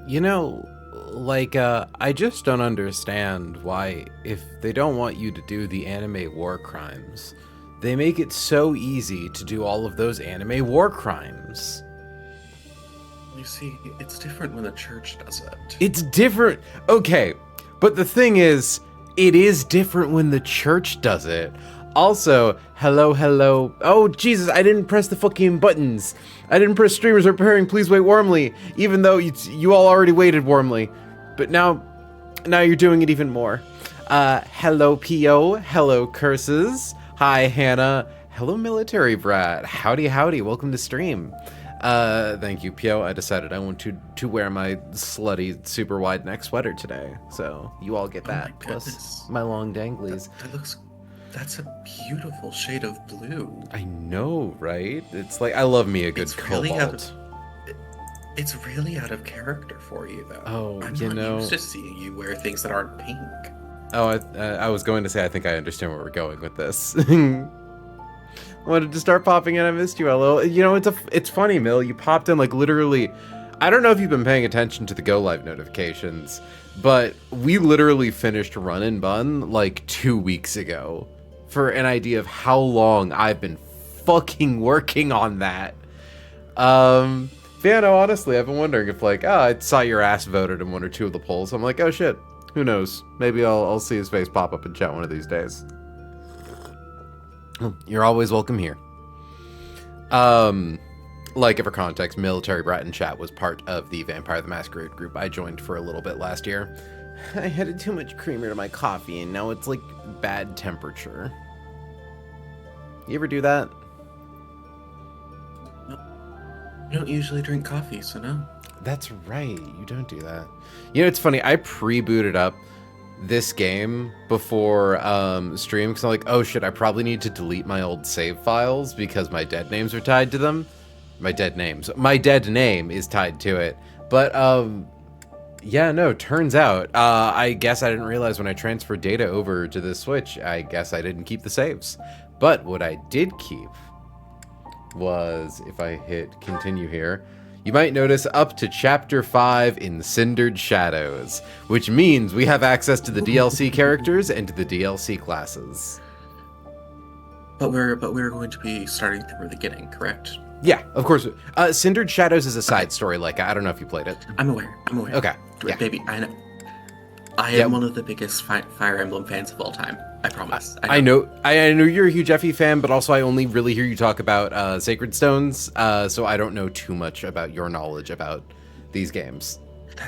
You know, I just don't understand why, if they don't want you to do the anime war crimes, they make it so easy to do all of those anime war crimes. You see, it's different when the church does it. It's different. Okay, but the thing is, it is different when the church does it. Also, hello, hello. Oh, Jesus, I didn't press the fucking buttons. I didn't press streamers are preparing, please wait warmly, even though you all already waited warmly. But now you're doing it even more. Hello, P.O. Hello, Curses. Hi, Hannah. Hello, Military Brat. Howdy, howdy. Welcome to stream. Thank you, Pio. I decided I want to wear my slutty super wide neck sweater today, so you all get that. Oh my Plus goodness. my long danglies. That's a beautiful shade of blue. I know, right? It's like I love me a good It's really cobalt. It's really out of character for you, though. Oh, I'm you not know. used to seeing you wear things that aren't pink. Oh, I was going to say I think I understand where we're going with this. Wanted to start popping in. I missed you, hello. You know, it's funny, Mill. You popped in like literally. I don't know if you've been paying attention to the go live notifications, but we literally finished Run and Bun like 2 weeks ago. For an idea of how long I've been fucking working on that. Yeah, no, honestly, I've been wondering if I saw your ass voted in one or two of the polls. I'm like, oh shit, who knows? Maybe I'll see his face pop up in chat one of these days. You're always welcome here. For context, Military Brat in chat was part of the Vampire the Masquerade group I joined for a little bit last year. I added too much creamer to my coffee and now it's like bad temperature. You ever do that? I don't usually drink coffee, so no. That's right, you don't do that. You know, it's funny, I pre-booted up this game before stream because I'm like, oh shit, I probably need to delete my old save files because my dead names are tied to them. My dead name is tied to it. But yeah, no, turns out I guess I didn't realize when I transferred data over to the Switch, I guess I didn't keep the saves. But what I did keep was, if I hit continue here, you might notice up to Chapter 5 in Cindered Shadows, which means we have access to the DLC characters and to the DLC classes. But we're going to be starting from the beginning, correct? Yeah, of course. Cindered Shadows is a side story. I don't know if you played it. I'm aware. Okay. Yeah. Baby, I know. I am one of the biggest Fire Emblem fans of all time. I promise. I know you're a huge Effie fan, but also I only really hear you talk about Sacred Stones, so I don't know too much about your knowledge about these games.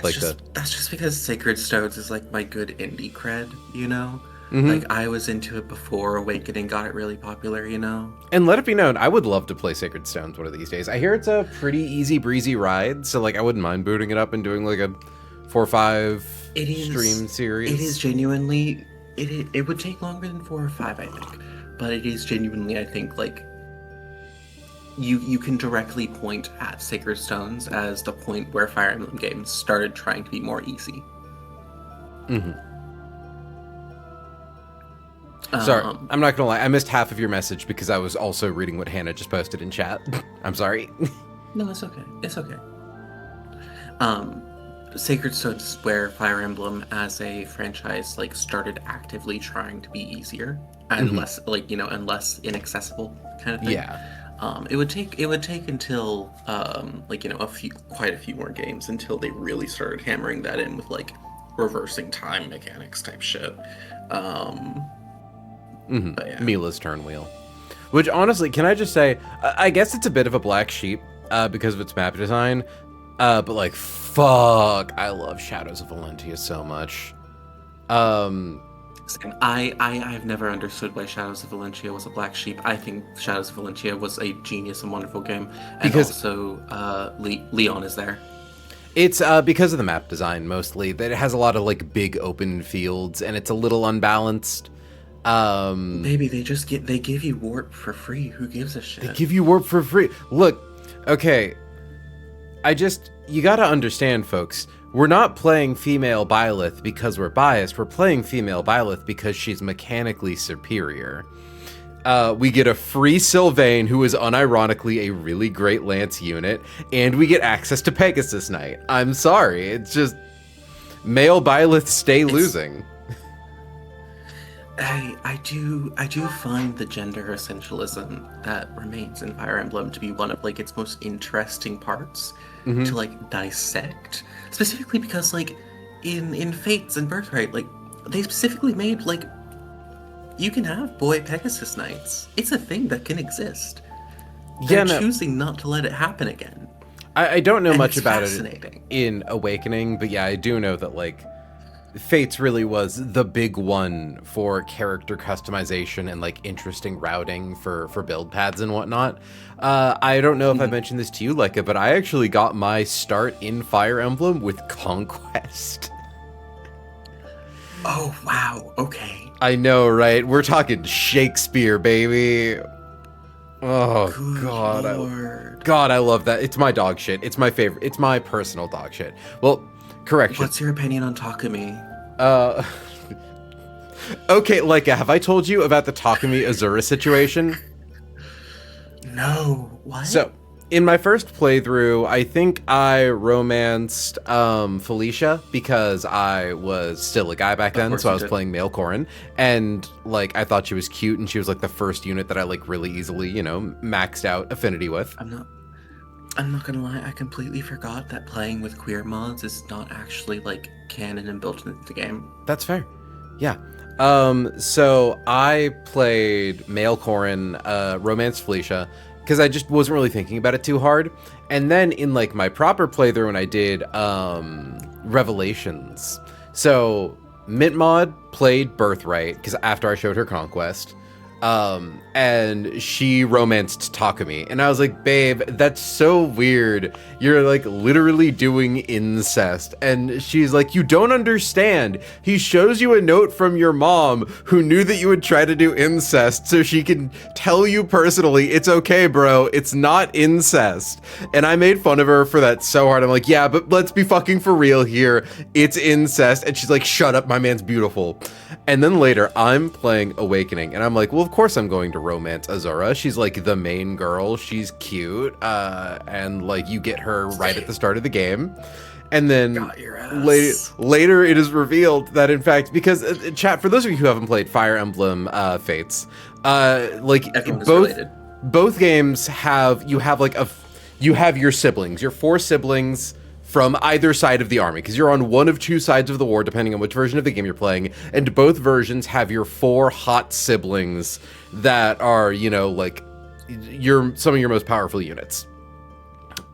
That's just because Sacred Stones is like my good indie cred, you know? Mm-hmm. Like, I was into it before Awakening got it really popular, you know? And let it be known, I would love to play Sacred Stones one of these days. I hear it's a pretty easy breezy ride, so I wouldn't mind booting it up and doing a 4 or 5 stream series. It is genuinely... It would take longer than 4 or 5, I think. But it is genuinely, I think, you can directly point at Sacred Stones as the point where Fire Emblem games started trying to be more easy. Mm-hmm. Sorry, I'm not gonna lie, I missed half of your message because I was also reading what Hannah just posted in chat. I'm sorry. No, it's okay. It's okay. Sacred Stones is where Fire Emblem as a franchise started actively trying to be easier and less and less inaccessible kind of thing. Yeah. It would take until quite a few more games until they really started hammering that in with reversing time mechanics type shit. But yeah. Mila's turn wheel. Which honestly, can I just say, I guess it's a bit of a black sheep because of its map design. But fuck, I love Shadows of Valentia so much. I've never understood why Shadows of Valentia was a black sheep. I think Shadows of Valentia was a genius and wonderful game, and also Leon is there. It's because of the map design mostly that it has a lot of big open fields and it's a little unbalanced. Maybe they give you warp for free. Who gives a shit? They give you warp for free. Look, okay. You gotta understand, folks. We're not playing female Byleth because we're biased. We're playing female Byleth because she's mechanically superior. We get a free Sylvain, who is unironically a really great Lance unit, and we get access to Pegasus Knight. I'm sorry, it's just male Byleth stay losing. I do find the gender essentialism that remains in Fire Emblem to be one of like its most interesting parts to like dissect. Specifically because like in Fates and Birthright, like they specifically made like you can have boy Pegasus Knights. It's a thing that can exist. They're choosing not to let it happen again. I don't know And much it's about fascinating. it in Awakening, but yeah, I do know that like Fates really was the big one for character customization and like interesting routing for build paths and whatnot. I don't know if I mentioned this to you, Leica, but I actually got my start in Fire Emblem with Conquest. Oh wow, okay. I know, right? We're talking Shakespeare, baby. Oh Good God, Lord. God, I love that. It's my dog shit. It's my favorite. It's my personal dog shit. Well, correction. What's your opinion on Takumi? Uh, okay, Leica, have I told you about the Takumi Azura situation? No. What? So, in my first playthrough, I think I romanced Felicia because I was still a guy back then, so I was playing male Corrin, and like I thought she was cute, and she was like the first unit that I like really easily, you know, maxed out affinity with. I'm not gonna lie, I completely forgot that playing with queer mods is not actually like canon and built into the game. That's fair. Yeah. So I played male Corrin, romance Felicia, because I just wasn't really thinking about it too hard. And then in like my proper playthrough, when I did Revelations, so Mint Mod played Birthright because after I showed her Conquest, and she romanced Takumi, and I was like, babe, that's so weird. You're like literally doing incest. And she's like, you don't understand. He shows you a note from your mom who knew that you would try to do incest, so she can tell you personally, it's okay, bro, it's not incest. And I made fun of her for that so hard. I'm like, yeah, but let's be fucking for real here. It's incest. And she's like, shut up, my man's beautiful. And then later I'm playing Awakening, and I'm like, well, of course I'm going to romance Azura. She's like the main girl. She's cute. And like you get her right at the start of the game. And then later it is revealed that in fact, because chat, for those of you who haven't played Fire Emblem Fates, like both games have you have your siblings, your 4 siblings from either side of the army, because you're on one of 2 sides of the war, depending on which version of the game you're playing, and both versions have your 4 hot siblings that are, you know, like some of your most powerful units.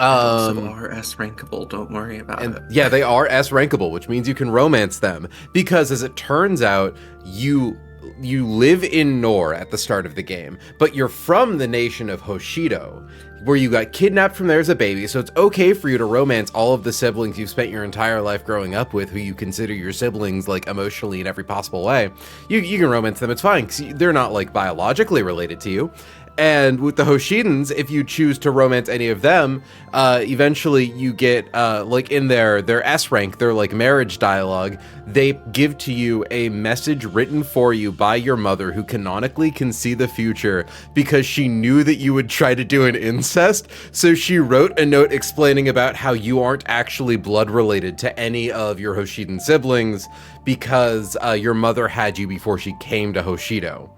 Also are S rankable, don't worry about it. Yeah, they are S rankable, which means you can romance them, because as it turns out, you live in Nor at the start of the game, but you're from the nation of Hoshido, where you got kidnapped from there as a baby, so it's okay for you to romance all of the siblings you've spent your entire life growing up with, who you consider your siblings, like, emotionally in every possible way. You can romance them, it's fine, because they're not, like, biologically related to you. And with the Hoshidans, if you choose to romance any of them, eventually you get, like in their S rank, their like marriage dialogue, they give to you a message written for you by your mother, who canonically can see the future because she knew that you would try to do an incest. So she wrote a note explaining about how you aren't actually blood related to any of your Hoshidan siblings because your mother had you before she came to Hoshido.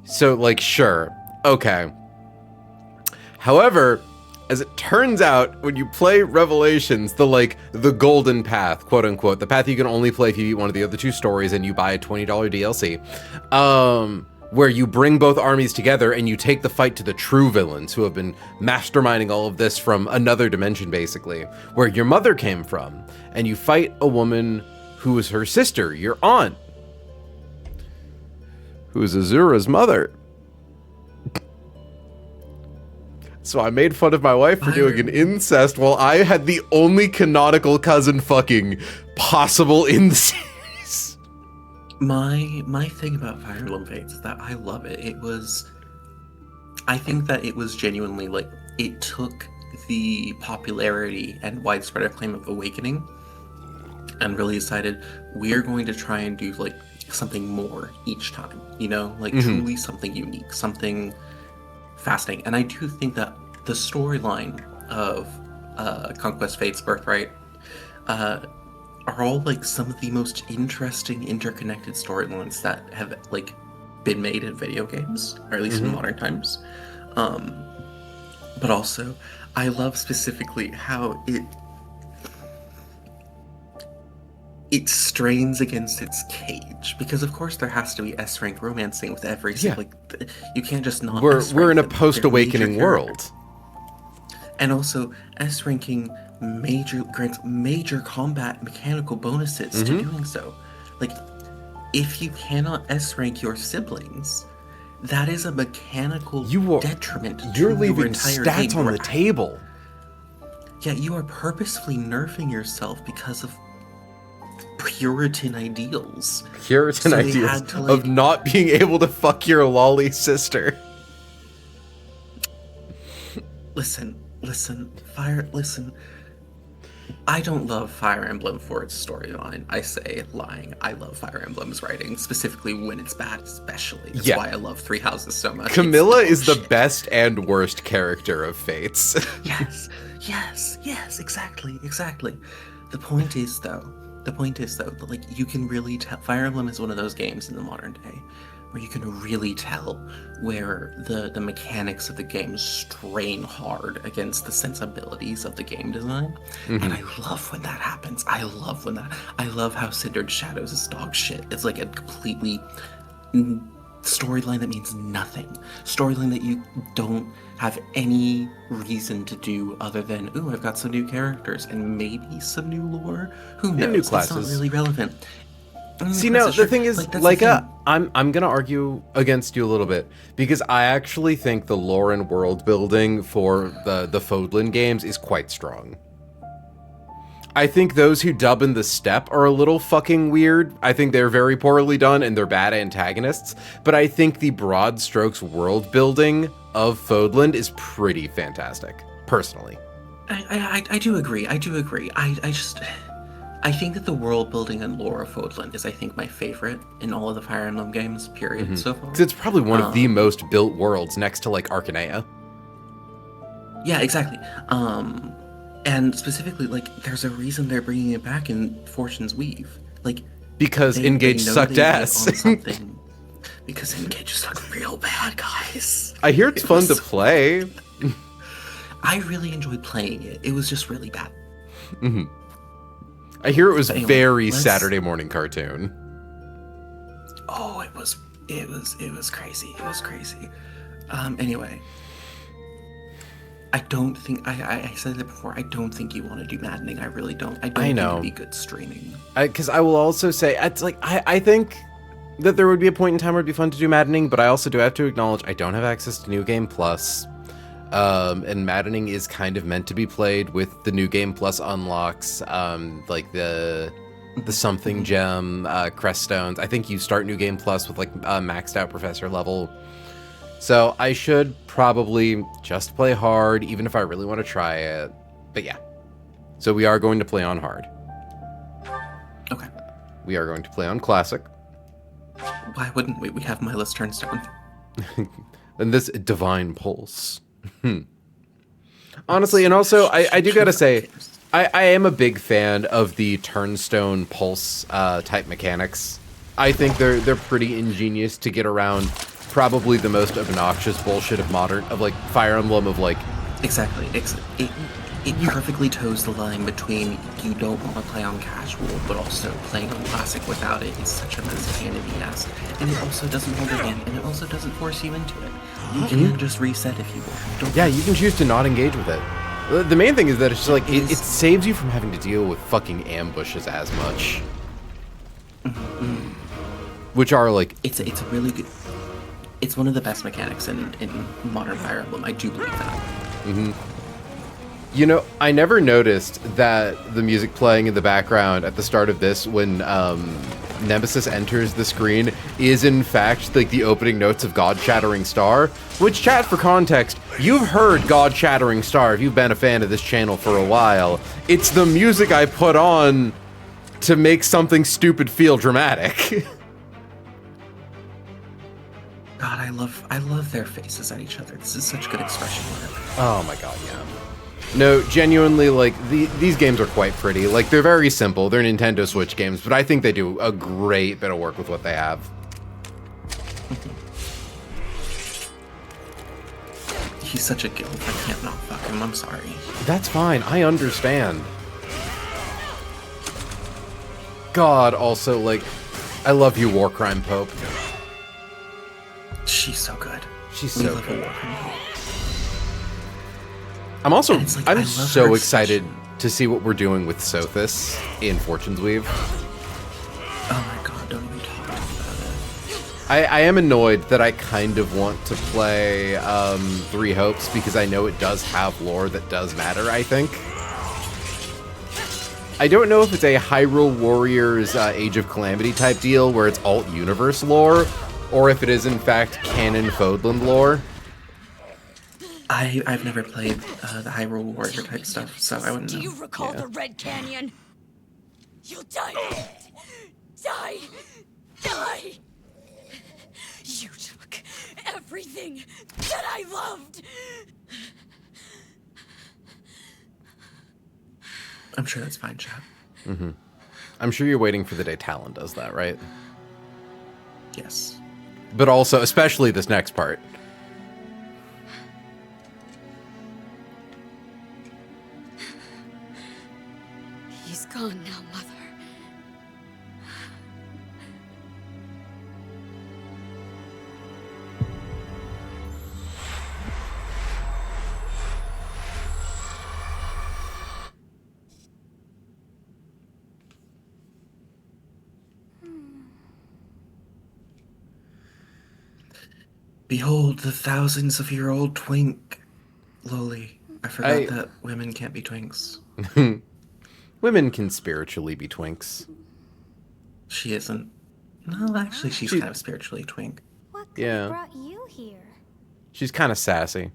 So like, sure. Okay. However, as it turns out, when you play Revelations, the golden path, quote unquote, the path you can only play if you beat one of the other 2 stories and you buy a $20 DLC, where you bring both armies together and you take the fight to the true villains who have been masterminding all of this from another dimension, basically, where your mother came from, and you fight a woman who is her sister, your aunt, who is Azura's mother. So I made fun of my wife for doing an incest while I had the only canonical cousin fucking possible in the series. My thing about Fire Emblem Fates is that I love it. I think that it was genuinely like, it took the popularity and widespread acclaim of Awakening and really decided we're going to try and do like something more each time, you know, like truly something unique, something fascinating. And I do think that the storyline of Conquest Fates Birthright are all like some of the most interesting interconnected storylines that have like been made in video games, or at least in modern times. But also, I love specifically how it strains against its cage, because of course there has to be S-rank romancing with every like you can't just not we're in a post-awakening world, and also S-ranking grants major combat mechanical bonuses to doing so. Like, if you cannot S-rank your siblings, that is a mechanical detriment to you're leaving your entire stats game. on the table. Yeah, you are purposefully nerfing yourself because of Puritan ideals. Puritan ideals of not being able to fuck your lolly sister. Listen. I don't love Fire Emblem for its storyline. I say lying. I love Fire Emblem's writing, specifically when it's bad, especially. That's why I love Three Houses so much. Camilla is the best and worst character of Fates. Yes, exactly. The point is though, that like you can really tell Fire Emblem is one of those games in the modern day where you can really tell where the mechanics of the game strain hard against the sensibilities of the game design. And I love when that happens. I love how Cindered Shadows is dog shit. It's like a completely storyline that means nothing. Storyline that you don't have any reason to do other than, ooh, I've got some new characters and maybe some new lore. Who knows? New classes. It's not really relevant. See, no, the thing is, I'm gonna argue against you a little bit, because I actually think the lore and world building for the Fodlan games is quite strong. I think those who dub in the step are a little fucking weird. I think they're very poorly done and they're bad antagonists, but I think the broad strokes world building of Fodland is pretty fantastic, personally. I do agree. I think that the world building and lore of Fodland is, I think, my favorite in all of the Fire Emblem games, period, so far. 'Cause it's probably one of the most built worlds next to, like, Arcanea. Yeah, exactly. And specifically, like, there's a reason they're bringing it back in Fortune's Weave. Like, because Engage sucked ass. Because Engage sucked real bad, guys. I hear it's fun to play. I really enjoyed playing it. It was just really bad. I hear it was very Saturday morning cartoon. Oh, it was crazy. It was crazy. Anyway, I don't think I said it before. I don't think you want to do maddening. I really don't. I don't think it'd be good streaming. Because I will also say, it's like I think that there would be a point in time where it'd be fun to do maddening, but I also do have to acknowledge I don't have access to New Game Plus. And maddening is kind of meant to be played with the New Game Plus unlocks, like the something gem, crest stones. I think you start New Game Plus with like a maxed out professor level. So I should probably just play hard, even if I really want to try it. But yeah. So we are going to play on hard. Okay. We are going to play on classic. Why wouldn't we? We have Milo's Turnstone. And this Divine Pulse. Honestly, and also, I do gotta say, I am a big fan of the Turnstone Pulse type mechanics. I think they're pretty ingenious to get around probably the most obnoxious bullshit of modern, of like Fire Emblem, of like... Exactly. It perfectly toes the line between you don't want to play on casual, but also playing on classic without it is such a pain in the ass. And it also doesn't hold again, and it also doesn't force you into it. You can just reset if you want. Yeah, you can choose to not engage with it. The main thing is that it's just like, it saves you from having to deal with fucking ambushes as much. Which are like... It's a really good... It's one of the best mechanics in modern Fire Emblem. I do believe that. You know, I never noticed that the music playing in the background at the start of this when Nemesis enters the screen is in fact like the opening notes of God Shattering Star, which, chat, for context, you've heard God Shattering Star if you've been a fan of this channel for a while. It's the music I put on to make something stupid feel dramatic. God, I love their faces at each other. This is such good expression work. Oh my god, yeah. No, genuinely, like, these games are quite pretty. Like, they're very simple. They're Nintendo Switch games, but I think they do a great bit of work with what they have. He's such a gilf. I can't not fuck him. I'm sorry. That's fine. I understand. God, also, like, I love you, War Crime Pope. She's so good. She's so good. good. I'm also, like, I'm so excited to see what we're doing with Sothis in Fortune's Weave. Oh my god, don't even talk to me about it. I am annoyed that I kind of want to play Three Hopes because I know it does have lore that does matter, I think. I don't know if it's a Hyrule Warriors Age of Calamity type deal where it's alt-universe lore, or if it is in fact canon Fodland lore. I've never played the Hyrule Warrior type stuff, so I wouldn't know. Do you recall the Red Canyon? You'll die. Die. Die. You took everything that I loved. I'm sure that's fine, chat. Mm-hmm. I'm sure you're waiting for the day Talon does that, right? Yes. But also, especially this next part. He's gone now, Mother. Behold the thousands of year old twink. Loli, I forgot that women can't be twinks. Women can spiritually be twinks. She isn't. No, actually, she's kind of spiritually a twink. What could have brought you here? She's kind of sassy.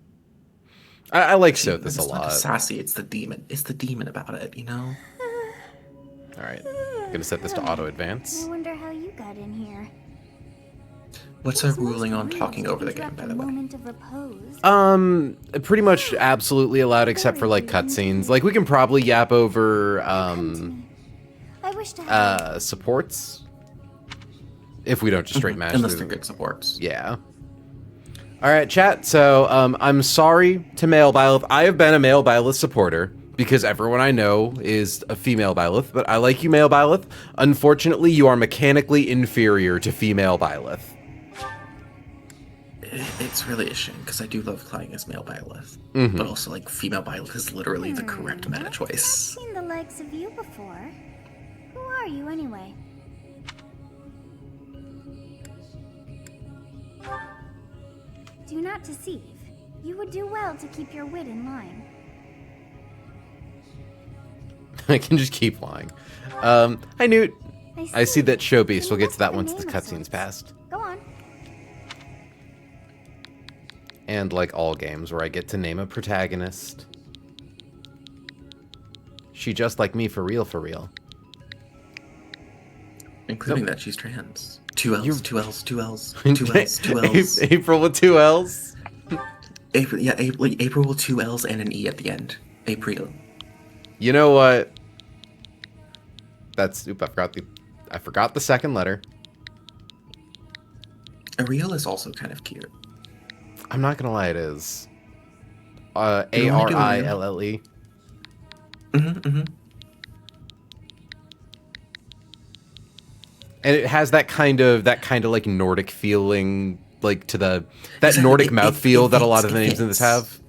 I like Sothis a lot. It's not sassy, it's the demon. It's the demon about it, you know? Alright, gonna set this to auto advance. I wonder how you got in here. What's our ruling on talking over the game, by the way? Pretty much absolutely allowed except for, like, cutscenes. Like, we can probably yap over, supports. If we don't just straight match. Unless they're good supports. Yeah. Alright, chat, so, I'm sorry to male Byleth. I have been a male Byleth supporter, because everyone I know is a female Byleth, but I like you, male Byleth. Unfortunately, you are mechanically inferior to female Byleth. It's really a shame, because I do love playing as male Byleth. But also, like, female Byleth is literally the correct meta choice. I've seen the likes of you before. Who are you, anyway? Do not deceive. You would do well to keep your wit in line. I can just keep lying. Hi, Newt. I see that Show Beast. We'll get to that once the cutscene's passed. Go on. And like all games where I get to name a protagonist. She just like me for real, for real. Including that she's trans. Two L's, two L's, two L's, two L's, two L's. April with two L's? April, yeah, April with two L's and an E at the end. April. You know what? That's, oop, I forgot the second letter. Ariel is also kind of cute. I'm not gonna lie, it is. A-R-I-L-L-E. And it has that kind of like Nordic feeling, like to that Nordic mouthfeel that a lot of the names in this have.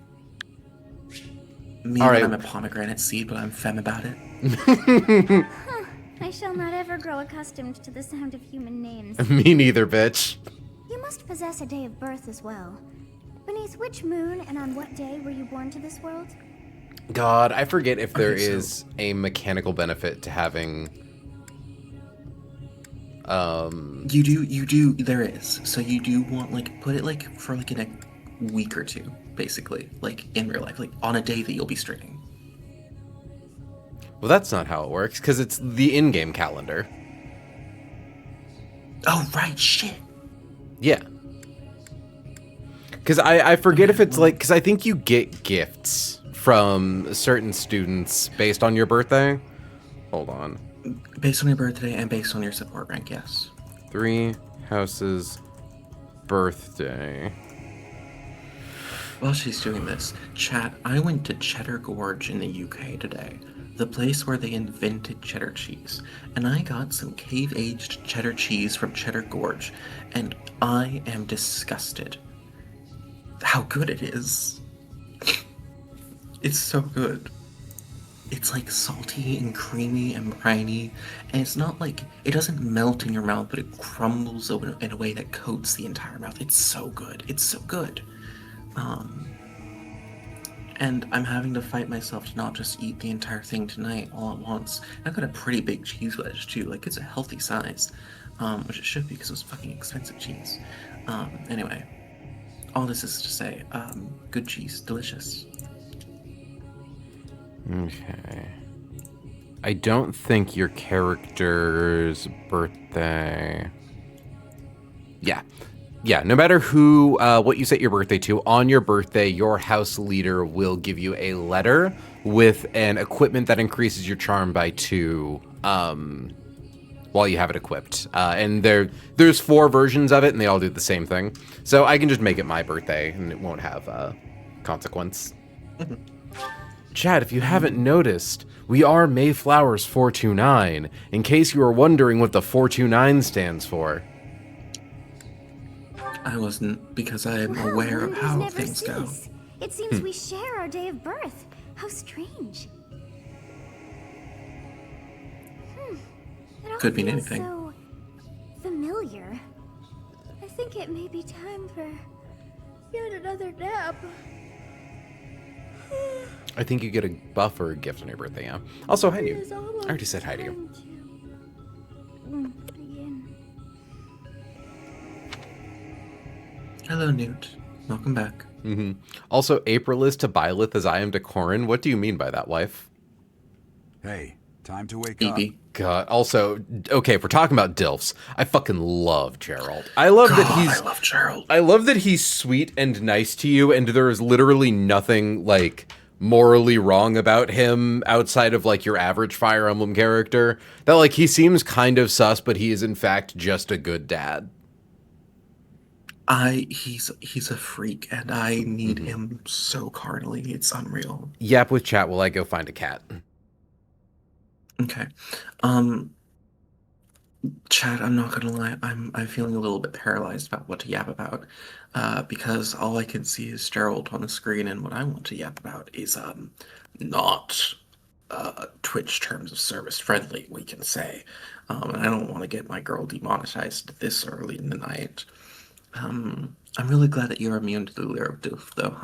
Me, when I'm a pomegranate seed, but I'm femme about it. I shall not ever grow accustomed to the sound of human names. Me neither, bitch. You must possess a day of birth as well. Beneath which moon and on what day were you born to this world? God, I forget if there is a mechanical benefit to having... You do, there is. So you do want, like, put it, like, for, like, in a week or two, basically. Like, in real life. Like, on a day that you'll be streaming. Well, that's not how it works, because it's the in-game calendar. Oh, right, shit. Yeah. Because I forget Okay, if it's well- like, because I think you get gifts from certain students based on your birthday. Hold on. Based on your birthday and based on your support rank, yes. 3 houses birthday. While she's doing this, chat, I went to Cheddar Gorge in the UK today, the place where they invented cheddar cheese, and I got some cave-aged cheddar cheese from Cheddar Gorge, and I am disgusted. How good it is. It's so good. It's like salty and creamy and briny, and it's not like, it doesn't melt in your mouth, but it crumbles in a way that coats the entire mouth. It's so good. It's so good. And I'm having to fight myself to not just eat the entire thing tonight all at once. I've got a pretty big cheese wedge too, like it's a healthy size, which it should be because it was fucking expensive cheese. Anyway, all this is to say, good cheese, delicious. Okay. I don't think your character's birthday... Yeah, no matter who, what you set your birthday to, on your birthday, your house leader will give you a letter with an equipment that increases your charm by 2, while you have it equipped. And there's 4 versions of it, and they all do the same thing. So I can just make it my birthday, and it won't have consequence. Chad, if you haven't noticed, we are Mayflowers 429, in case you were wondering what the 429 stands for. I wasn't, because I am Wow, aware of wonders how never things go. cease. It seems we share our day of birth. How strange. It all Could mean feels anything. so familiar. I think it may be time for yet another nap. I think you get a buff or a gift on your birthday, yeah. Also, hi, It Newt. is I almost already said hi to you. time to begin. Hello, Newt. Welcome back. Also, April is to Byleth as I am to Corin. What do you mean by that, wife? Hey, time to wake BB. God. Also, okay, if we're talking about DILFs, I fucking love Gerald. I love that God, he's... I love Gerald. I love that he's sweet and nice to you, and there is literally nothing, like, morally wrong about him outside of, like, your average Fire Emblem character. That, like, he seems kind of sus, but he is, in fact, just a good dad. He's a freak, and I need him so carnally. It's unreal. Yap with chat while I go find a cat. Okay. Chad, I'm not gonna lie, I'm feeling a little bit paralyzed about what to yap about. Because all I can see is Gerald on the screen, and what I want to yap about is not Twitch terms of service friendly, we can say. And I don't want to get my girl demonetized this early in the night. I'm really glad that you're immune to the lure of doof, though,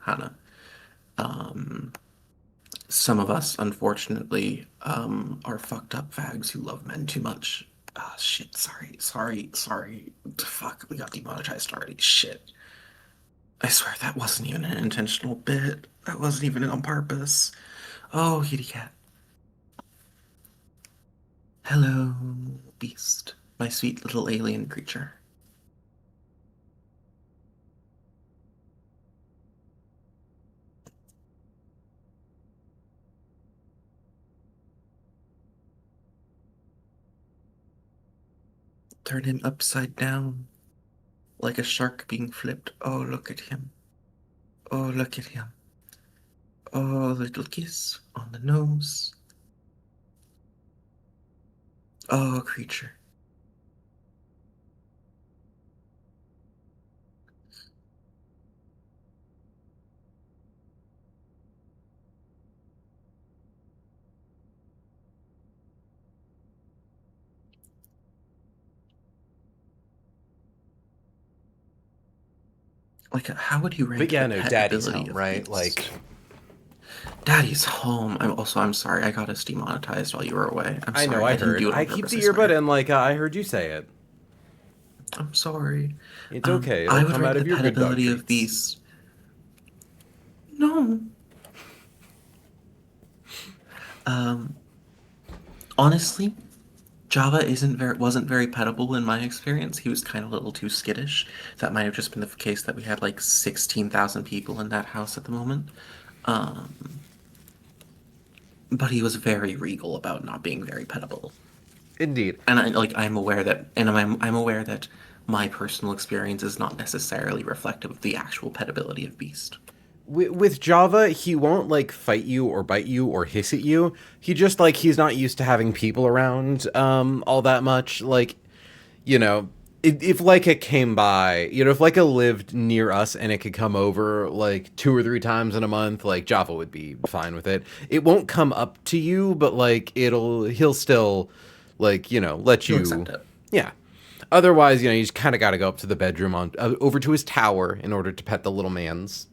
Hannah. Some of us, unfortunately, are fucked up fags who love men too much. Ah, shit, sorry. Fuck, we got demonetized already. Shit. I swear that wasn't even an intentional bit. That wasn't even on purpose. Oh, kitty cat. Hello, beast. My sweet little alien creature. Turn him upside down, like a shark being flipped. Oh, look at him. Oh, look at him. Oh, little kiss on the nose. Oh, creature. Like, how would you rank But yeah, the no, pet Daddy's ability home, of right? these? Like, Daddy's home. I'm sorry. I got us demonetized while you were away. I'm I sorry. know, I didn't heard. do it on I keep purpose, the swear. earbud in, like, I heard you say it. I'm sorry. It's okay. It'll I would come rank out of the your pet good dog ability of treats. these. No. Honestly, Java wasn't very pettable in my experience. He was kind of a little too skittish. That might have just been the case that we had like 16,000 people in that house at the moment. Um, but he was very regal about not being very pettable. Indeed. And I'm aware that, and I'm aware that my personal experience is not necessarily reflective of the actual petability of Beast. With Java, he won't like fight you or bite you or hiss at you. He just like he's not used to having people around all that much. Like, you know, if Leica came by, you know, if Leica lived near us and it could come over like 2 or 3 times in a month, like Java would be fine with it. It won't come up to you, but like he'll still like, you know, let you He'll accept it. Yeah. Otherwise, you know, you just kind of got to go up to the bedroom over to his tower in order to pet the little mans.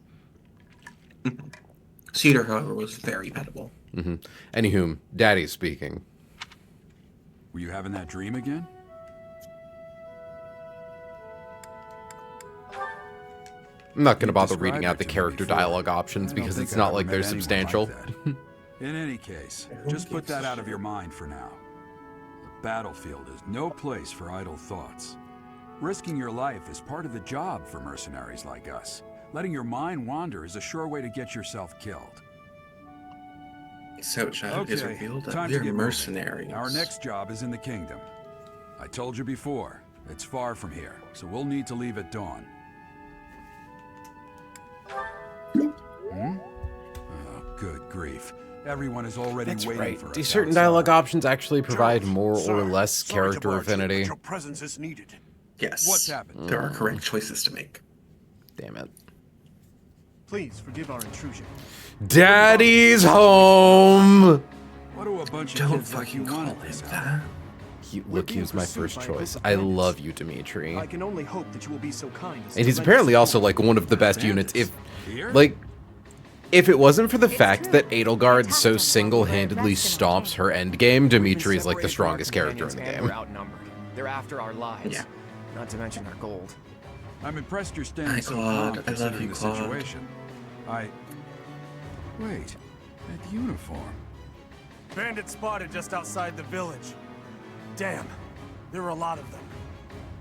Cedar, however, was very pettable. Anywho, Daddy speaking. Were you having that dream again? I'm not going to You bother described reading out it the to me character before. dialogue options I don't because think it's I've not ever like met they're anyone like substantial. that. In any case, just put that out of your mind for now. The battlefield is no place for idle thoughts. Risking your life is part of the job for mercenaries like us. Letting your mind wander is a sure way to get yourself killed. So Shadow is Okay, revealed that time to we're get mercenaries. moving. Our next job is in the kingdom. I told you before, it's far from here, so we'll need to leave at dawn. Oh, good grief. Everyone is already That's waiting right. for us. Do certain outside. dialogue options actually provide more Sir, or less sorry to character barge in, affinity? but your presence is needed. Yes. What's happened? There are correct choices to make. Damn it. Please forgive our intrusion. Daddy's home! What do a bunch of Don't kids like you fucking call want at him this hour? that. Look, he was my first choice. I love you, Dimitri. I can only hope that you will be so kind as And to he's lend apparently us also support. like one of the best units. If, Here? like, if it wasn't for the fact true. that Edelgard They so attacked us while we were single-handedly resting on stomps the her endgame, We've been Dimitri is like the separated from our strongest character in the companions and game. We're outnumbered. They're after our lives. Yeah. Not to mention our gold. I'm impressed you're standing Hi, so Claude. calm I love considering you, the Claude. situation. Wait, that uniform. Bandits spotted just outside the village. Damn, there were a lot of them.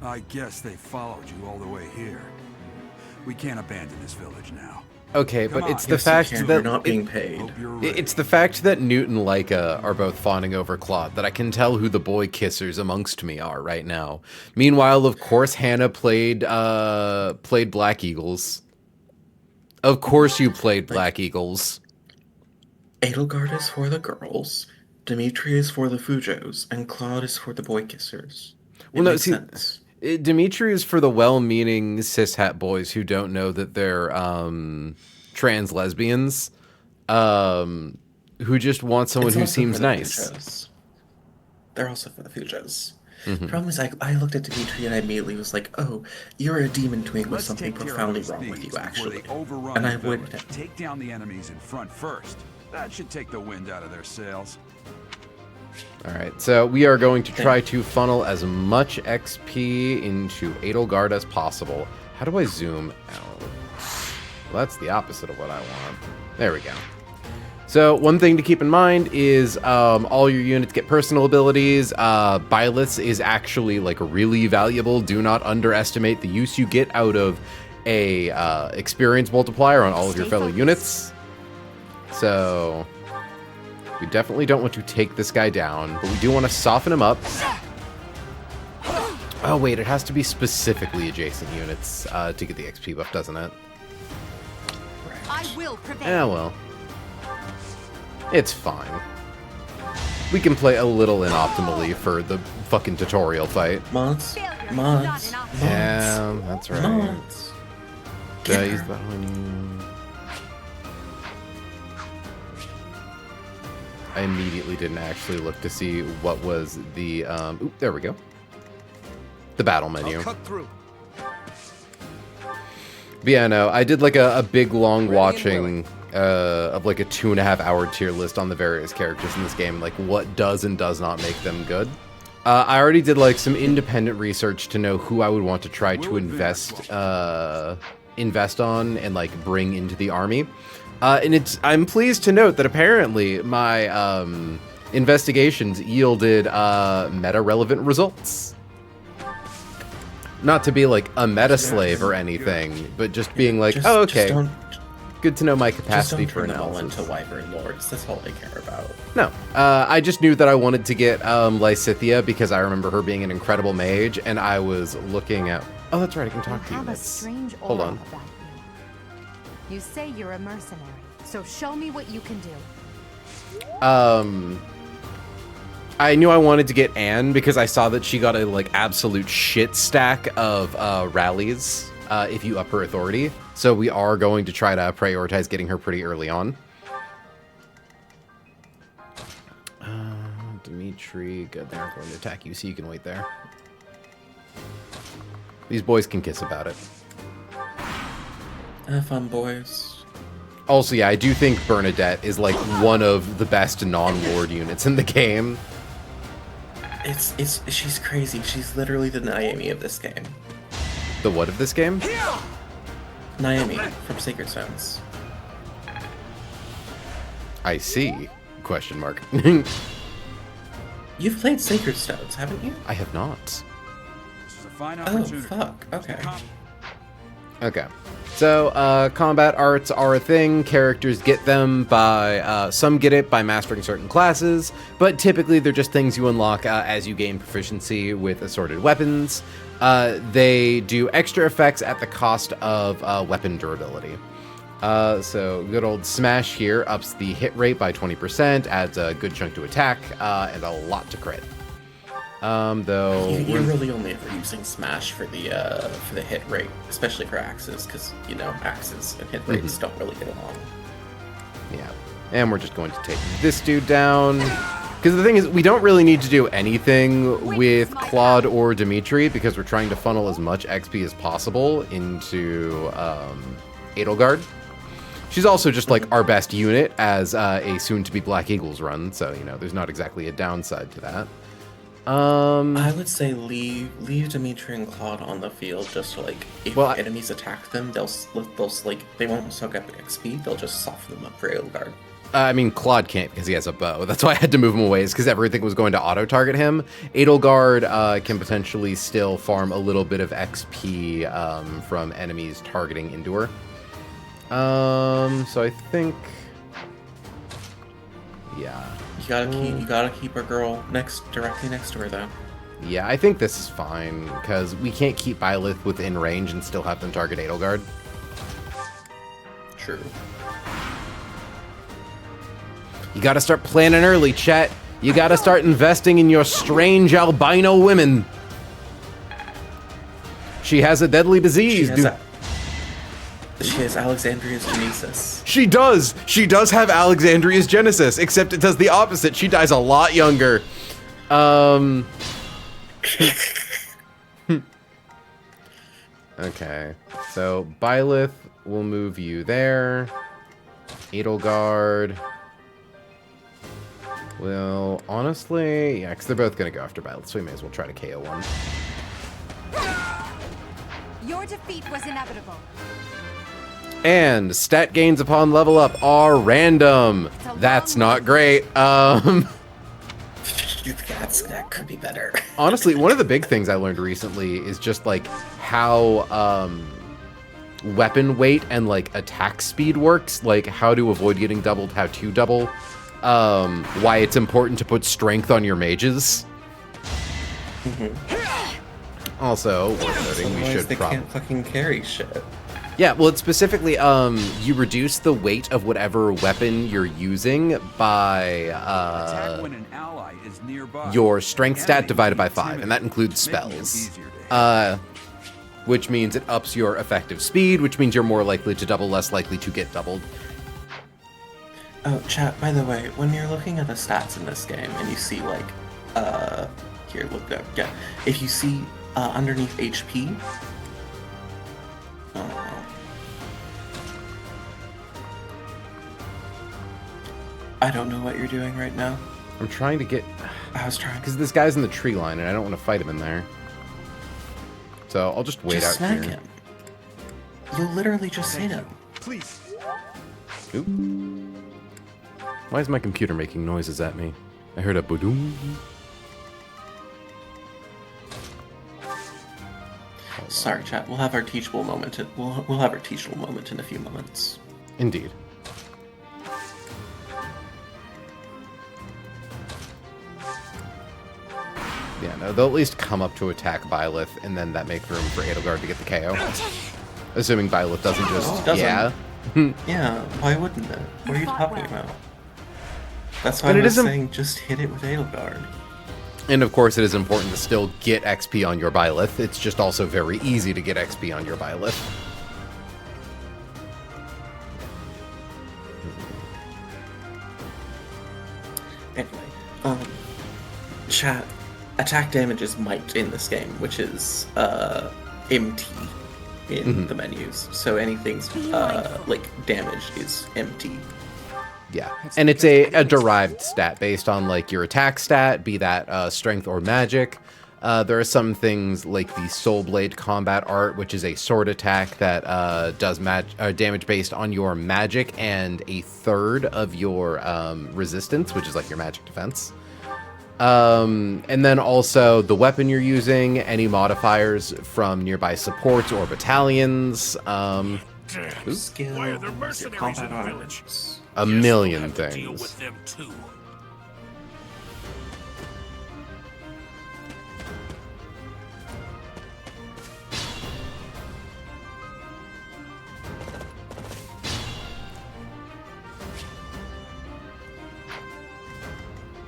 I guess they followed you all the way here. We can't abandon this village now. Okay, Come but on. it's the Yes, you fact can. that You're not being paid. Hope you're ready. it's the fact that Newt and Leica are both fawning over Claude that I can tell who the boy kissers amongst me are right now. Meanwhile, of course, Hannah played Black Eagles. Of course, you played Black Eagles. Edelgard is for the girls, Dimitri is for the Fujos, and Claude is for the boy kissers. Well, no, makes see, sense. Dimitri is for the well-meaning cishet boys who don't know that they're trans lesbians, who just want someone It's who also seems for the nice. Fujos. They're also for the Fujos. Mm-hmm. The problem is, I looked at Dimitri and I immediately was like, "Oh, you're a demon twink with Let's something take care of profoundly those wrong with thieves you, before actually." they overrun And the I would. village. Take down the enemies in front first. That should take the wind out of their sails. All right, so we are going to try to funnel as much XP into Edelgard as possible. How do I zoom out? Well, that's the opposite of what I want. There we go. So one thing to keep in mind is all your units get personal abilities. Byleths is actually like really valuable. Do not underestimate the use you get out of a experience multiplier on all of your fellow units. So we definitely don't want to take this guy down, but we do want to soften him up. Oh wait, it has to be specifically adjacent units to get the XP buff, doesn't it? I will prevail. Yeah, well. It's fine. We can play a little inoptimally for the fucking tutorial fight. Mods, Failure is mods, not an option. Yeah, that's right. mods. Did I Get use her. that on you? I immediately didn't actually look to see what was the, oop, there we go. The battle menu. I'll cut through. But yeah, no, I did like a big long watching of like a 2.5 hour tier list on the various characters in this game, like what does and does not make them good. I already did like some independent research to know who I would want to try to invest on and like bring into the army. And I'm pleased to note that apparently my investigations yielded meta-relevant results. Not to be like a meta slave or anything, but just being like, oh, okay, good to know my capacity for analysis. All analysis. into Wyvern Lords. That's all I care about. No, I just knew that I wanted to get Lysithea because I remember her being an incredible mage, and I was looking at. Oh, that's right, I can talk to you. Have a strange Hold aura on. about you. You say you're a mercenary, so show me what you can do. I knew I wanted to get Anne because I saw that she got a like absolute shit stack of rallies if you up her authority. So we are going to try to prioritize getting her pretty early on. Dimitri, good. They're going to attack you, so you can wait there. These boys can kiss about it. Have fun, boys. Also, yeah, I do think Bernadette is like one of the best non-lord units in the game. She's crazy. She's literally the Naomi of this game. The what of this game? Naomi from Sacred Stones. I see. Question mark. You've played Sacred Stones, haven't you? I have not. This is a fine Oh, opportunity. fuck. Okay. Okay. So, combat arts are a thing. Characters get them by, some get it by mastering certain classes, but typically they're just things you unlock as you gain proficiency with assorted weapons. They do extra effects at the cost of weapon durability. So, good old Smash here ups the hit rate by 20%, adds a good chunk to attack, and a lot to crit. Though You're really only ever using Smash for the hit rate, especially for axes, because you know axes and hit rates don't really get along. Yeah, and we're just going to take this dude down. Because the thing is, we don't really need to do anything with Claude or Dimitri because we're trying to funnel as much XP as possible into Edelgard. She's also just like our best unit as a soon-to-be Black Eagles run, so you know there's not exactly a downside to that. I would say leave Dimitri and Claude on the field just so like if enemies attack them, they'll like they won't soak up XP. They'll just soften them up for Edelgard. I mean, Claude can't because he has a bow. That's why I had to move him away, is because everything was going to auto-target him. Edelgard can potentially still farm a little bit of XP from enemies targeting into her. So I think... Yeah. You gotta keep our girl directly next to her, though. Yeah, I think this is fine, because we can't keep Byleth within range and still have them target Edelgard. True. You gotta start planning early, chat. You gotta start investing in your strange albino women. She has a deadly disease, dude. She has Alexandria's Genesis. She does! She does have Alexandria's Genesis, except it does the opposite. She dies a lot younger. Okay, so Byleth will move you there. Edelgard. Well, honestly, yeah, because they're both going to go after Byleth, so we may as well try to KO one. Your defeat was inevitable. And stat gains upon level up are random. That's not great. That could be better. Honestly, one of the big things I learned recently is just like how weapon weight and like attack speed works, like how to avoid getting doubled, how to double, why it's important to put strength on your mages. Also, worth noting, we should probably can't fucking carry shit. Yeah, well, it's specifically, you reduce the weight of whatever weapon you're using by Attack when an ally is nearby. your strength stat divided by 5, and that includes spells. Which means it ups your effective speed, which means you're more likely to double, less likely to get doubled. Oh, chat, by the way, when you're looking at the stats in this game and you see, like, here, look up, yeah. If you see underneath HP, I don't know what you're doing right now. I'm trying to get... I was trying. Because this guy's in the tree line, and I don't want to fight him in there. So I'll just wait out snag here. him. You'll literally just hit him. Please. Oop. Why is my computer making noises at me? I heard a boom. Sorry, chat. We'll have our teachable moment. We'll have our teachable moment in a few moments. Indeed. Yeah, no, they'll at least come up to attack Byleth, and then that make room for Edelgard to get the KO. Assuming Byleth doesn't just... Doesn't. Yeah. Yeah, why wouldn't it? What are you talking about? That's why And I it was isn't- saying just hit it with Edelgard. And of course, it is important to still get XP on your Byleth. It's just also very easy to get XP on your Byleth. Anyway, chat. Attack damage is might in this game, which is MT in the menus. So anything's like damage is MT. Yeah, and it's a derived stat based on like your attack stat, be that strength or magic. There are some things like the Soul Blade Combat Art, which is a sword attack that does damage based on your magic and a third of your resistance, which is like your magic defense. And then also the weapon you're using, any modifiers from nearby supports or battalions. Skill, Why are there mercenaries combat in the art. village? A Guess we'll million have to deal things. with them too.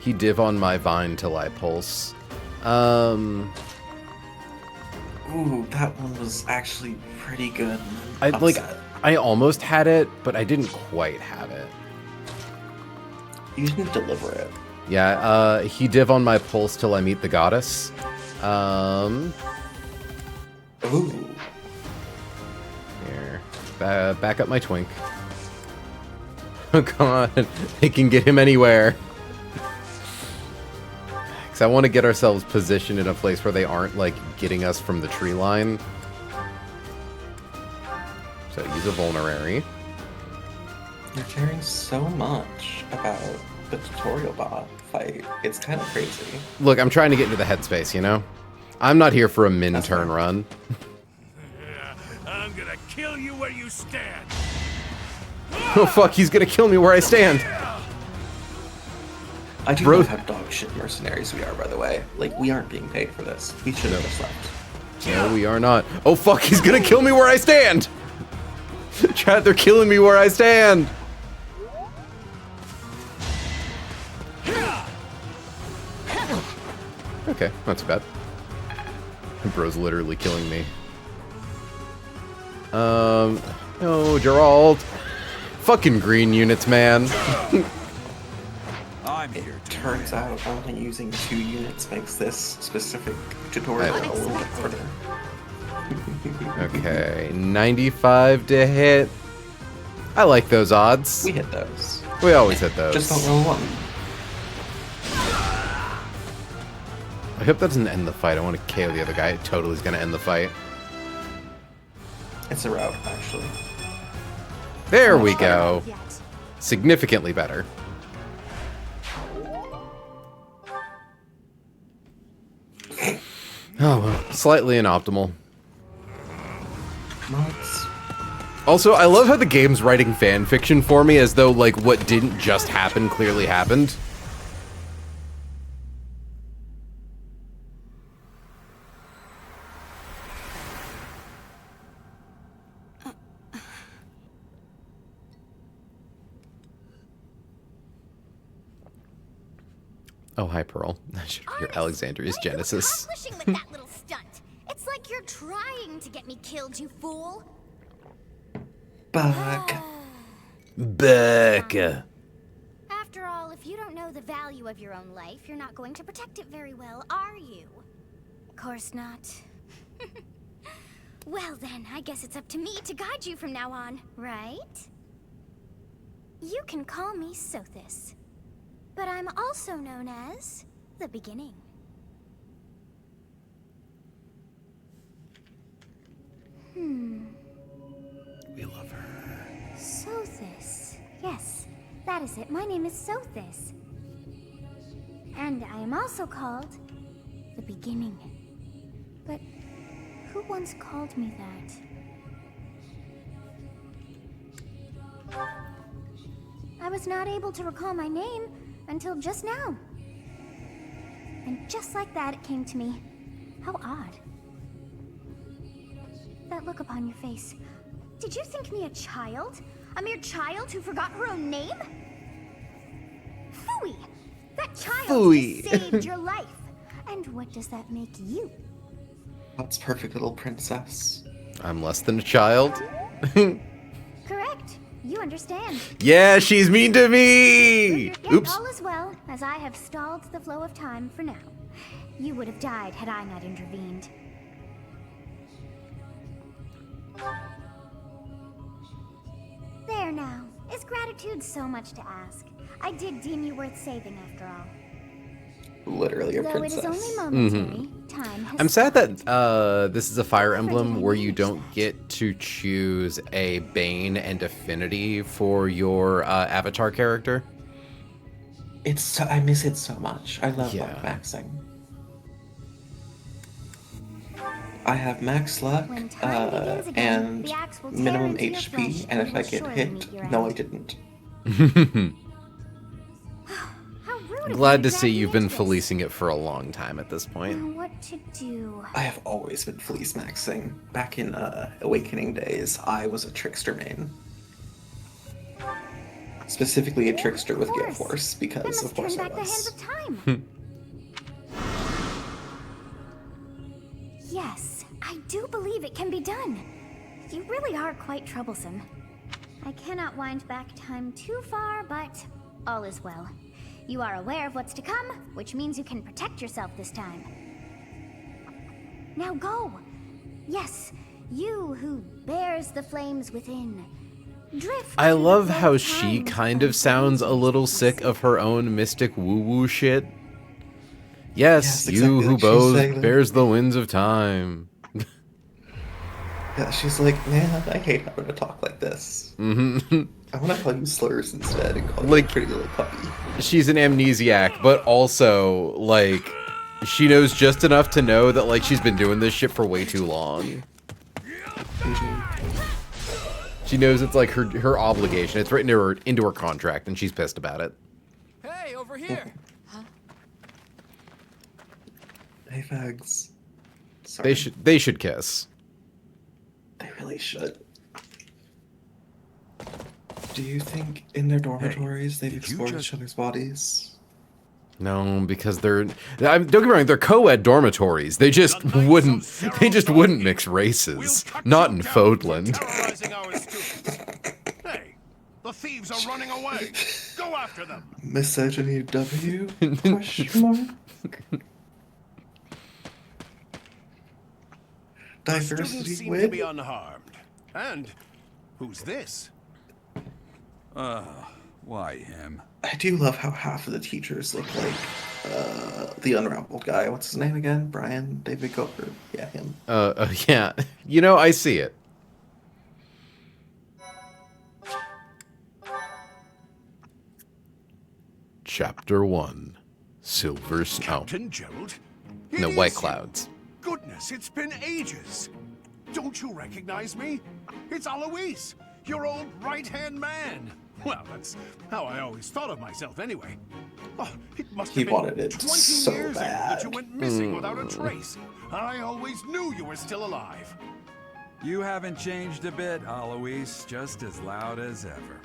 He div on my vine till I pulse. Ooh, that one was actually pretty good. I almost had it, but I didn't quite have it. You didn't deliver it. Yeah, he div on my pulse till I meet the goddess. Ooh. Here. Back up my twink. Oh, come on. It can get him anywhere. Because I want to get ourselves positioned in a place where they aren't, like, getting us from the tree line. So use a vulnerary. You're caring so much about the tutorial bot fight. It's kind of crazy. Look, I'm trying to get into the headspace, you know? I'm not here for a min-turn fine. run. Yeah, I'm gonna kill you where you stand. Oh, fuck, he's gonna kill me where I stand. I do Bro- love how dog shit mercenaries we are, by the way. Like, we aren't being paid for this. We should have just left. No, we are not. Oh, fuck, he's gonna kill me where I stand! Chat, they're killing me where I stand! Okay, not too bad. Bro's literally killing me. No, Gerald. Fucking green units, man. I'm here to Turns out only using 2 units makes this specific tutorial a little bit harder. Okay, 95 to hit. I like those odds. We hit those. We always hit those. Just don't roll one. I hope that doesn't end the fight. I want to KO the other guy. It totally is going to end the fight. It's a route, actually. There we go. Significantly better. Oh, well, slightly inoptimal. Mods. Also, I love how the game's writing fan fiction for me as though, like, what didn't just happen clearly happened. Oh, hi, Pearl. I should hear Alexandria's what are you Genesis. accomplishing with that little stunt? It's like you're trying to get me killed, you fool. Bug. Becca. After all, if you don't know the value of your own life, you're not going to protect it very well, are you? Of course not. Well then, I guess it's up to me to guide you from now on, right? You can call me Sothis, but I'm also known as the Beginning. We love her. Sothis. Yes, that is it. My name is Sothis. And I am also called the Beginning. But who once called me that? I was not able to recall my name until just now. And just like that, it came to me. How odd. That look upon your face. Did you think me a child? A mere child who forgot her own name? Phooey! That child Phooey. just saved your life. And what does that make you? That's perfect little princess. I'm less than a child. Correct. You understand. Yeah, she's mean to me. Yet Oops. all is well, as I have stalled the flow of time for now. You would have died had I not intervened. There now. Is gratitude so much to ask? I did deem you worth saving after all. Literally a Though princess. it is only momentary, time has I'm sad stopped. that this is a Fire Emblem where you don't get to choose a Bane and Affinity for your avatar character. It's so, I miss it so much. I love Yeah. luck maxing. I have max luck When time begins again, and the axe will tear minimum into your HP, flesh and and if will I get surely hit, meet your no, I end. didn't. How rude of Glad you to see drag me you've been into this. policing it for a long time at this point. Now what to do? I have always been fleece maxing. Back in Awakening days, I was a trickster main. Specifically a trickster with Gale Force, I because must of course turn I back the hands was. of time. Yes, I do believe it can be done. You really are quite troublesome. I cannot wind back time too far, but all is well. You are aware of what's to come, which means you can protect yourself this time. Now go. Yes, you who bears the flames within. Drift I through the love flow how of she time kind from of sounds a flames little into sick of her own mystic woo-woo shit. Yes, Yes, you exactly who like she's bows saying. bears the winds of time. Yeah, she's like, man, I hate having to talk like this. Mhm. I want to call you slurs instead and call you Like- a pretty little puppy. She's an amnesiac, but also, like, she knows just enough to know that, like, she's been doing this shit for way too long. She knows it's, like, her obligation. It's written into her contract, and she's pissed about it. Hey, over here! Hey, fags. Sorry. They should kiss. They really should. Do you think in their dormitories they've did you explored just- each other's bodies? No, because don't get me wrong, they're co-ed dormitories. They just wouldn't mix races. Not in Fodland. Terrorizing our students. Hey, the thieves are running away. Go after them. Misogyny W? Question mark? Students Diversity seem to be win? unharmed. And who's this? Why him? I do love how half of the teachers look like the unraveled guy. What's his name again? Brian David Coker. Yeah, him. Yeah. You know, I see it. Chapter 1. Silver Snow. Captain Gerald? It No, White is you. Clouds. Goodness, it's been ages. Don't you recognize me? It's Alois, your old right-hand man. Well, that's how I always thought of myself anyway. Oh, it must He have been wanted it 20 so years ago that you bad. went missing without a trace. I always knew you were still alive. You haven't changed a bit, Alois. Just as loud as ever.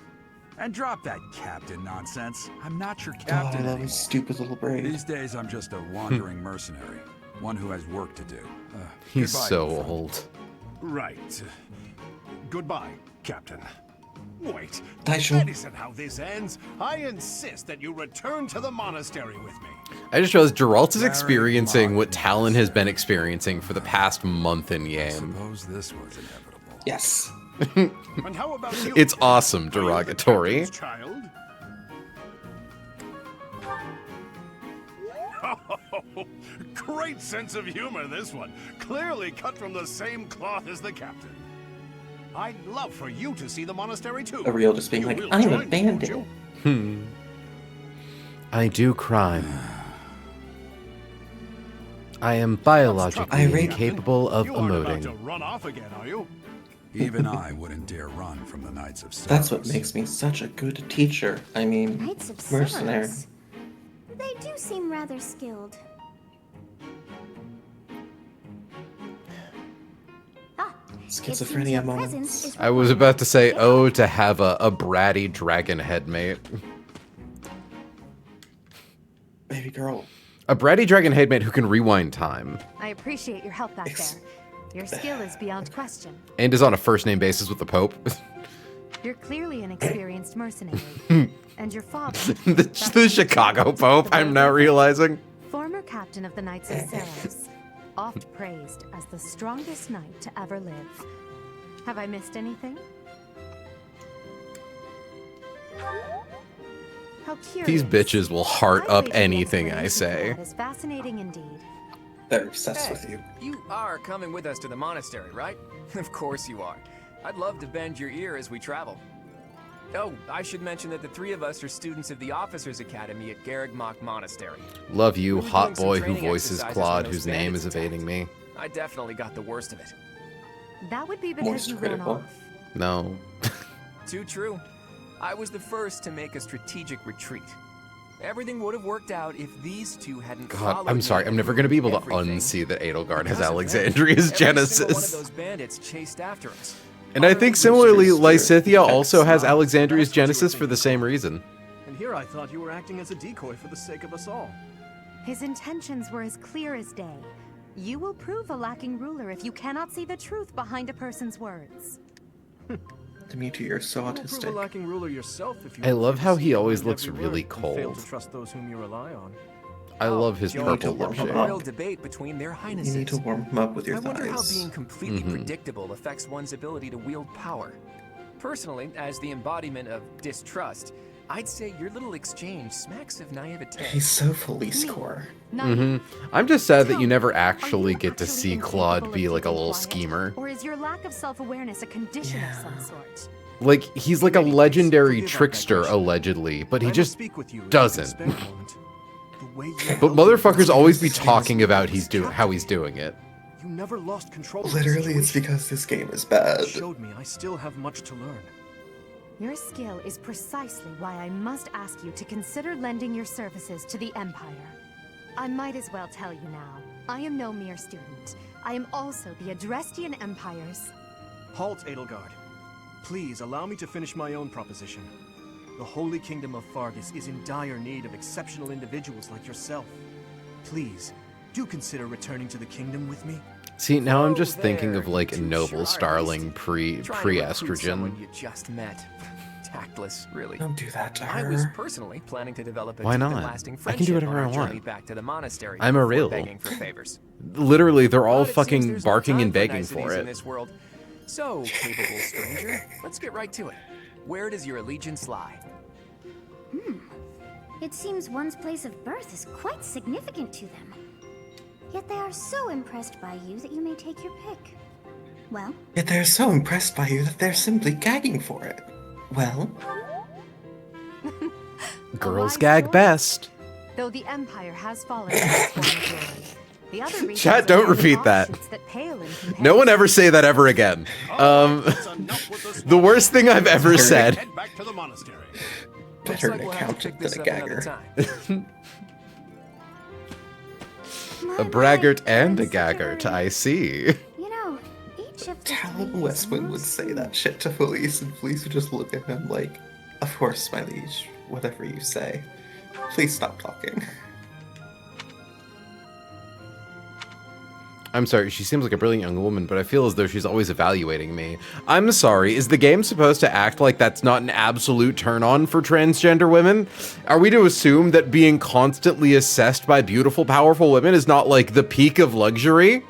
And drop that captain nonsense. I'm not your God, I captain love anymore. his stupid little braid. These days, I'm just a wandering mercenary. One who has work to do. He's goodbye, so old friend. old. Right. Goodbye, Captain. Wait, Daisho. that isn't how this ends. I insist that you return to the monastery with me. I just realized Geralt is Very experiencing what modern Talon has been experiencing for the past month in I game. suppose this was inevitable. Yes. And how about you? It's awesome, Are you the derogatory. captain's child? Great sense of humor, this one. Clearly cut from the same cloth as the captain. I'd love for you to see the monastery too. Ariel just being You like, will I'm a join me, won't bandit. you? I do crime. I am biologically Irate. incapable of You aren't about to emoting. run off again, are you? Even I wouldn't dare run from the Knights of Cerberus. That's what makes me such a good teacher. I mean, Knights of mercenary. Cerberus. They do seem rather skilled. Ah, it seems Schizophrenia your moments. presence is I was required. about to say, oh, to have a bratty dragon headmate. Baby girl. A bratty dragon headmate who can rewind time. I appreciate your help back Ex- there. Your skill is beyond question. And is on a first-name basis with the Pope. You're clearly an experienced mercenary. And your father, the Chicago Pope, I'm now realizing. former captain of the Knights of Cerberus, oft praised as the strongest knight to ever live. Have I missed anything? How curious. These bitches will heart I up rated the anything I explanation for say. that as fascinating indeed. They're obsessed with you. You are coming with us to the monastery, right? Of course you are. I'd love to bend your ear as we travel. Oh, I should mention that the three of us are students of the Officers Academy at Garrigmach Monastery. Love you, We were hot doing some boy who training voices exercises Claude, when whose those name bandits is evading me. I definitely got the worst of it. That would be because Moist you ran critical. off. No. Too true. I was the first to make a strategic retreat. Everything would have worked out if these two hadn't God, followed I'm me sorry. I'm never and going to be able to everything. unsee that Edelgard has Because of them, Alexandria's every single one of Genesis. those bandits chased after us. And I think Boosters similarly, Spirit Lysithia affects also has not. Alexandria's That's what you were Genesis for the thinking. same reason. And here I thought you were acting as a decoy for the sake of us all. His intentions were as clear as day. You will prove a lacking ruler if you cannot see the truth behind a person's words. Demeter, you're so You will prove a autistic. lacking ruler yourself if you I love refuse how to he see always behind looks every really word and fail cold. to trust those whom you rely on. I love his You need purple to warm a him lipstick. up. royal debate between their You highnesses. need to warm him up with your I wonder how thighs. being completely Mhm. predictable affects one's ability to wield power. Personally, as the embodiment of distrust, I'd say your little exchange smacks of naivete. He's so police core. I'm just sad that Tell you me, never are actually you get to actually see incapable Claude of be like a keeping little quiet? schemer. Or is your lack of self-awareness a condition Yeah. of some sort? Like, he's like a In any case, legendary forgive our trickster, digression. allegedly, but he I must just speak with you if you can doesn't. spare a moment. The way you But held motherfuckers your always be business talking about is how he's doing it. You never lost control of the Literally, it's situation. because this game is bad. It showed me I still have much to learn. Your skill is precisely why I must ask you to consider lending your services to the Empire. I might as well tell you now, I am no mere student. I am also the Adrestian Empire's... Halt, Edelgard. Please allow me to finish my own proposition. The Holy Kingdom of Fargus is in dire need of exceptional individuals like yourself. Please, do consider returning to the kingdom with me. See, now I'm just Oh, thinking there, of like you a two noble sure are starling at least trying to recruit someone pre-estrogen. you just met. Tactless, really. Don't do that to I was her. personally planning to develop a Why deep not? and lasting I can do friendship whatever on I our journey want. back to the monastery. I'm a before real. begging for favors. Literally, they're all But it seems fucking there's no barking time and begging niceties for in it. this world. So, capable stranger, let's get right to it. Where does your allegiance lie? It seems one's place of birth is quite significant to them. Yet they are so impressed by you that you may take your pick. Well, Yet they're so impressed by you that they're simply gagging for it. Well, Girls wise gag choice. best. Though the Empire has fallen to this form of glory, the other regions Chat, are don't merely repeat that. offshoots that pale in No one comparison. ever say that ever again. That's enough with the The worst thing I've ever Heard. said. Head back to the monastery. Looks better like an we'll have to accountant pick this than a up another gagger. time. A braggart and a gaggart, I see. you know, each of the Talon three is Westwind would most say that shit to police, and police would just look at him like, "Of course, my liege. Whatever you say. Please stop talking." I'm sorry, she seems like a brilliant young woman, but I feel as though she's always evaluating me. I'm sorry, is the game supposed to act like that's not an absolute turn-on for transgender women? Are we to assume that being constantly assessed by beautiful, powerful women is not like the peak of luxury?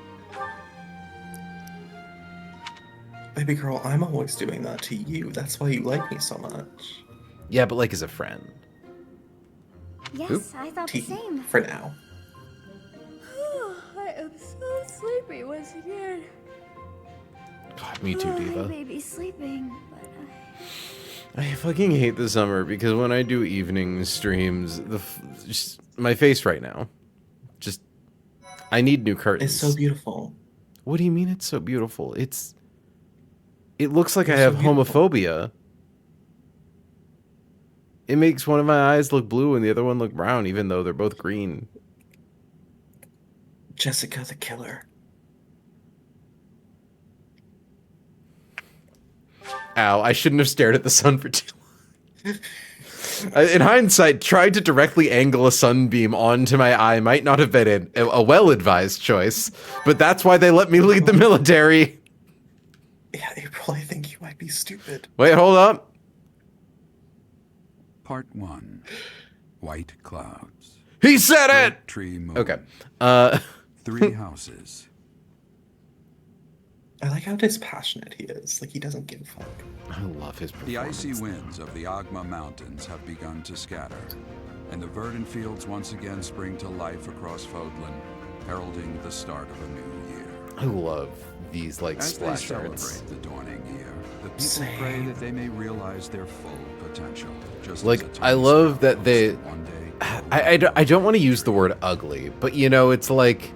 Baby girl, I'm always doing that to you. That's why you like me so much. Yeah, but like as a friend. Yes, Oop. I thought the T same. for now. I am so sleepy once again. God, me too, I Diva. may be sleeping, but I fucking hate the summer because when I do evening streams, just my face right now, just I need new curtains. It's so beautiful. What do you mean it's so beautiful? It looks like I It's so have beautiful. homophobia. It makes one of my eyes look blue and the other one look brown, even though they're both green. Jessica the Killer. Ow, I shouldn't have stared at the sun for too long. In hindsight, trying to directly angle a sunbeam onto my eye might not have been a well-advised choice, but that's why they let me lead the military. Yeah, April, I think you might be stupid. Wait, hold up. Part 1. White clouds. He said it! Great tree moon. Okay. 3 houses. I like how dispassionate he is. Like, he doesn't give a fuck. I love his The performance. icy winds of the Agma Mountains have begun to scatter, and the verdant fields once again spring to life across Fodlan, heralding the start of a new year. I love these, like, As they splash arts. celebrate the dawning year, the people Same. pray that they may realize their full potential. Just Like, as a I tiny love sprout that knows they... one day I don't want to use the word ugly, but, you know, it's like...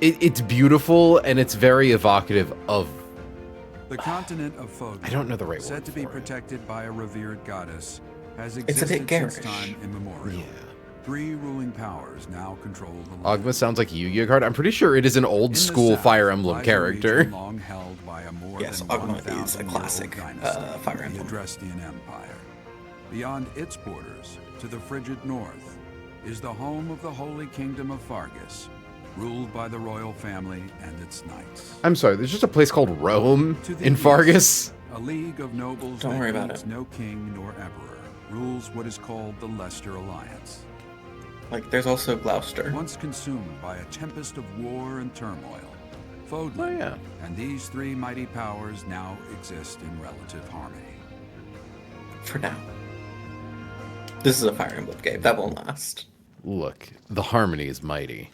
It's beautiful, and it's very evocative of... the continent of Fodlan, I don't know the right said word to be for it. protected by a revered goddess, has It's a existed bit since garish. time immemorial. Yeah. 3 ruling powers now control the land. Ogma sounds like a Yu-Gi-Oh card. I'm pretty sure it is an In old the school south Fire Emblem lies a character. region long held by a more Yes, than Ogma is a 1,000-year-old classic, dynasty, Fire the Emblem. Adrestian Empire. Beyond its borders, to the frigid north, is the home of the Holy Kingdom of Fargus, ruled by the royal family and its knights. I'm sorry, there's just a place called Rome To the in east, Fargus. A league of nobles Don't that worry about needs it. no king nor emperor rules what is called the Leicester Alliance. Like, there's also Gloucester. Once consumed by a tempest of war and turmoil, Fodlan Oh, yeah. and these 3 mighty powers now exist in relative harmony. For now. This is a Fire Emblem game. That won't last. Look, the harmony is mighty.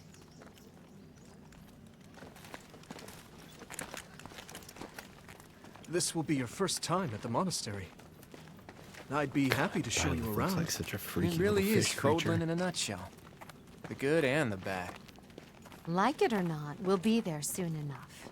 This will be your first time at the monastery. I'd be happy to show God, you it looks around. like such a freaky It really little is fish creature. Fodlan in a nutshell. The good and the bad. Like it or not, we'll be there soon enough.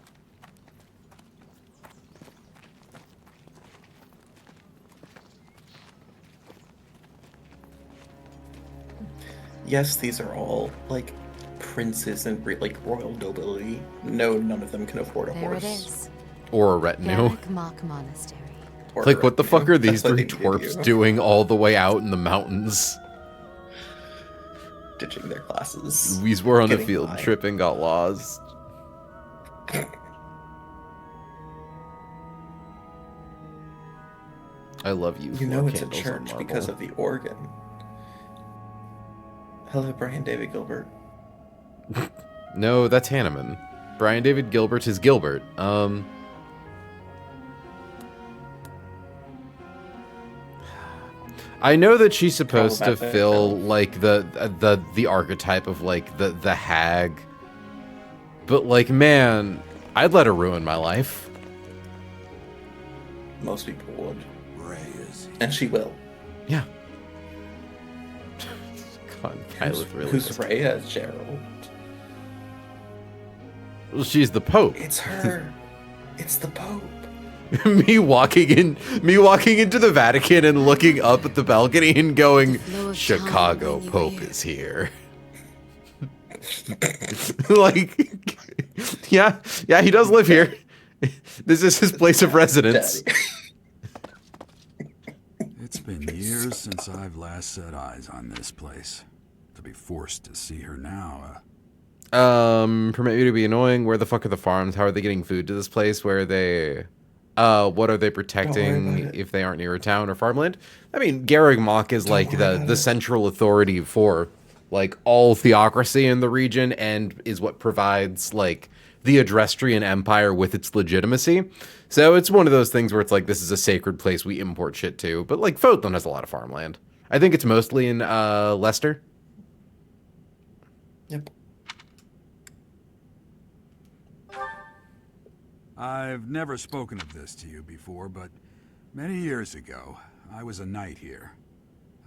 Yes, these are all, like, princes and, like, royal nobility. No, none of them can afford a There horse. it is. Or a retinue. Garrick Mock Monastery. Or Like, what the fuck are these That's what 3 they give twerps you. doing all the way out in the mountains? Ditching their classes. Louise were on a Getting field by. trip and got lost. I love you. You know Four it's a Candles on church because Marble. of the organ. Hello, Brian David Gilbert. No, that's Hanneman. Brian David Gilbert is Gilbert. I know that she's supposed to Problematic. fill like the archetype of like the hag, but like, man, I'd let her ruin my life. Most people would. Ray is And she will. Yeah. God, Violet really Who's is. Rhea Gerald? Well, she's the Pope. It's her. It's the Pope. me walking into the Vatican and looking up at the balcony and going, flow of Chicago time when you Pope were is here. Like, yeah, he does live here. This is his place of residence. Daddy. It's been years since I've last set eyes on this place. To be forced to see her now, Permit me to be annoying. Where the fuck are the farms? How are they getting food to this place? Where are they? What are they protecting about it. if they aren't near a town or farmland? I mean, Garrick Mach is like worry about the it. central authority for like all theocracy in the region and is what provides like the Adrestrian Empire with its legitimacy. So it's one of those things where it's like, this is a sacred place we import shit to. But like, Fodlan has a lot of farmland. I think it's mostly in Leicester. Yep. I've never spoken of this to you before, but many years ago, I was a knight here.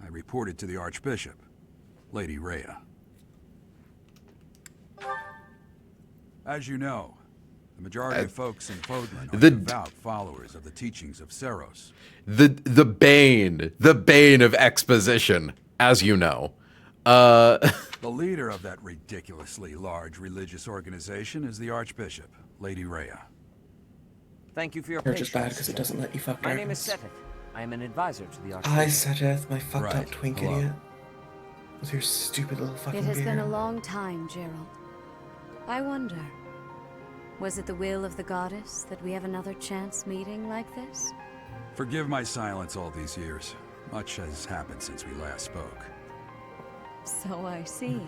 I reported to the Archbishop, Lady Rhea. As you know, the majority of folks in Fodlan are the- devout followers of the teachings of Seros. The bane of exposition, as you know. The leader of that ridiculously large religious organization is the Archbishop, Lady Rhea. Thank you for your You're patience. just bad because it doesn't let you fuck My name is dragons. Sethith. I am an advisor to the Hi, Archbishop. Sedith, my fucked Right. up twink Hello. idiot. With your stupid little fucking It has been a beard. long time, Gerald. I wonder, was it the will of the goddess that we have another chance meeting like this? Forgive my silence all these years. Much has happened since we last spoke. So I see.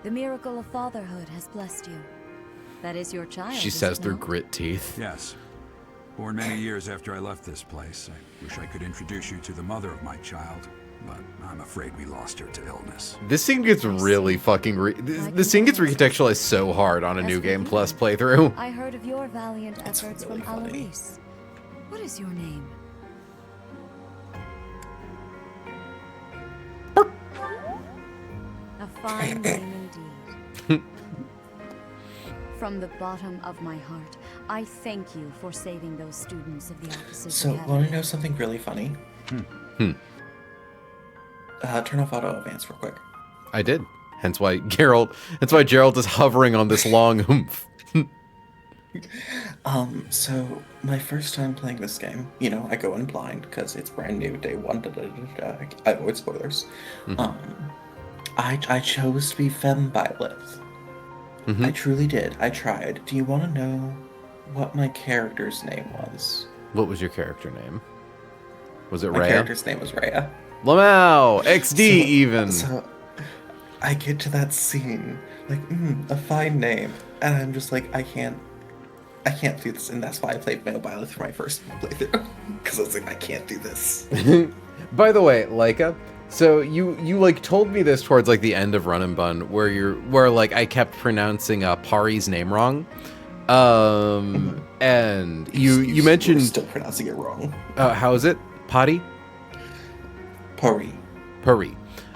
The miracle of fatherhood has blessed you. That is your child. She is says it through not? grit teeth. Yes. Born many years after I left this place, I wish I could introduce you to the mother of my child, but I'm afraid we lost her to illness. This scene gets really fucking this scene gets recontextualized so hard on a New Game Plus playthrough. I heard of your valiant It's efforts really from funny. Alois. What is your name? A fine name indeed. From the bottom of my heart, I thank you for saving those students of the opposite So, academy. want to know something really funny? Hmm. Turn off auto advance real quick. I did. Hence why Gerald is hovering on this long oomph. So my first time playing this game, you know, I go in blind because it's brand new, day one. I avoid spoilers. I chose to be femme Byleth. I truly did. I tried. Do you want to know what my character's name was? What was your character name? Was it My Rhea? character's name was Rhea. Lamau! XD even! So I get to that scene, like, a fine name, and I'm just like, I can't do this, and that's why I played Male Byleth for my first playthrough, because I was like, I can't do this. By the way, Laika, so you like told me this towards like the end of Run and Bun, where like I kept pronouncing Pari's name wrong, and you mentioned You're still pronouncing it wrong. how is it? Pari? Pari. Pari.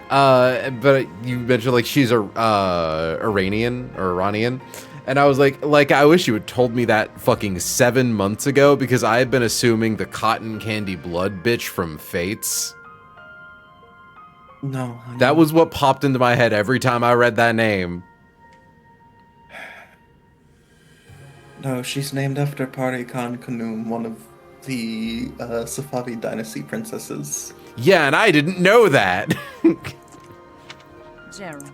But you mentioned like she's Iranian or Iranian. And I was like, I wish you had told me that fucking 7 months ago, because I had been assuming the cotton candy blood bitch from Fates. No, honey. That was what popped into my head every time I read that name. No, she's named after Pari Khan Khanum, one of the Safavi dynasty princesses. Yeah, and I didn't know that. Gerald,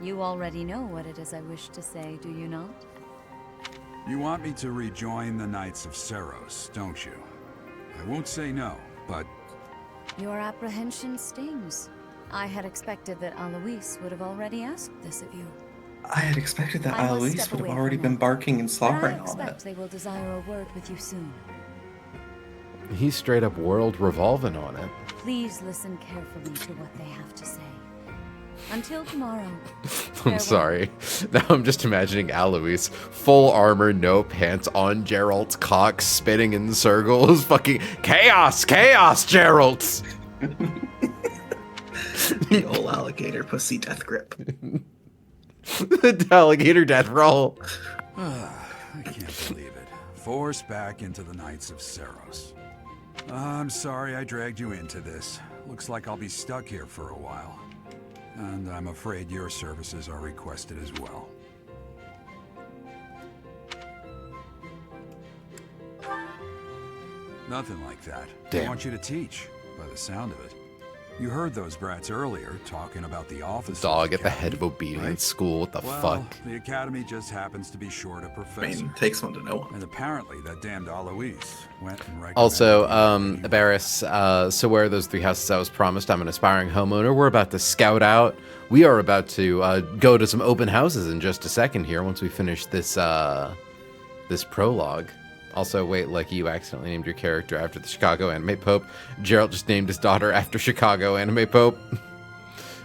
you already know what it is I wish to say, do you not? You want me to rejoin the Knights of Seros, don't you? I won't say no, but Your apprehension stings. I had expected that Alois would have already asked this of you. I had expected that I must Alois step would have away already from been that. barking and But I slobbering on expect it. they will desire a word with you soon. He's straight up world revolving on it. Please listen carefully to what they have to say. Until tomorrow. I'm farewell. sorry. Now I'm just imagining Alois, full armor, no pants, on Gerald's cock, spinning in circles. Fucking chaos, Gerald! The old alligator pussy death grip. The alligator death roll. I can't believe it. Forced back into the Knights of Seros. I'm sorry I dragged you into this. Looks like I'll be stuck here for a while. And I'm afraid your services are requested as well. Nothing like that. Damn. I want you to teach, by the sound of it. You heard those brats earlier talking about the officers. Dog at the head Academy, of obedience right? school. What the Well, fuck? the academy just happens to be short a I professor. mean, takes one to know one. And apparently that damned Alois went and recommended Also, you. Barris, so where are those 3 houses I was promised? I'm an aspiring homeowner. We're about to scout out. We are about to go to some open houses in just a second here once we finish this this prologue. Also, wait, Lucky, you accidentally named your character after the Chicago anime pope. Gerald just named his daughter after Chicago anime pope.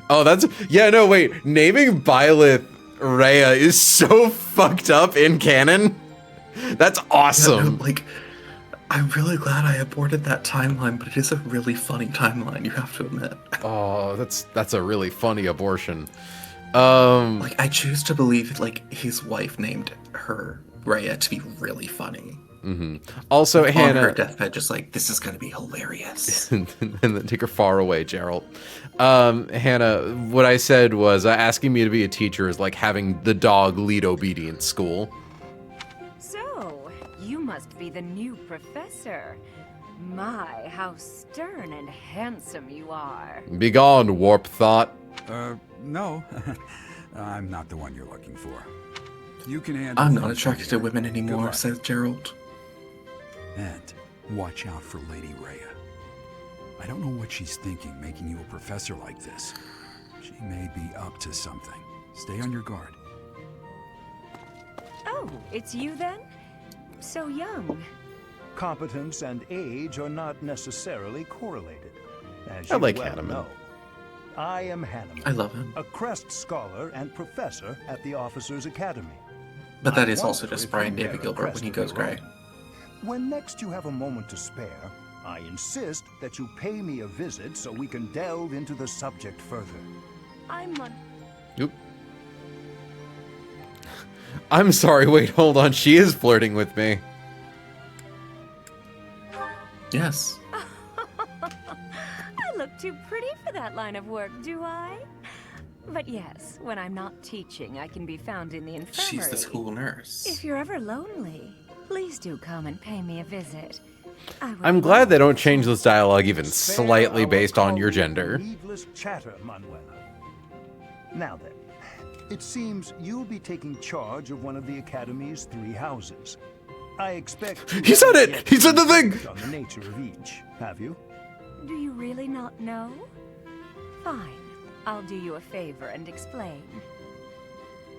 Oh, that's... Yeah, no, wait. Naming Byleth Rhea is so fucked up in canon. That's awesome. Yeah, no, like, I'm really glad I aborted that timeline, but it is a really funny timeline, you have to admit. Oh, that's a really funny abortion. Like, I choose to believe, like, his wife named her Rhea to be really funny. Also, On Hannah, her deathbed, just like, this is gonna be hilarious. and then take her far away, Gerald. Hannah, what I said was asking me to be a teacher is like having the dog lead obedience school. So, you must be the new professor. My, how stern and handsome you are. Begone, warp thought. No. I'm not the one you're looking for. You can handle I'm not things attracted to here. women Good anymore, luck. says Gerald. And watch out for Lady Rhea. I don't know what she's thinking making you a professor like this. She may be up to something. Stay on your guard. Oh, it's you then? So young. Competence and age are not necessarily correlated. As I you like well Hanneman. know. I am Hanneman. I love him. A Crest Scholar and Professor at the Officers Academy. But that I is also wonder just if Brian you David wear a Gilbert crest when he of goes your gray. own. When next you have a moment to spare, I insist that you pay me a visit so we can delve into the subject further. I'm on. Oop. I'm sorry, wait, hold on. She is flirting with me. Yes. I look too pretty for that line of work, do I? But yes, when I'm not teaching, I can be found in the infirmary. She's the school nurse. If you're ever lonely, please do come and pay me a visit. I'm glad they don't change this dialogue even slightly based on your gender. Needless chatter, Manuela. Now then, it seems you'll be taking charge of one of the Academy's 3 houses. I expect you He said haven't it! yet He said the thing! on the nature of each, have you? Do you really not know? Fine. I'll do you a favor and explain.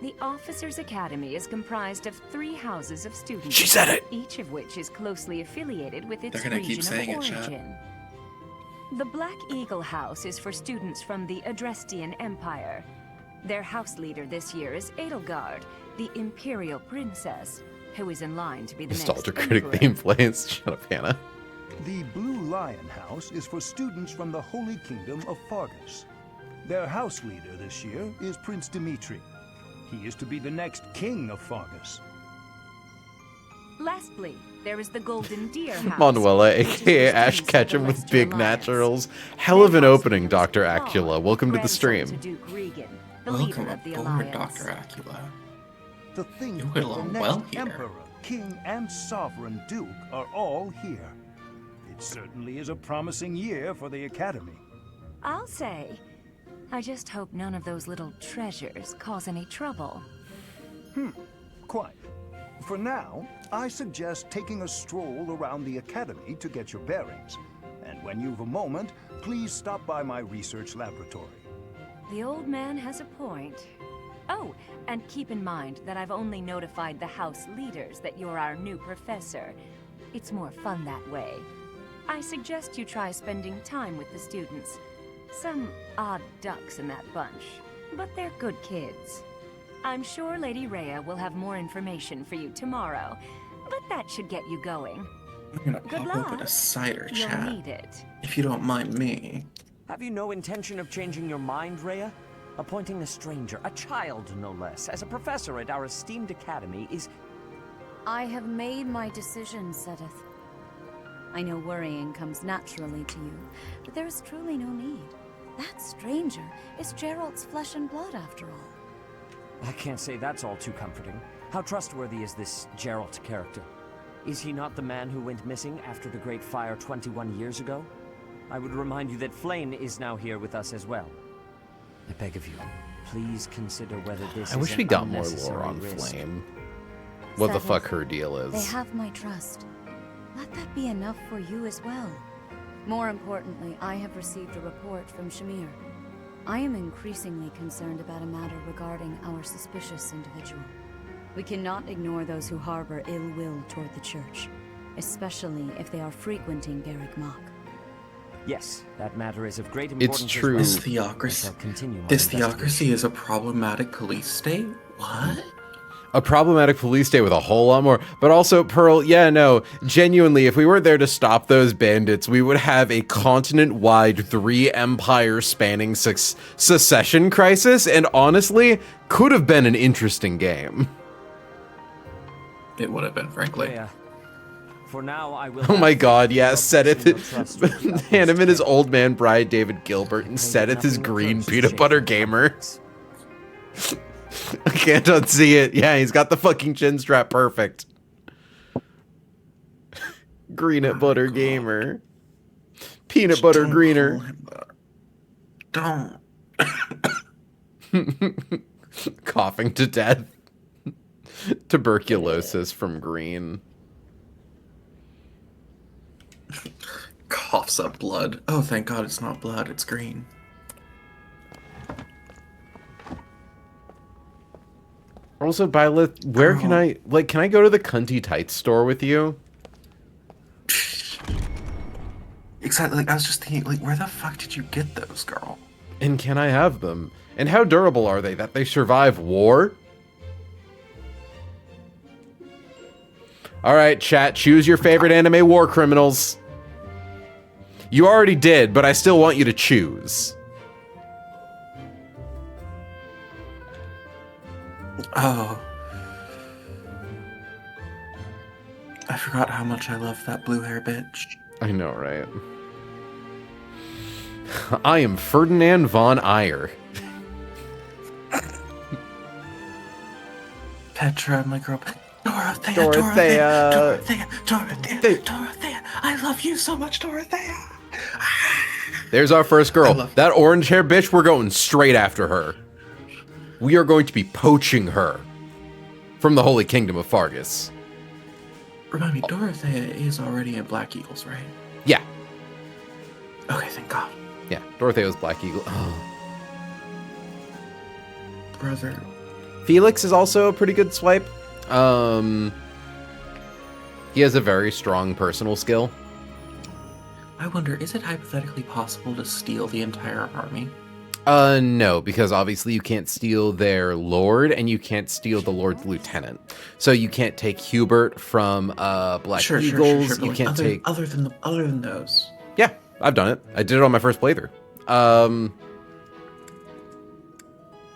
The Officers' Academy is comprised of 3 houses of students. She said it! Each of which is closely affiliated with its They're gonna keep region saying of it, chat. origin. The Black Eagle House is for students from the Adrestian Empire. Their house leader this year is Edelgard, the Imperial Princess, who is in line to be the Nostalgia next critic emperor. theme plays. Shut up, Hannah. The Blue Lion House is for students from the Holy Kingdom of Fargus. Their house leader this year is Prince Dimitri. He is to be the next king of Fargus. Lastly, there is the Golden Deer House. Manuela, which is for aka Ash students of the Ketchum with Western big Alliance. naturals. Hell of an Their house opening, leader is Dr. Claude, Acula. Welcome to the grandson stream. to Duke Regan, the Welcome leader of the aboard, Alliance. Dr. Acula. The thing You that get the along next well here. emperor, king, and sovereign duke are all here. It certainly is a promising year for the Academy. I'll say. I just hope none of those little treasures cause any trouble. Quite. For now, I suggest taking a stroll around the Academy to get your bearings. And when you've a moment, please stop by my research laboratory. The old man has a point. Oh, and keep in mind that I've only notified the house leaders that you're our new professor. It's more fun that way. I suggest you try spending time with the students. Some odd ducks in that bunch, but they're good kids. I'm sure Lady Rhea will have more information for you tomorrow, but that should get you going. I'm gonna Good pop open luck. a cider You'll chat, need it. if you don't mind me. Have you no intention of changing your mind, Rhea? Appointing a stranger, a child no less, as a professor at our esteemed academy is... I have made my decision, Sedith. I know worrying comes naturally to you, but there is truly no need. That stranger is Gerald's flesh and blood, after all. I can't say that's all too comforting. How trustworthy is this Gerald character? Is he not the man who went missing after the Great Fire 21 years ago? I would remind you that Flame is now here with us as well. I beg of you, please consider whether this I is wish an we got more unnecessary lore on risk. Flame. What the Sedith, fuck her deal They is. have my trust. Let that be enough for you as well. More importantly, I have received a report from Shamir. I am increasingly concerned about a matter regarding our suspicious individual. We cannot ignore those who harbor ill will toward the Church, especially if they are frequenting Garrick Mach. Yes, that matter is of great importance. It's true. As This well. I theocracy, shall continue my this investigation. theocracy is a problematic police state? What? A problematic police state with a whole lot more. But also, Pearl, yeah, no, genuinely, if we weren't there to stop those bandits, we would have a continent-wide 3 empire-spanning secession crisis, and honestly, could have been an interesting game. It would have been, frankly. Yeah. For now, I will. Oh my god, yeah, Sedith. Hannum and his old man bride, David Gilbert, and Sedith is green peanut butter gamer. I can't unsee it. Yeah, he's got the fucking chin strap perfect. Green at butter gamer. Peanut butter greener. Don't. Coughing to death. Tuberculosis from green. Coughs up blood. Oh, thank God it's not blood, it's green. Also, Byleth, where can I go to the Cunty Tights store with you? Exactly, like, I was just thinking, like, where the fuck did you get those, girl? And can I have them? And how durable are they, that they survive war? Alright, chat, choose your favorite anime war criminals. You already did, but I still want you to choose. Oh. I forgot how much I love that blue hair bitch. I know, right? I am Ferdinand von Eyre. Petra, my girl. Dorothea, Dorothea. I love you so much, Dorothea. There's our first girl. That orange hair bitch, we're going straight after her. We are going to be poaching her from the Holy Kingdom of Fargus. Remind me, Dorothea is already in Black Eagles, right? Yeah. Okay, thank God. Yeah, Dorothea's Black Eagle. Oh. Brother. Felix is also a pretty good swipe. He has a very strong personal skill. I wonder, is it hypothetically possible to steal the entire army? No, because obviously you can't steal their lord, and you can't steal the lord's lieutenant. So you can't take Hubert from Black Eagles. Sure. You can't take other than those. Yeah, I've done it. I did it on my first playthrough.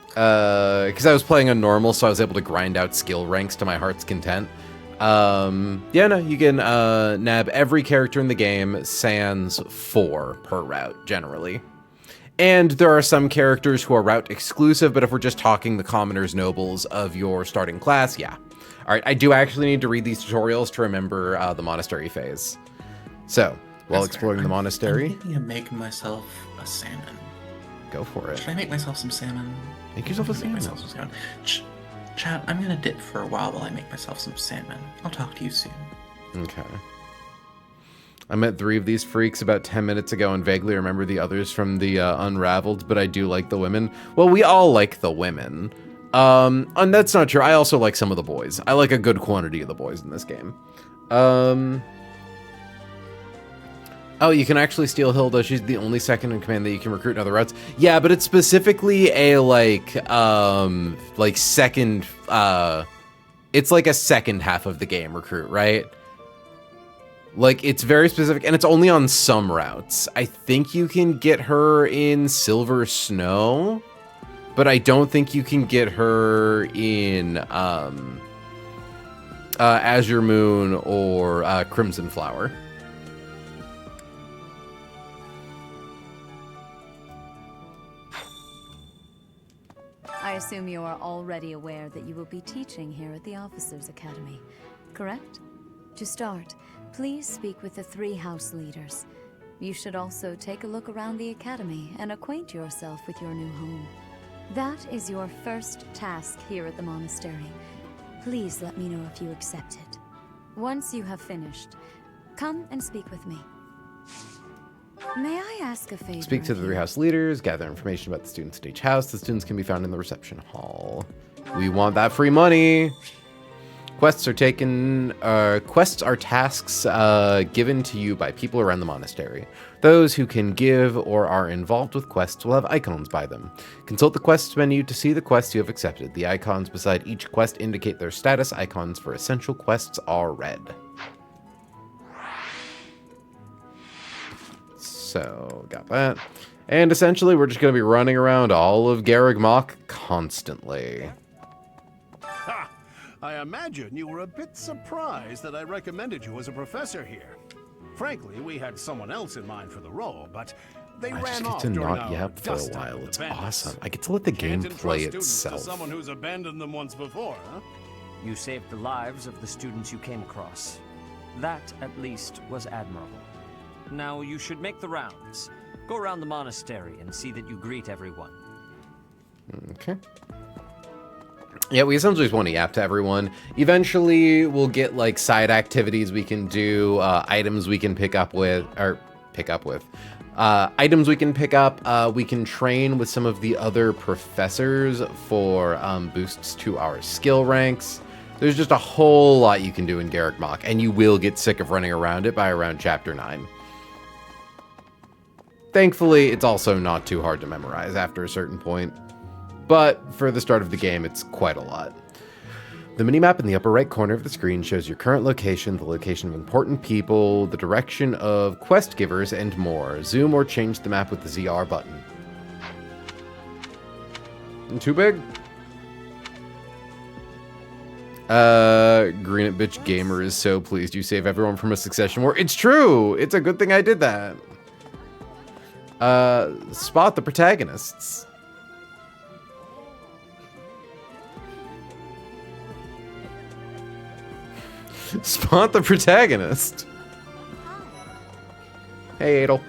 Because I was playing on normal, so I was able to grind out skill ranks to my heart's content. Yeah, no, you can nab every character in the game, sans 4 per route, generally. And there are some characters who are route exclusive, but if we're just talking the commoners, nobles of your starting class, yeah. All right, I do actually need to read these tutorials to remember the monastery phase. So, while exploring the monastery... I'm thinking of making myself a salmon. Go for it. Should I make myself some salmon? Make yourself a salmon. Chat, I'm gonna dip for a while I make myself some salmon. I'll talk to you soon. Okay. I met 3 of these freaks about 10 minutes ago and vaguely remember the others from the Unraveled, but I do like the women. Well, we all like the women. And that's not true. I also like some of the boys. I like a good quantity of the boys in this game. Oh, you can actually steal Hilda. She's the only second in command that you can recruit in other routes. Yeah, but it's specifically a, like second, it's like a second half of the game recruit, right? Like, it's very specific, and it's only on some routes. I think you can get her in Silver Snow, but I don't think you can get her in Azure Moon or Crimson Flower. I assume you are already aware that you will be teaching here at the Officers' Academy, correct? To start, please speak with the 3 house leaders. You should also take a look around the academy and acquaint yourself with your new home. That is your first task here at the monastery. Please let me know if you accept it. Once you have finished, come and speak with me. May I ask a favor? Speak to the 3 house leaders, gather information about the students at each house. The students can be found in the reception hall. We want that free money. Quests are tasks given to you by people around the monastery. Those who can give or are involved with quests will have icons by them. Consult the quests menu to see the quests you have accepted. The icons beside each quest indicate their status. Icons for essential quests are red. So, got that. And essentially, we're just going to be running around all of Garreg Mach constantly. Ha! I imagine you were a bit surprised that I recommended you as a professor here. Frankly, we had someone else in mind for the role, but they I ran just get off to during not our yap for a dust while. up with It's the bandits. awesome. I get to let the game Can't play entrust students itself. to someone who's abandoned them once before, huh? You saved the lives of the students you came across. That, at least, was admirable. Now you should make the rounds. Go around the monastery and see that you greet everyone. Okay. Yeah, we essentially just want to yap to everyone. Eventually, we'll get, like, side activities we can do, items we can pick up with, items we can pick up. We can train with some of the other professors for boosts to our skill ranks. There's just a whole lot you can do in Garreg Mach, and you will get sick of running around it by around Chapter 9. Thankfully, it's also not too hard to memorize after a certain point, but for the start of the game, it's quite a lot. The minimap in the upper right corner of the screen shows your current location, the location of important people, the direction of quest givers, and more. Zoom or change the map with the ZR button. Too big? Green It Bitch Gamer is so pleased you save everyone from a succession war. It's true! It's a good thing I did that. Spot the protagonists. Spot the protagonist. Hey, Adel.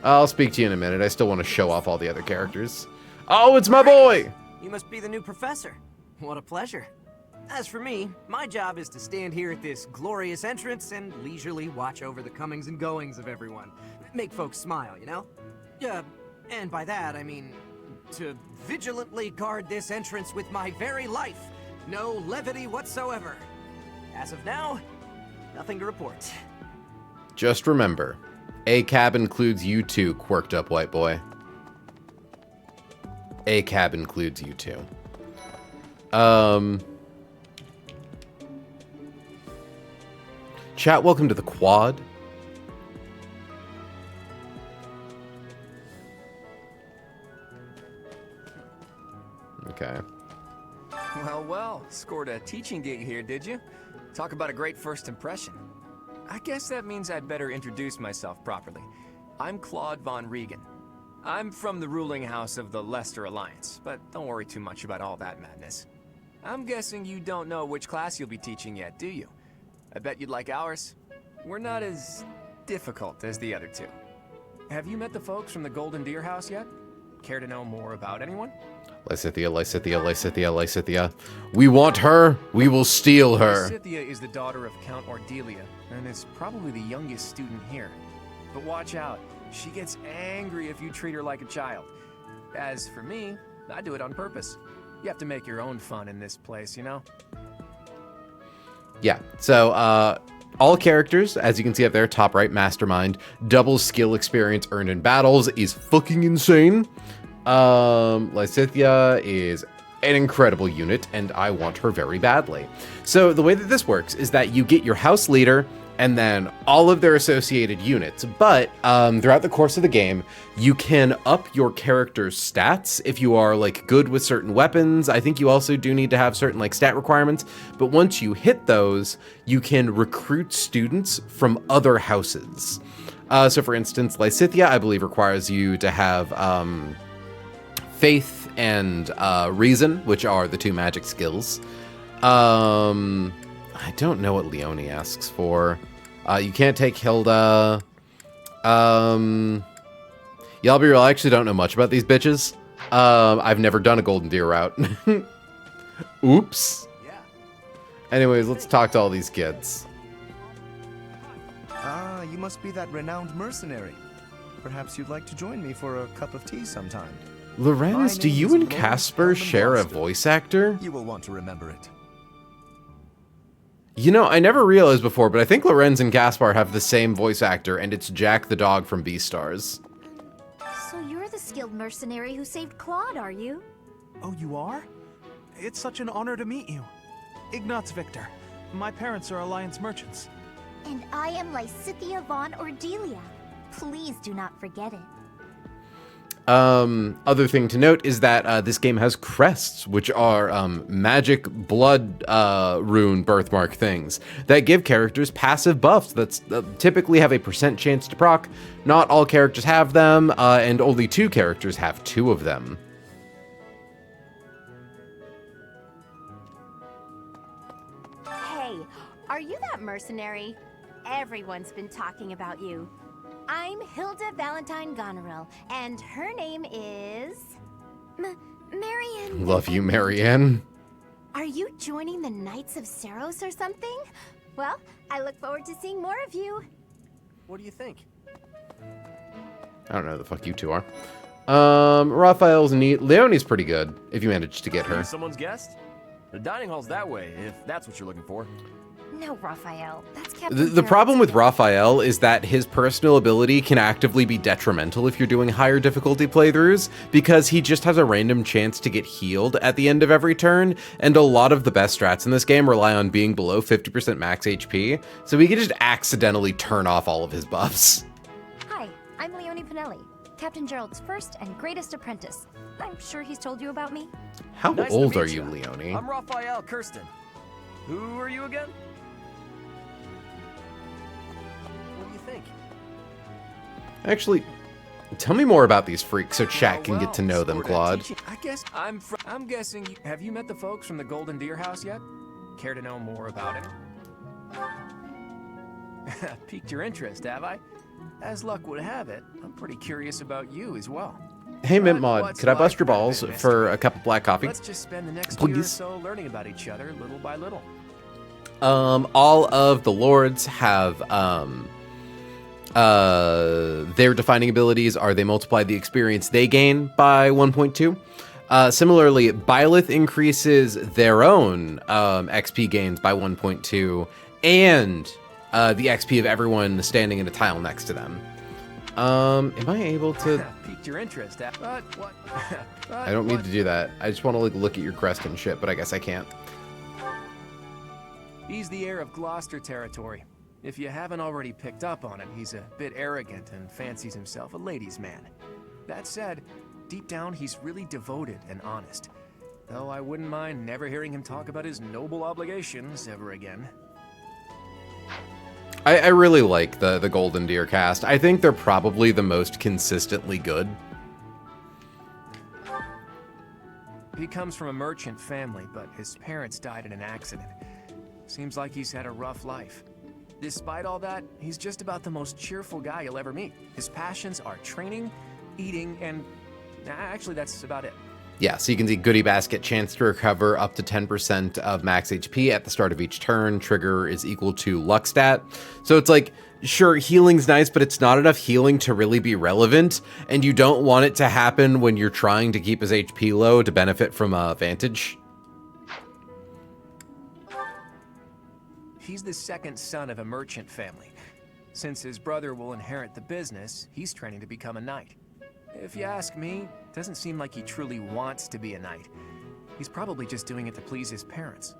I'll speak to you in a minute. I still want to show off all the other characters. Oh, it's my boy! You must be the new professor. What a pleasure. As for me, my job is to stand here at this glorious entrance and leisurely watch over the comings and goings of everyone. Make folks smile, you know? And by that, I mean to vigilantly guard this entrance with my very life. No levity whatsoever. As of now, nothing to report. Just remember, A-Cab includes you too, quirked up white boy. A-Cab includes you too. Chat, welcome to the quad. Okay. Well, scored a teaching gig here, did you? Talk about a great first impression. I guess that means I'd better introduce myself properly. I'm Claude von Regan. I'm from the ruling house of the Leicester Alliance, but don't worry too much about all that madness. I'm guessing you don't know which class you'll be teaching yet, do you? I bet you'd like ours. We're not as difficult as the other two. Have you met the folks from the Golden Deer House yet? Care to know more about anyone? Lysithea, Lysithea, Lysithea, Lysithea. We want her. We will steal her. Lysithea is the daughter of Count Ordelia, and is probably the youngest student here. But watch out. She gets angry if you treat her like a child. As for me, I do it on purpose. You have to make your own fun in this place, you know? Yeah, so, all characters, as you can see up there, top right, Mastermind, double skill experience earned in battles is fucking insane. Lysithea is an incredible unit, and I want her very badly. So the way that this works is that you get your house leader and then all of their associated units, but throughout the course of the game, you can up your character's stats if you are like good with certain weapons. I think you also do need to have certain like stat requirements, but once you hit those, you can recruit students from other houses. So for instance, Lysithea, I believe, requires you to have Faith and Reason, which are the two magic skills. I don't know what Leone asks for. You can't take Hilda. Yeah, I'll be real, I actually don't know much about these bitches. I've never done a Golden Deer route. Oops. Yeah. Anyways, let's talk to all these kids. Ah, you must be that renowned mercenary. Perhaps you'd like to join me for a cup of tea sometime. Lorenz, do you and Casper share a voice actor? You will want to remember it. You know, I never realized before, but I think Lorenz and Gaspar have the same voice actor, and it's Jack the dog from Beastars. So you're the skilled mercenary who saved Claude, are you? Oh, you are? It's such an honor to meet you. Ignatz Victor. My parents are Alliance merchants. And I am Lysithea von Ordelia. Please do not forget it. Other thing to note is that this game has crests, which are magic blood rune birthmark things that give characters passive buffs that typically have a % chance to proc. Not all characters have them, and only 2 characters have 2 of them. Hey, are you that mercenary? Everyone's been talking about you. I'm Hilda Valentine Goneril, and her name is... Marianne. Love you, Marianne. Are you joining the Knights of Saros or something? Well, I look forward to seeing more of you. What do you think? I don't know who the fuck you two are. Raphael's neat. Leonie's pretty good, if you manage to get her. Someone's guest? The dining hall's that way, if that's what you're looking for. No, Raphael. That's Captain The problem with Raphael is that his personal ability can actively be detrimental if you're doing higher difficulty playthroughs, because he just has a random chance to get healed at the end of every turn, and a lot of the best strats in this game rely on being below 50% max HP, so he can just accidentally turn off all of his buffs. Hi, I'm Leonie Pinelli, Captain Gerald's first and greatest apprentice. I'm sure he's told you about me. How Nice to old meet are you, Leonie? I'm Raphael Kirsten. Who are you again? What do you think? Actually, tell me more about these freaks so chat can get to know them, Claude. I guess I'm guessing have you met the folks from the Golden Deer House yet? Care to know more about it? Piqued your interest, have I? As luck would have it, I'm pretty curious about you as well. Hey, Mint Mod, could I bust your balls for a cup of black coffee? Let's just spend the next Please. year or so learning about each other little by little. All of the lords have their defining abilities are they multiply the experience they gain by 1.2. Similarly, Byleth increases their own XP gains by 1.2, and the XP of everyone standing in a tile next to them. Am I able to? Piqued your interest, but what? I don't need to do that. I just want to like look at your crest and shit, but I guess I can't. He's the heir of Gloucester territory. If you haven't already picked up on it, he's a bit arrogant and fancies himself a ladies' man. That said, deep down he's really devoted and honest. Though I wouldn't mind never hearing him talk about his noble obligations ever again. I really like the Golden Deer cast. I think they're probably the most consistently good. He comes from a merchant family, but his parents died in an accident. Seems like he's had a rough life. Despite all that, he's just about the most cheerful guy you'll ever meet. His passions are training, eating, and actually that's about it. Yeah, so you can see Goodie Basket, chance to recover up to 10% of max HP at the start of each turn. Trigger is equal to luck stat. So it's like, sure, healing's nice, but it's not enough healing to really be relevant, and you don't want it to happen when you're trying to keep his HP low to benefit from Vantage. He's the second son of a merchant family. Since his brother will inherit the business, he's training to become a knight. If you ask me, doesn't seem like he truly wants to be a knight. He's probably just doing it to please his parents.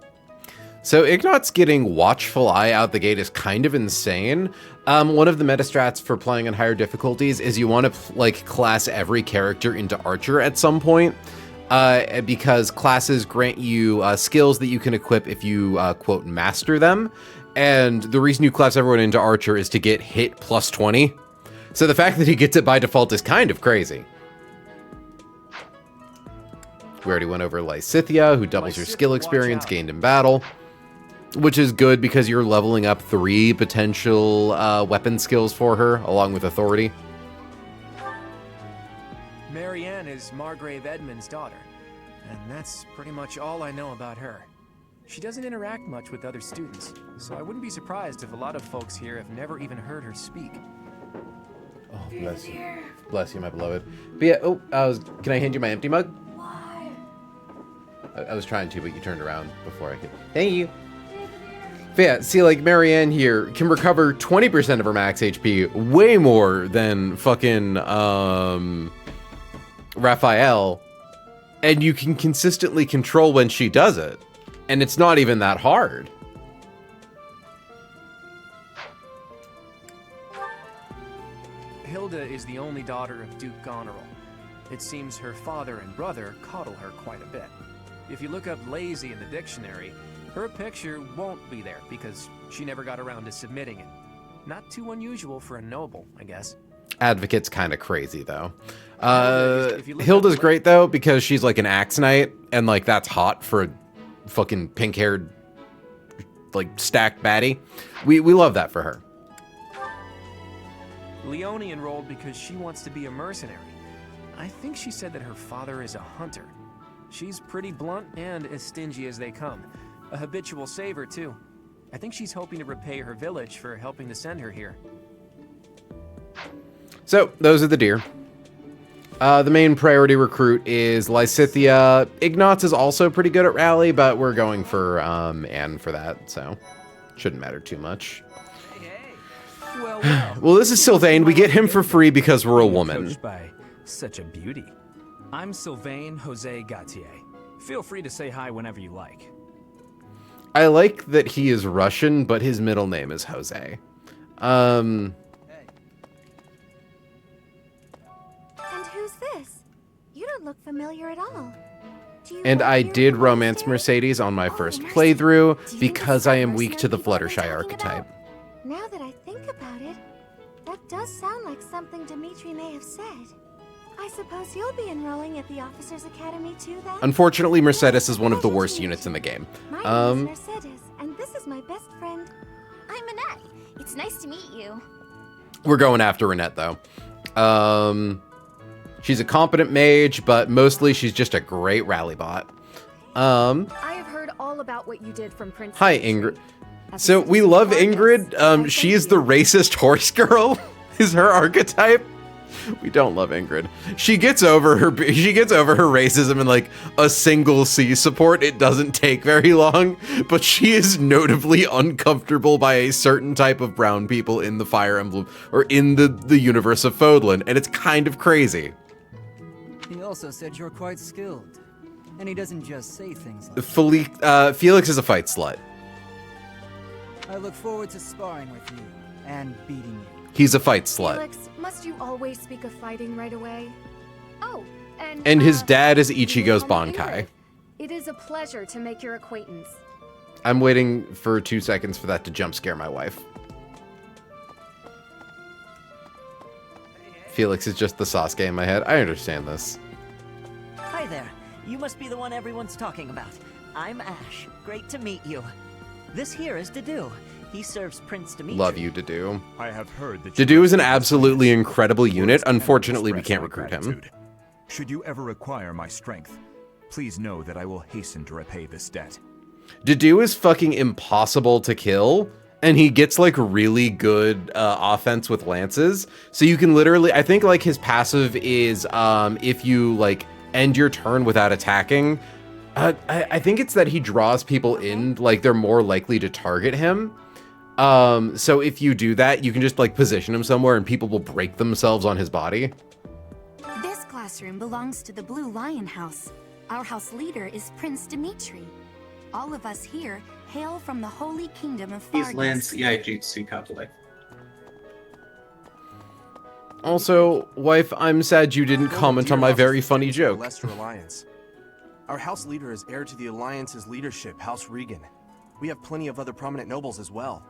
So Ignatz getting Watchful Eye out the gate is kind of insane. One of the meta strats for playing on higher difficulties is you want to like class every character into Archer at some point. Because classes grant you skills that you can equip if you, quote, master them. And the reason you class everyone into Archer is to get hit plus 20. So the fact that he gets it by default is kind of crazy. We already went over Lysithea, who doubles your skill experience gained in battle. Which is good because you're leveling up 3 potential weapon skills for her, along with Authority. Marianne is Margrave Edmund's daughter, and that's pretty much all I know about her. She doesn't interact much with other students, so I wouldn't be surprised if a lot of folks here have never even heard her speak. Oh, bless you. Bless you, my beloved. But yeah, can I hand you my empty mug? Why? I was trying to, but you turned around before I could. Thank you. But yeah, see, like, Marianne here can recover 20% of her max HP, way more than fucking, Raphael, and you can consistently control when she does it, and it's not even that hard. Hilda is the only daughter of Duke Goneril. It seems her father and brother coddle her quite a bit. If you look up lazy in the dictionary, her picture won't be there because she never got around to submitting it. Not too unusual for a noble, I guess. Advocate's kind of crazy, though. Hilda's great, though, because she's like an axe knight, and like that's hot for a fucking pink-haired, like, stacked baddie. We love that for her. Leone enrolled because she wants to be a mercenary. I think she said that her father is a hunter. She's pretty blunt and as stingy as they come. A habitual saver, too. I think she's hoping to repay her village for helping to send her here. So, those are the deer. The main priority recruit is Lysithea. Ignatz is also pretty good at rally, but we're going for Anne for that, so shouldn't matter too much. Well, this is Sylvain. We get him for free because we're a woman. Coached by such a beauty. I'm Sylvain Jose Gautier. Feel free to say hi whenever you like. I like that he is Russian, but his middle name is Jose. And who's this? You don't look familiar at all. And I did romance Mercedes on my first playthrough because I am weak to the Fluttershy archetype. Now that I think about it, that does sound like something Dimitri may have said. I suppose you'll be enrolling at the Officers Academy too, then? Unfortunately, Mercedes is one of the worst units in the game. My name is Mercedes, and this is my best friend. I'm Annette. It's nice to meet you. We're going after Renette, though. She's a competent mage, but mostly she's just a great rally bot. I have heard all about what you did from Prince. Hi, Ingrid. So we love Ingrid. She is the racist horse girl. Is her archetype? We don't love Ingrid. She gets over her racism in like a single C support. It doesn't take very long, but she is notably uncomfortable by a certain type of brown people in the Fire Emblem or in the universe of Fodlan, and it's kind of crazy. He also said you're quite skilled, and he doesn't just say things like Felix is a fight slut. I look forward to sparring with you and beating you. He's a fight slut. Felix, must you always speak of fighting right away? Oh, And his dad is Ichigo's Bankai. It is a pleasure to make your acquaintance. I'm waiting for 2 seconds for that to jump scare my wife. Felix is just the Sasuke in my head. I understand this. Hi there. You must be the one everyone's talking about. I'm Ash. Great to meet you. This here is Dedue. He serves Prince Dimitri. Love you, Dedue. I have heard that Dedue is an absolutely incredible unit. Unfortunately, we can't recruit him. Should you ever require my strength, please know that I will hasten to repay this debt. Dedue is fucking impossible to kill, and he gets like really good offense with lances. So you can literally, I think like his passive is if you like end your turn without attacking. I think it's that he draws people in, like they're more likely to target him. So if you do that, you can just like position him somewhere and people will break themselves on his body. This classroom belongs to the Blue Lion House. Our house leader is Prince Dimitri. All of us here hail from the Holy Kingdom of Fargus. He's Lance Yaijutsu Kapule. Also, wife, I'm sad you didn't comment on my very funny joke. Leicester Alliance. Our house leader is heir to the Alliance's leadership, House Regan. We have plenty of other prominent nobles as well.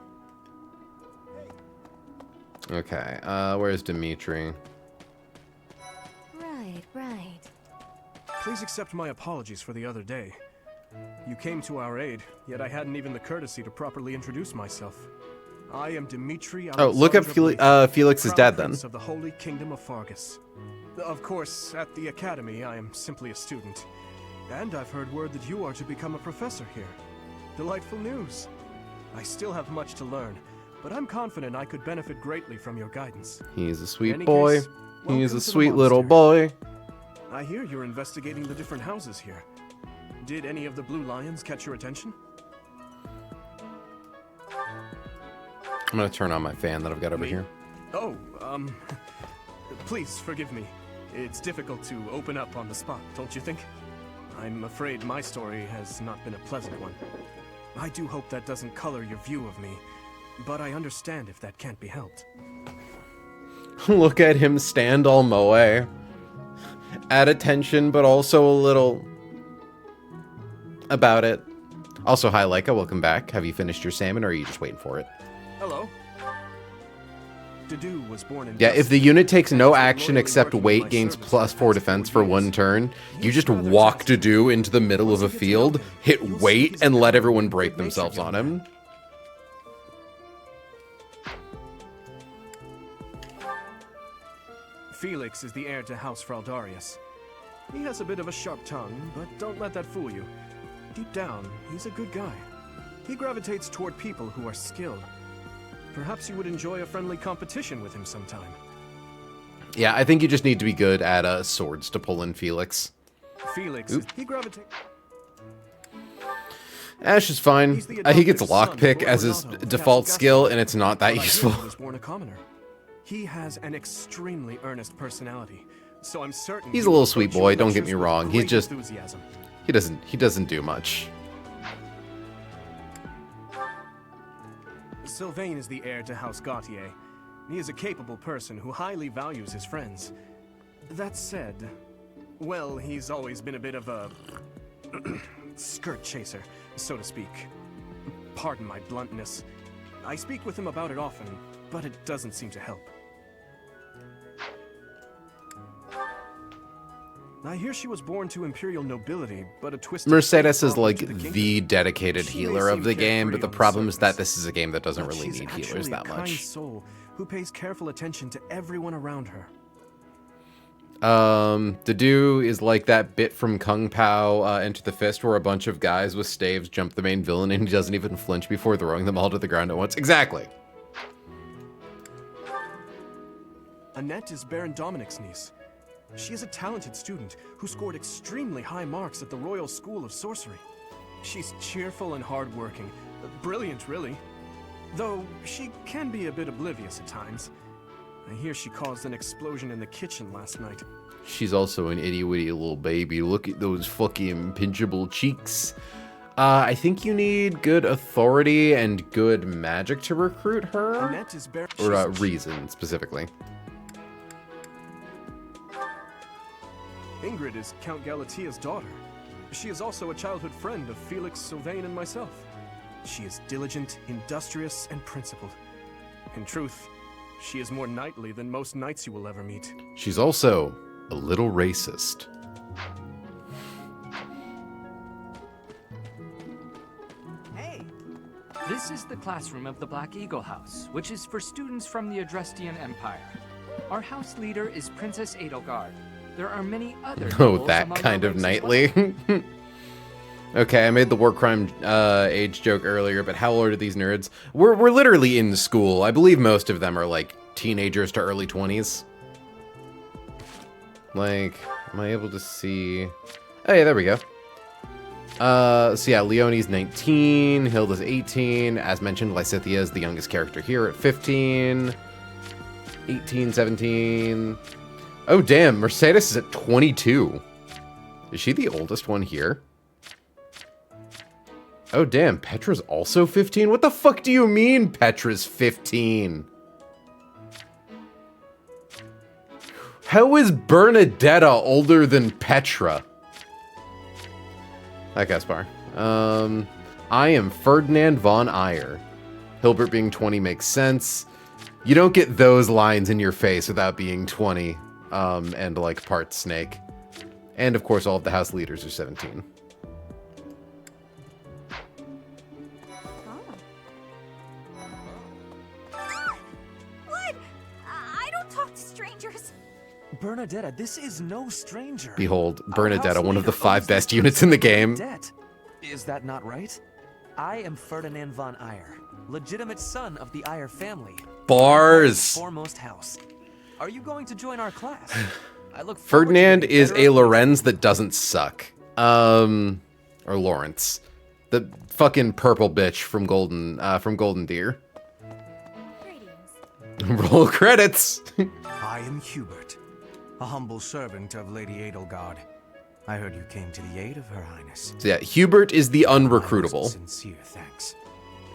Okay, where's Dimitri? Right. Please accept my apologies for the other day. You came to our aid, yet I hadn't even the courtesy to properly introduce myself. I am Dimitri. Oh, look up Felix's dad then. Prince of the Holy Kingdom of Fargus. Of course, at the academy, I am simply a student. And I've heard word that you are to become a professor here. Delightful news. I still have much to learn, but I'm confident I could benefit greatly from your guidance. He's a sweet In any boy. case, He's welcome a to the sweet little boy. I hear you're investigating the different houses here. Did any of the Blue Lions catch your attention? I'm gonna turn on my fan that I've got over here. Oh, please forgive me. It's difficult to open up on the spot, don't you think? I'm afraid my story has not been a pleasant one. I do hope that doesn't color your view of me, but I understand if that can't be helped. Look at him stand all moe. At attention, but also a little about it. Also, hi Leica, welcome back. Have you finished your salmon or are you just waiting for it? Hello. Dedu was born in Yeah, if the unit takes no action except wait, gains +4 defense for 1 turn, you just walk Dedu into the middle of a field, hit wait, and let everyone break themselves on him. Felix is the heir to House Fraldarius. He has a bit of a sharp tongue, but don't let that fool you. Deep down, he's a good guy. He gravitates toward people who are skilled. Perhaps you would enjoy a friendly competition with him sometime. Yeah, I think you just need to be good at swords to pull in Felix. Felix, he gravitates... Ash is fine. He gets lockpick as his default skill, and it's not that useful. He was born a commoner. He has an extremely earnest personality, so I'm certain He's a little sweet boy, don't get me wrong. He's just... He doesn't do much. Sylvain is the heir to House Gautier. He is a capable person who highly values his friends. That said, well, he's always been a bit of a skirt chaser, so to speak. Pardon my bluntness. I speak with him about it often, but it doesn't seem to help. I hear she was born to imperial nobility, but a twisted... Mercedes is like the dedicated healer of the game, but the problem is that this is a game that doesn't really need healers that much. She's a kind soul who pays careful attention to everyone around her. Dedu is like that bit from Kung Pao Enter the Fist where a bunch of guys with staves jump the main villain and he doesn't even flinch before throwing them all to the ground at once. Exactly. Annette is Baron Dominic's niece. She is a talented student who scored extremely high marks at the Royal School of Sorcery. She's cheerful and hardworking. Brilliant, really. Though she can be a bit oblivious at times. I hear she caused an explosion in the kitchen last night. She's also an itty-witty little baby. Look at those fucking pinchable cheeks. I think you need good authority and good magic to recruit her. Annette is or reason, specifically. Ingrid is Count Galatia's daughter. She is also a childhood friend of Felix, Sylvain, and myself. She is diligent, industrious, and principled. In truth, she is more knightly than most knights you will ever meet. She's also a little racist. Hey! This is the classroom of the Black Eagle House, which is for students from the Adrestian Empire. Our house leader is Princess Edelgard. There are many other Oh, that kind of knightly. Okay, I made the war crime age joke earlier, but how old are these nerds? We're literally in school. I believe most of them are like teenagers to early 20s. Like, am I able to see? Oh yeah, there we go. So yeah, Leonie's 19, Hilda's 18. As mentioned, Lysithea is the youngest character here at 15. 18, 17. Oh damn, Mercedes is at 22. Is she the oldest one here? Oh damn, Petra's also 15? What the fuck do you mean Petra's 15? How is Bernadetta older than Petra? Hi, Gaspar. I am Ferdinand von Eyre. Hilbert being 20 makes sense. You don't get those lines in your face without being 20. And like part snake. And of course all of the house leaders are 17. What? I don't talk to strangers. Bernadetta, this is no stranger. Behold, Bernadetta, one of the 5 best units in the game. Is that not right? I am Ferdinand von Eyre, legitimate son of the Eyre family. Bars! Foremost house. Are you going to join our class? I look Ferdinand is a Lorenz that doesn't suck. Or Lawrence. The fucking purple bitch from Golden Deer. Roll credits. I am Hubert, a humble servant of Lady Edelgard. I heard you came to the aid of Her Highness. So yeah, Hubert is the unrecruitable. Sincere thanks.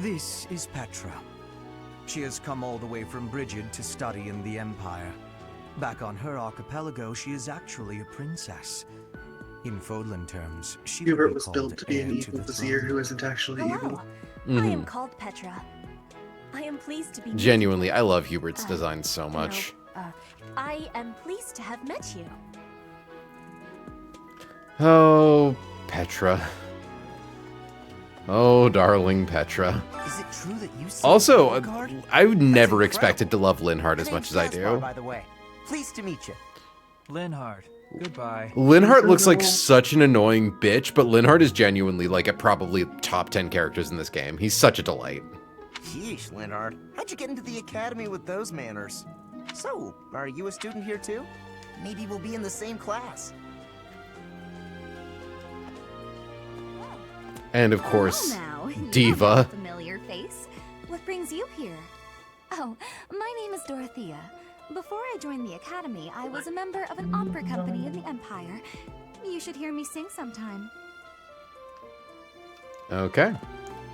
This is Petra. She has come all the way from Brigid to study in the Empire. Back on her archipelago, she is actually a princess. In Fodlan terms, she would Hubert be was called built to be an heir evil the vizier throne. who isn't actually evil. I am called Petra. I am pleased to be Genuinely, I love Hubert's design so much. I am pleased to have met you. Oh, Petra. Oh, darling Petra. Is it true that you Also, I would never expected to love Linhardt as much as I do. By the way, pleased to meet you. Linhardt, goodbye. Linhardt looks like such an annoying bitch, but Linhardt is genuinely like a probably top 10 characters in this game. He's such a delight. Yeesh, Linhardt. How'd you get into the academy with those manners? So, are you a student here too? Maybe we'll be in the same class. And of course, Well, now, you Diva. have a familiar face. What brings you here? Oh, my name is Dorothea. Before I joined the Academy, I was a member of an opera company in the Empire. You should hear me sing sometime. Okay.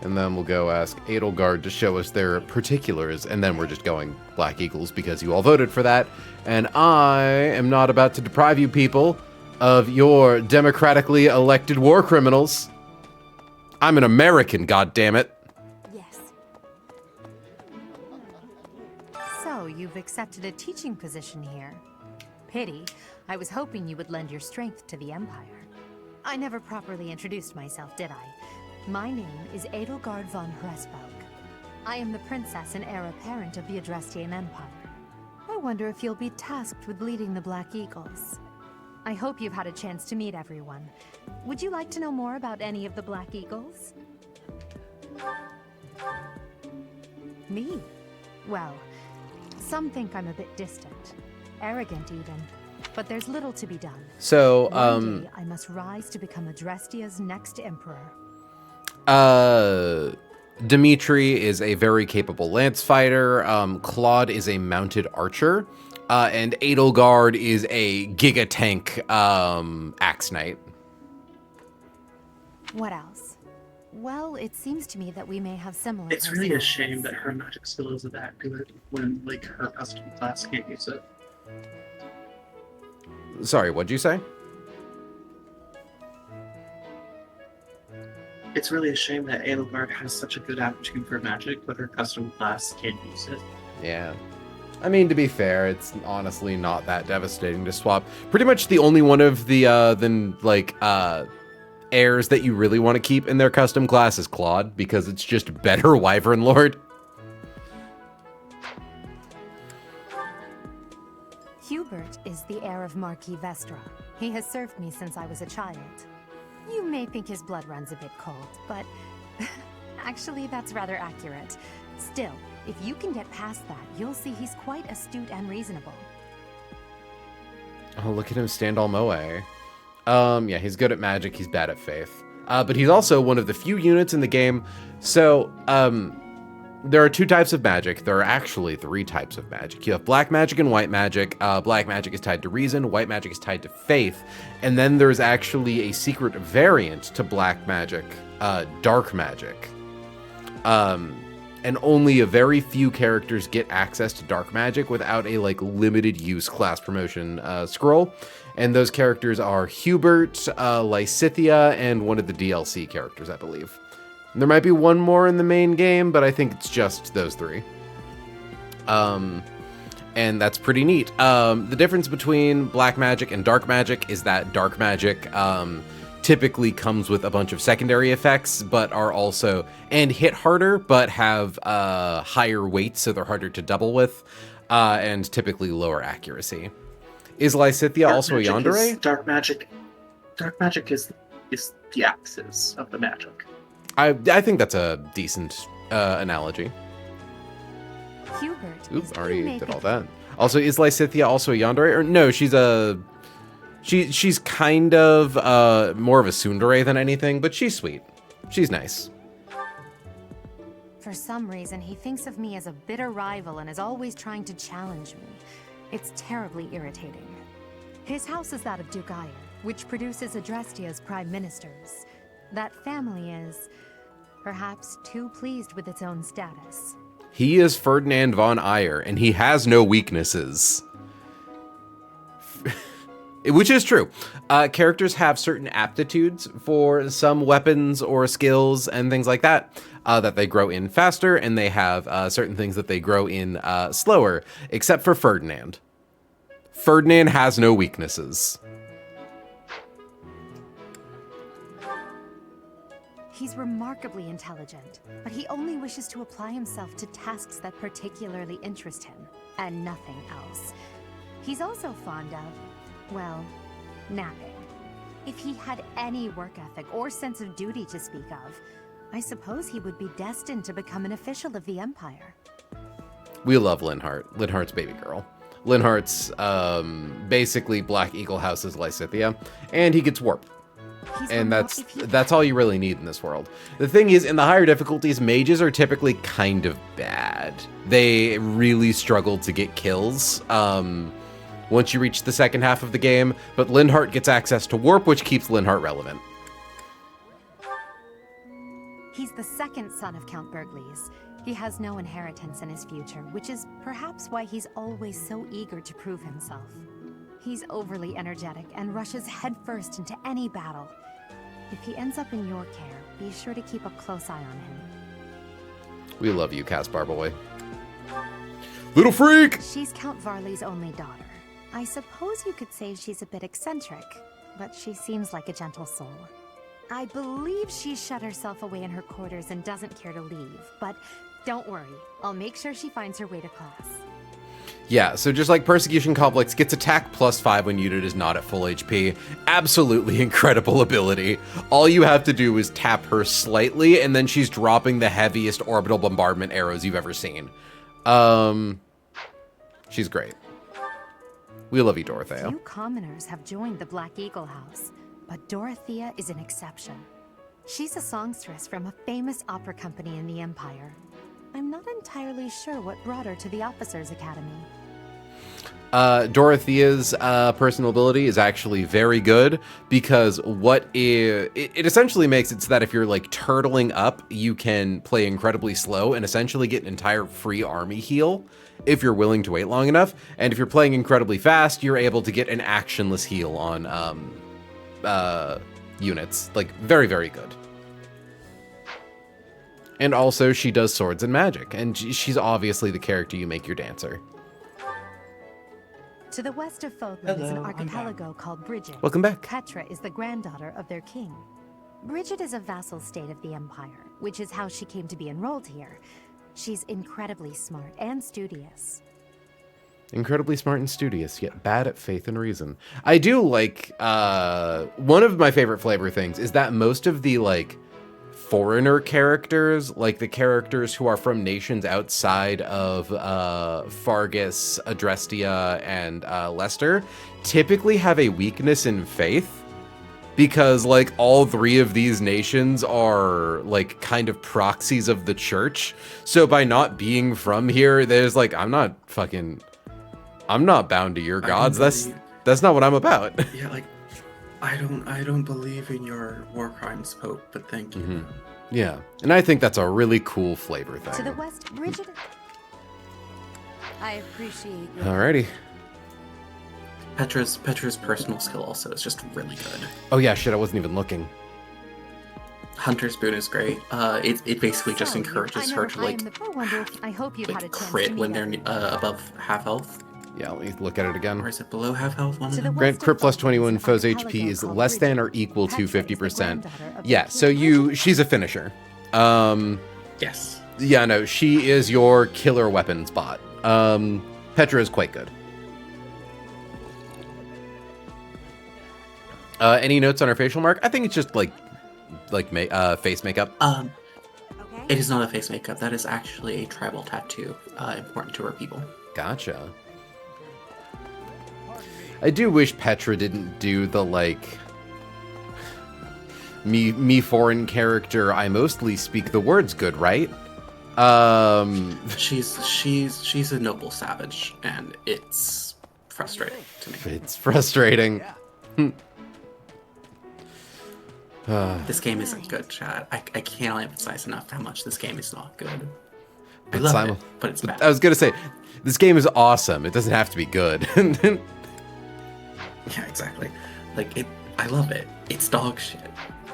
And then we'll go ask Edelgard to show us their particulars, and then we're just going Black Eagles because you all voted for that. And I am not about to deprive you people of your democratically elected war criminals. I'm an American, goddammit. Yes. So, you've accepted a teaching position here. Pity. I was hoping you would lend your strength to the Empire. I never properly introduced myself, did I? My name is Edelgard von Hresvelg. I am the princess and heir apparent of the Adrestian Empire. I wonder if you'll be tasked with leading the Black Eagles. I hope you've had a chance to meet everyone. Would you like to know more about any of the Black Eagles? Me? Well, some think I'm a bit distant. Arrogant even. But there's little to be done. So, One day I must rise to become Adrestia's next emperor. Dimitri is a very capable lance fighter. Claude is a mounted archer. And Edelgard is a giga tank axe knight. What else? Well, it seems to me that we may have similar It's really a personalities. shame that her magic skill is that good when, like, her custom class can't use it. Sorry, what'd you say? It's really a shame that Edelgard has such a good aptitude for magic, but her custom class can't use it. Yeah. I mean, to be fair, it's honestly not that devastating to swap. Pretty much the only one of the, heirs that you really want to keep in their custom class is Claude, because it's just better Wyvern Lord. Hubert is the heir of Marquis Vestra. He has served me since I was a child. You may think his blood runs a bit cold, but actually that's rather accurate. Still, if you can get past that, you'll see he's quite astute and reasonable. Oh, look at him stand all moe. Yeah, he's good at magic, he's bad at faith. But he's also one of the few units in the game. So, there are two types of magic. There are actually three types of magic. You have black magic and white magic. Black magic is tied to reason, white magic is tied to faith. And then there's actually a secret variant to black magic, dark magic. And only a very few characters get access to dark magic without a limited use class promotion scroll. And those characters are Hubert, Lysithea, and one of the DLC characters, I believe. There might be one more in the main game, but I think it's just those three. And that's pretty neat. The difference between black magic and dark magic is that dark magic typically comes with a bunch of secondary effects, but are also, and hit harder, but have higher weight, so they're harder to double with, and typically lower accuracy. Is Lysithea also a yandere? Dark magic is the axis of the magic. I think that's a decent analogy. Hubert. Oops, already did all that. Also, is Lysithea also a yandere? Or no, she's kind of more of a tsundere than anything, but she's sweet. She's nice. For some reason, he thinks of me as a bitter rival and is always trying to challenge me. It's terribly irritating. His house is that of Duke Ire, which produces Adrestia's prime ministers. That family is, perhaps, too pleased with its own status. He is Ferdinand von Ire, and he has no weaknesses. Which is true. Characters have certain aptitudes for some weapons or skills and things like that, that they grow in faster, and they have certain things that they grow in slower, except for Ferdinand. Ferdinand has no weaknesses. He's remarkably intelligent, but he only wishes to apply himself to tasks that particularly interest him, and nothing else. He's also fond of, well, napping. If he had any work ethic or sense of duty to speak of, I suppose he would be destined to become an official of the Empire. We love Linhardt. Linhardt's baby girl. Linhardt's basically Black Eagle House's Lysithea, and he gets warp. And that's all you really need in this world. The thing is, in the higher difficulties, mages are typically kind of bad. They really struggle to get kills once you reach the second half of the game, but Linhardt gets access to warp, which keeps Linhardt relevant. He's the second son of Count Bergliez. He has no inheritance in his future, which is perhaps why he's always so eager to prove himself. He's overly energetic and rushes headfirst into any battle. If he ends up in your care, be sure to keep a close eye on him. We love you, Caspar boy. Little freak! She's Count Varley's only daughter. I suppose you could say she's a bit eccentric, but she seems like a gentle soul. I believe she's shut herself away in her quarters and doesn't care to leave, but don't worry, I'll make sure she finds her way to class. Yeah, so just like Persecution Complex gets attack +5 when unit is not at full HP. Absolutely incredible ability. All you have to do is tap her slightly, and then she's dropping the heaviest orbital bombardment arrows you've ever seen. She's great. We love you, Dorothea. Few commoners have joined the Black Eagle House, but Dorothea is an exception. She's a songstress from a famous opera company in the Empire. I'm not entirely sure what brought her to the Officers' Academy. Dorothea's personal ability is actually very good, because it essentially makes it so that if you're like turtling up, you can play incredibly slow and essentially get an entire free army heal if you're willing to wait long enough. And if you're playing incredibly fast, you're able to get an actionless heal on units. Like, very, very good. And also, she does swords and magic, and she's obviously the character you make your dancer. To the west of Fodlan is an archipelago called Bridget. Welcome back. Petra is the granddaughter of their king. Bridget is a vassal state of the Empire, which is how she came to be enrolled here. She's incredibly smart and studious. Incredibly smart and studious, yet bad at faith and reason. I do like, one of my favorite flavor things is that most of the, like, foreigner characters, like the characters who are from nations outside of Fargus, Adrestia, and Leicester, typically have a weakness in faith, because like all three of these nations are like kind of proxies of the church. So by not being from here, there's like, I'm not bound to your gods. That's not what I'm about. Yeah, like I don't believe in your war crimes, Pope, but thank you. Mm-hmm. Yeah, and I think that's a really cool flavor thing. To the west, Bridget. I appreciate your Alrighty. Petra's personal skill also is just really good. Oh yeah, shit, I wasn't even looking. Hunter's Boon is great. It basically just encourages her to like I hope you've had a chance crit to when meet they're above half health. Yeah, let me look at it again. Or is it below half health? Grant crit plus 21, foe's HP is less than or equal to 50%. Yeah, so she's a finisher. Yes. Yeah, no, she is your killer weapons bot. Petra is quite good. Any notes on her facial mark? I think it's just like face makeup. It is not a face makeup. That is actually a tribal tattoo, important to her people. Gotcha. I do wish Petra didn't do the, like, me foreign character, I mostly speak the words good, right? She's a noble savage, and it's frustrating to me. It's frustrating. This game isn't good, Chad. I can't emphasize enough how much this game is not good. I But love it, but it's bad. I was gonna say, this game is awesome. It doesn't have to be good. Yeah, exactly. Like I love it. It's dog shit,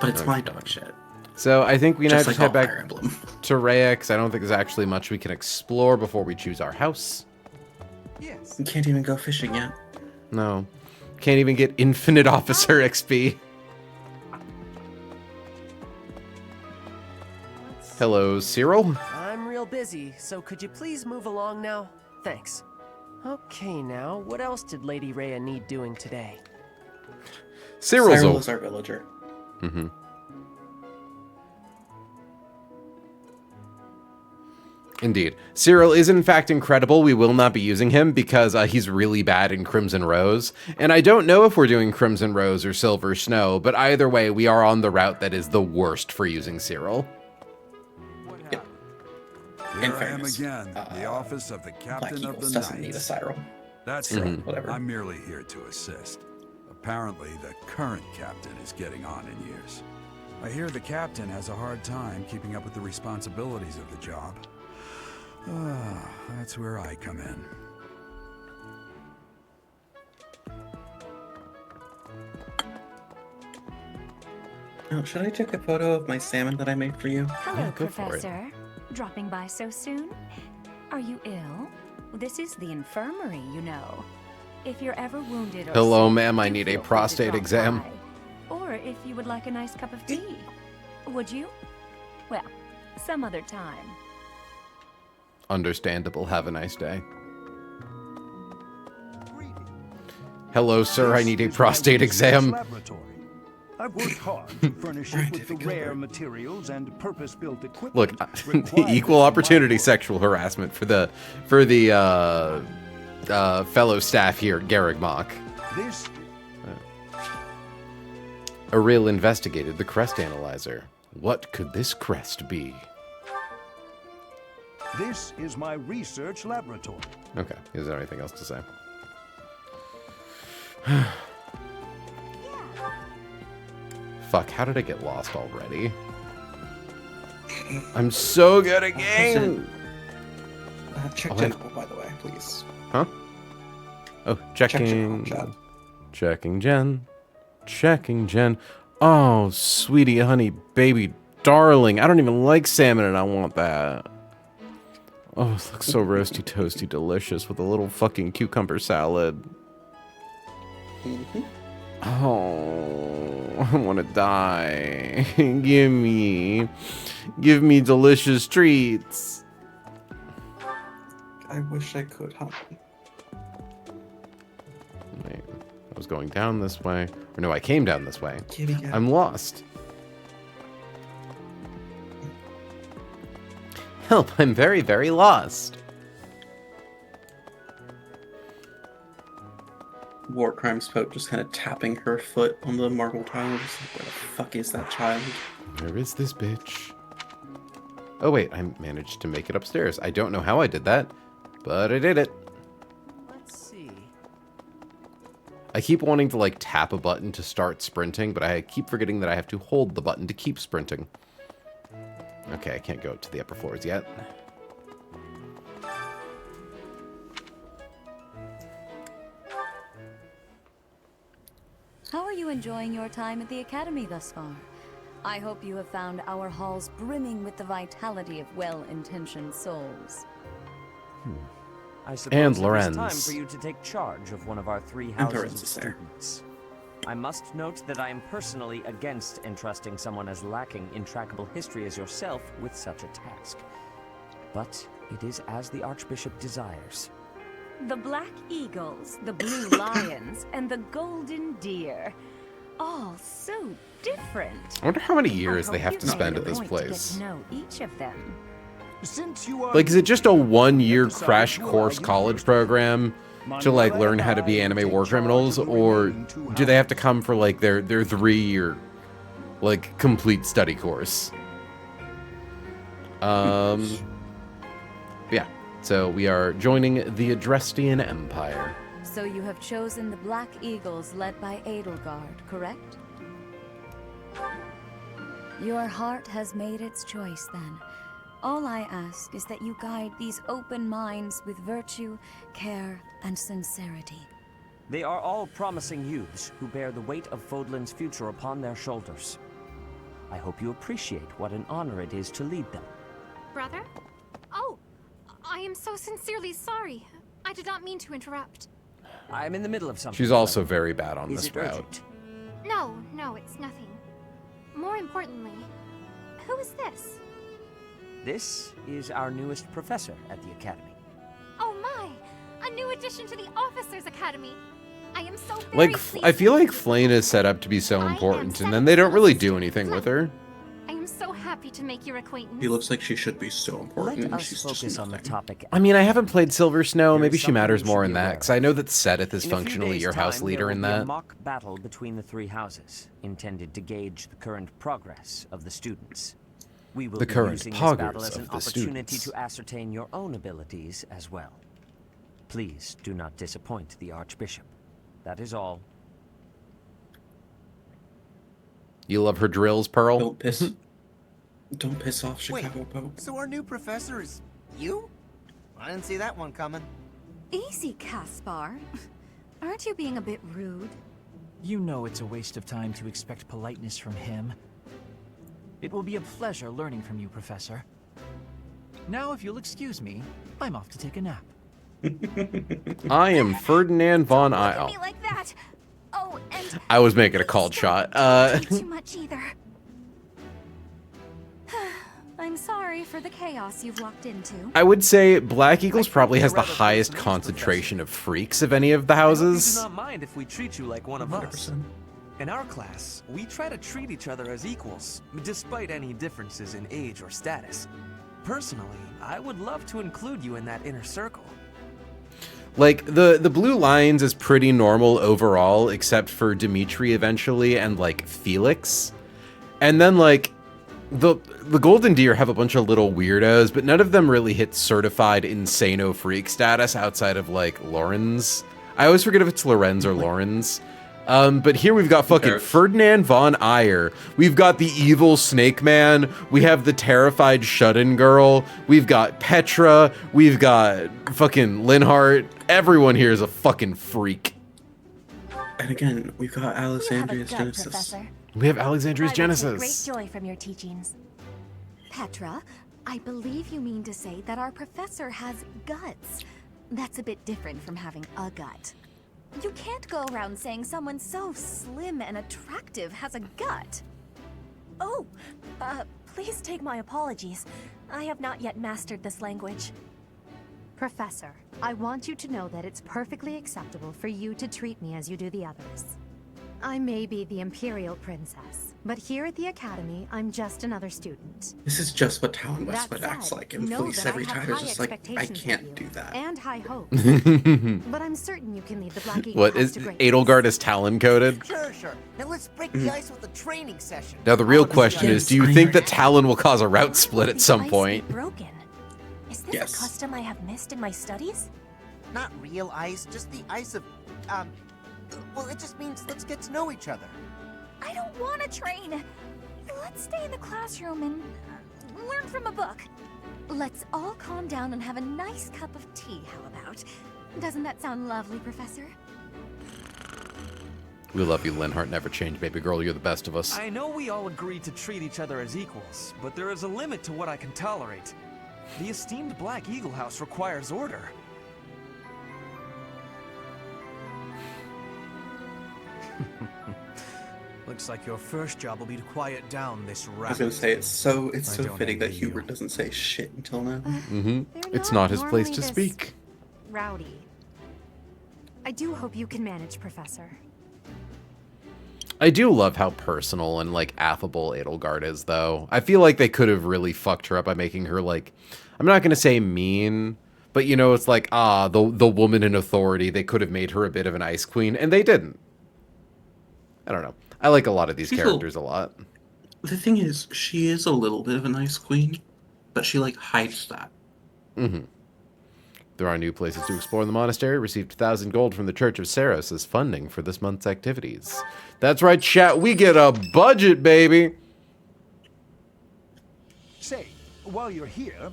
but it's my dog shit. So I think we now Just just like head all back Fire Emblem. to Rhea, because I don't think there's actually much we can explore before we choose our house. Yes. You can't even go fishing yet. No. Can't even get infinite officer XP. Hello, Cyril. I'm real busy, so could you please move along now? Thanks. Okay, now, what else did Lady Rhea need doing today? Cyril is our villager. Mm-hmm. Indeed. Cyril is in fact incredible. We will not be using him because he's really bad in Crimson Rose. And I don't know if we're doing Crimson Rose or Silver Snow, but either way, we are on the route that is the worst for using Cyril. Here I am again, the office of the captain of the doesn't need a Knights. Cyril. That's Mhm. right. Whatever. I'm merely here to assist. Apparently, the current captain is getting on in years. I hear the captain has a hard time keeping up with the responsibilities of the job. That's where I come in. Oh, should I take a photo of my salmon that I made for you? Hello, Professor. Dropping by so soon? Are you ill? This is the infirmary, you know. If you're ever wounded or Hello, sick, ma'am. I do need a feel free to prostate drop exam. by. Or if you would like a nice cup of tea. Would you? Well, some other time. Understandable. Have a nice day. Hello, sir. I need a prostate exam. I've worked hard to furnish it with the rare materials and purpose-built equipment. Look, equal opportunity sexual harassment for the fellow staff here at Garrigmach. This A real investigated the crest analyzer. What could this crest be? This is my research laboratory. Okay, is there anything else to say? Fuck, how did I get lost already? I'm so good at game! Check Oh, general, by the way, please. Huh? Oh, checking. Checking gen. Checking gen. Oh, sweetie, honey, baby, darling. I don't even like salmon and I want that. Oh, it looks so roasty, toasty, delicious with a little fucking cucumber salad. Oh, I want to die. Give me delicious treats. I wish I could, huh? Wait, I was going down this way. Or no, I came down this way. Kitty cat. I'm lost. Help, I'm very, very lost. War Crimes Pope just kind of tapping her foot on the marble tile. Just like, where the fuck is that child? Where is this bitch? Oh wait, I managed to make it upstairs. I don't know how I did that, but I did it. Let's see. I keep wanting to like tap a button to start sprinting, but I keep forgetting that I have to hold the button to keep sprinting. Okay, I can't go to the upper floors yet. How are you enjoying your time at the Academy thus far? I hope you have found our halls brimming with the vitality of well-intentioned souls. I suppose And it is Lorenz. time for you to take charge of one of our three And houses Lorenz of is there. students. I must note that I am personally against entrusting someone as lacking in trackable history as yourself with such a task. But it is as the Archbishop desires. The Black Eagles, the Blue Lions, and the Golden Deer. All so different. I wonder how many years I they hope have you've to made spend it at a this point to get place. to know each of them. Since you are Like, is it just a 1-year crash course college program to like learn how to be anime war criminals, or do they have to come for like their 3-year like complete study course? Yeah, so we are joining the Adrestian Empire. So you have chosen the Black Eagles led by Edelgard, correct? Your heart has made its choice, then. All I ask is that you guide these open minds with virtue, care, and sincerity. They are all promising youths who bear the weight of Fodlan's future upon their shoulders. I hope you appreciate what an honor it is to lead them. Brother? Oh, I am so sincerely sorry. I did not mean to interrupt. I'm in the middle of something. She's also very bad on Is this it route. urgent? No, it's nothing. More importantly, who is this? This is our newest professor at the Academy. Oh my! A new addition to the Officers Academy! I am so very Like, pleased. I feel like Flayn is set up to be so important, and then they don't really do anything with her. I am so happy to make your acquaintance. He looks like she should be so important. Let us She's focus just on the topic. I mean, I haven't played Silver Snow. There Maybe is she something matters you more should in be that, aware because I know that Seteth is In a few functionally days' your house time, leader there in will be a that. mock battle between the three houses, intended to gauge the current progress of the students. We will The be current using this poggers battle as an of the opportunity students. to ascertain your own abilities as well. Please do not disappoint the Archbishop. That is all. You love her drills, Pearl? Don't piss off Chicago Pope. So our new professor is you? I didn't see that one coming. Easy, Caspar. Aren't you being a bit rude? You know it's a waste of time to expect politeness from him. It will be a pleasure learning from you, Professor. Now, if you'll excuse me, I'm off to take a nap. I am Ferdinand von Look at Isle. me like that. Oh, and I was making a called shot. not too much either. I'm sorry for the chaos you've walked into. I would say Black Eagles probably has the highest concentration of freaks of any of the I hope you do houses. not mind if we treat you like one of us. In our class, we try to treat each other as equals, despite any differences in age or status. Personally, I would love to include you in that inner circle. Like, the Blue Lions is pretty normal overall, except for Dimitri eventually and, like, Felix. And then, like, the Golden Deer have a bunch of little weirdos, but none of them really hit certified insano freak status outside of, like, Lorenz. I always forget if it's Lorenz or Lorenz. But here we've got fucking Ferdinand von Eyre. We've got the evil Snake Man. We have the terrified shut-in girl. We've got Petra. We've got fucking Linhart. Everyone here is a fucking freak. And again, we've got Alexandria's Genesis. We have Alexandria's I will take Genesis. great joy from your teachings. Petra, I believe you mean to say that our professor has guts. That's a bit different from having a gut. You can't go around saying someone so slim and attractive has a gut. Oh, please take my apologies. I have not yet mastered this language. Professor, I want you to know that it's perfectly acceptable for you to treat me as you do the others. I may be the Imperial Princess, but here at the Academy, I'm just another student. This is just what Talon That Westwood acts said, like in know Fleece that I every have time. It's high just like, I expectations of can't you, do that. And high hopes. But I'm certain you can lead the Black Eagle What House is to greatness. Edelgard is Talon coded? Sure. Now let's break the ice with a training session. Now the real question is, do you think that Talon will cause a route split at some point? Broken. Is this Yes. a custom I have missed in my studies? Not real ice, just the ice of, well, it just means let's get to know each other. I don't want to train. Let's stay in the classroom and learn from a book. Let's all calm down and have a nice cup of tea, how about? Doesn't that sound lovely, Professor? We love you, Linhart. Never change, baby girl. You're the best of us. I know we all agreed to treat each other as equals, but there is a limit to what I can tolerate. The esteemed Black Eagle House requires order. Looks like your first job will be to quiet down this rat. I was gonna say it's so I don't fitting that envy you. Hubert doesn't say shit until now. Mm-hmm. It's not his place normally to this speak. Rowdy. I do hope you can manage, Professor. I do love how personal and, like, affable Edelgard is, though. I feel like they could have really fucked her up by making her, like, I'm not gonna say mean, but, you know, it's like, the woman in authority. They could have made her a bit of an ice queen, and they didn't. I don't know. I like a lot of these She's characters a lot. The thing is, she is a little bit of a nice queen, but she like hides that. Mm-hmm. There are new places to explore in the monastery. Received 1,000 gold from the Church of Saros as funding for this month's activities. That's right, chat. We get a budget, baby. Say, while you're here,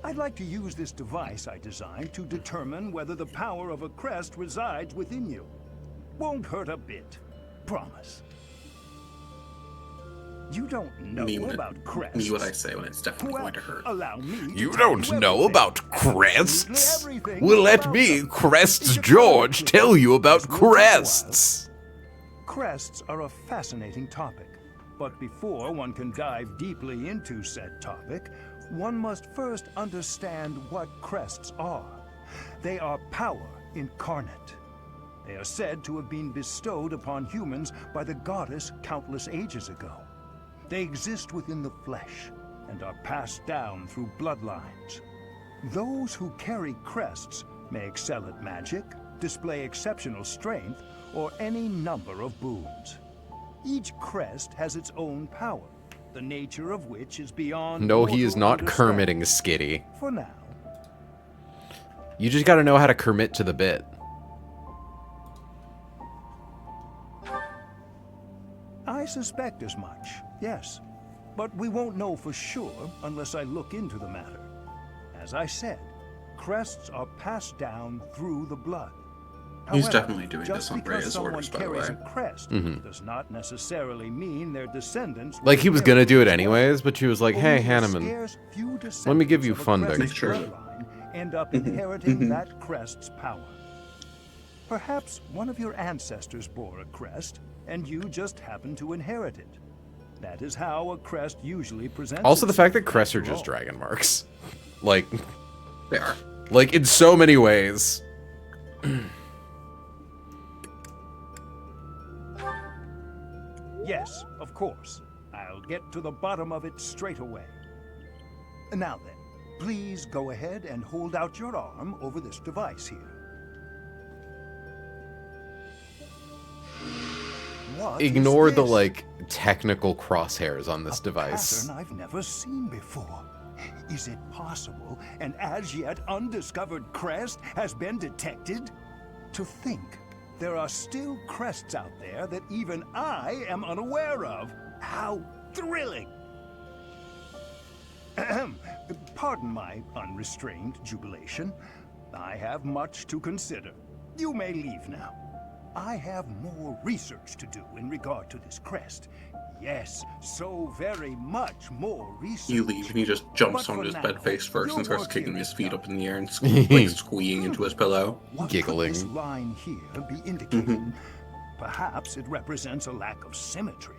I'd like to use this device I designed to determine whether the power of a crest resides within you. Won't hurt a bit. Promise. You don't know about crests. Me what I say when it's definitely going to hurt. Allow me You don't know about crests? Well, let me, Crests George, tell you about crests. Crests are a fascinating topic. But before one can dive deeply into said topic, one must first understand what crests are. They are power incarnate. They are said to have been bestowed upon humans by the goddess countless ages ago. They exist within the flesh and are passed down through bloodlines. Those who carry crests may excel at magic, display exceptional strength, or any number of boons. Each crest has its own power, the nature of which is beyond. No, he is not Kermitting Skitty. For now. You just gotta know how to Kermit to the bit. I suspect as much, yes. But we won't know for sure unless I look into the matter. As I said, crests are passed down through the blood. He's However, definitely doing this just on because Rhea's someone orders, by the carries way. a crest does not necessarily mean their descendants Like, he was will gonna do it anyways, but she was like, hey, Only a Hanneman, scarce few let me give you descendants of a funding. crest's bloodline end up inheriting that crest's power. Perhaps one of your ancestors bore a crest, and you just happen to inherit it. That is how a crest usually presents. Also, the itself, fact that crests are after just all. dragon marks. Like, they are. Like, in so many ways. Yes, of course. I'll get to the bottom of it straight away. Now then, please go ahead and hold out your arm over this device here. What is Ignore the, this? like, technical crosshairs on this device. Pattern I've never seen before. Is it possible an as yet undiscovered crest has been detected? To think there are still crests out there that even I am unaware of. How thrilling! Ahem. Pardon my unrestrained jubilation. I have much to consider. You may leave now. I have more research to do in regard to this crest. Yes, so very much more research. You leave and he just jumps But onto for his now, bed face first and your starts work kicking here his is feet done. up in the air and like squeeing into his pillow. What Giggling. could this line here be indicating? Perhaps it represents a lack of symmetry.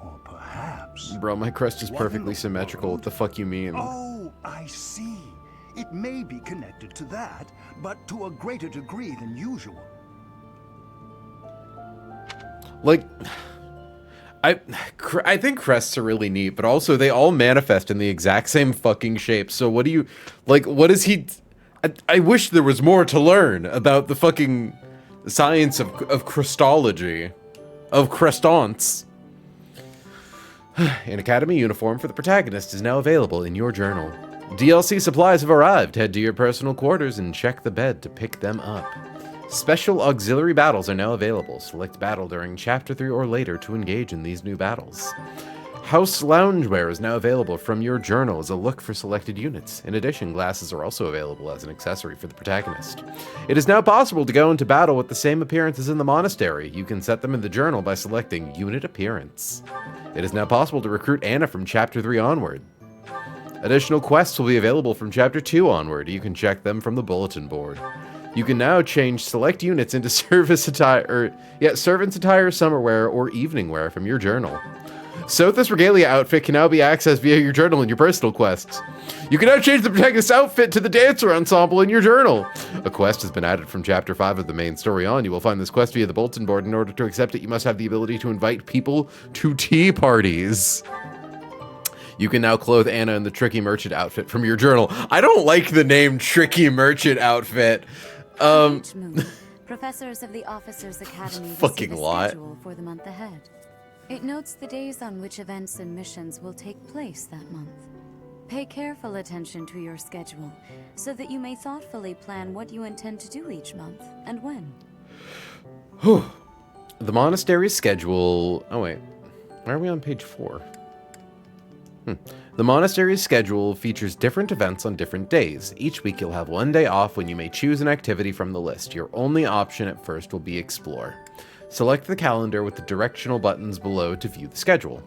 Or perhaps... Bro, my crest is What in perfectly the symmetrical. What the fuck you mean? Oh, I see. It may be connected to that, but to a greater degree than usual. Like, I think crests are really neat, but also they all manifest in the exact same fucking shape. So what do you, like, what is he... I wish there was more to learn about the fucking science of crestology. Of crestants. An academy uniform for the protagonist is now available in your journal. DLC supplies have arrived. Head to your personal quarters and check the bed to pick them up. Special auxiliary battles are now available. Select battle during Chapter 3 or later to engage in these new battles. House loungewear is now available from your journal as a look for selected units. In addition, glasses are also available as an accessory for the protagonist. It is now possible to go into battle with the same appearance as in the monastery. You can set them in the journal by selecting Unit Appearance. It is now possible to recruit Anna from Chapter 3 onward. Additional quests will be available from Chapter 2 onward. You can check them from the bulletin board. You can now change select units into servants attire, summer wear, or evening wear from your journal. Sothis Regalia outfit can now be accessed via your journal in your personal quests. You can now change the protagonist's outfit to the dancer ensemble in your journal. A quest has been added from Chapter 5 of the main story on. You will find this quest via the bulletin board. In order to accept it, you must have the ability to invite people to tea parties. You can now clothe Anna in the Tricky Merchant outfit from your journal. I don't like the name Tricky Merchant outfit. Professors of the Officers Academy fucking receive a lot. schedule for the month ahead. It notes the days on which events and missions will take place that month. Pay careful attention to your schedule, so that you may thoughtfully plan what you intend to do each month, and when. Whew. The monastery's schedule... Oh, wait. Why are we on page 4? The monastery's schedule features different events on different days. Each week you'll have one day off when you may choose an activity from the list. Your only option at first will be Explore. Select the calendar with the directional buttons below to view the schedule.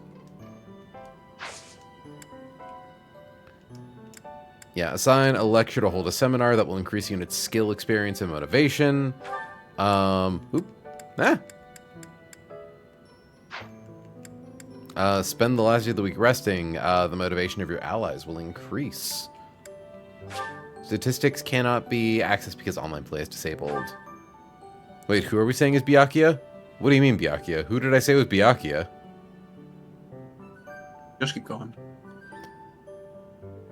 Yeah, assign a lecture to hold a seminar that will increase units' skill, experience, and motivation. Spend the last day of the week resting. The motivation of your allies will increase. Statistics cannot be accessed because online play is disabled. Wait, who are we saying is Byakuya? What do you mean Byakuya? Who did I say was Byakuya? Just keep going.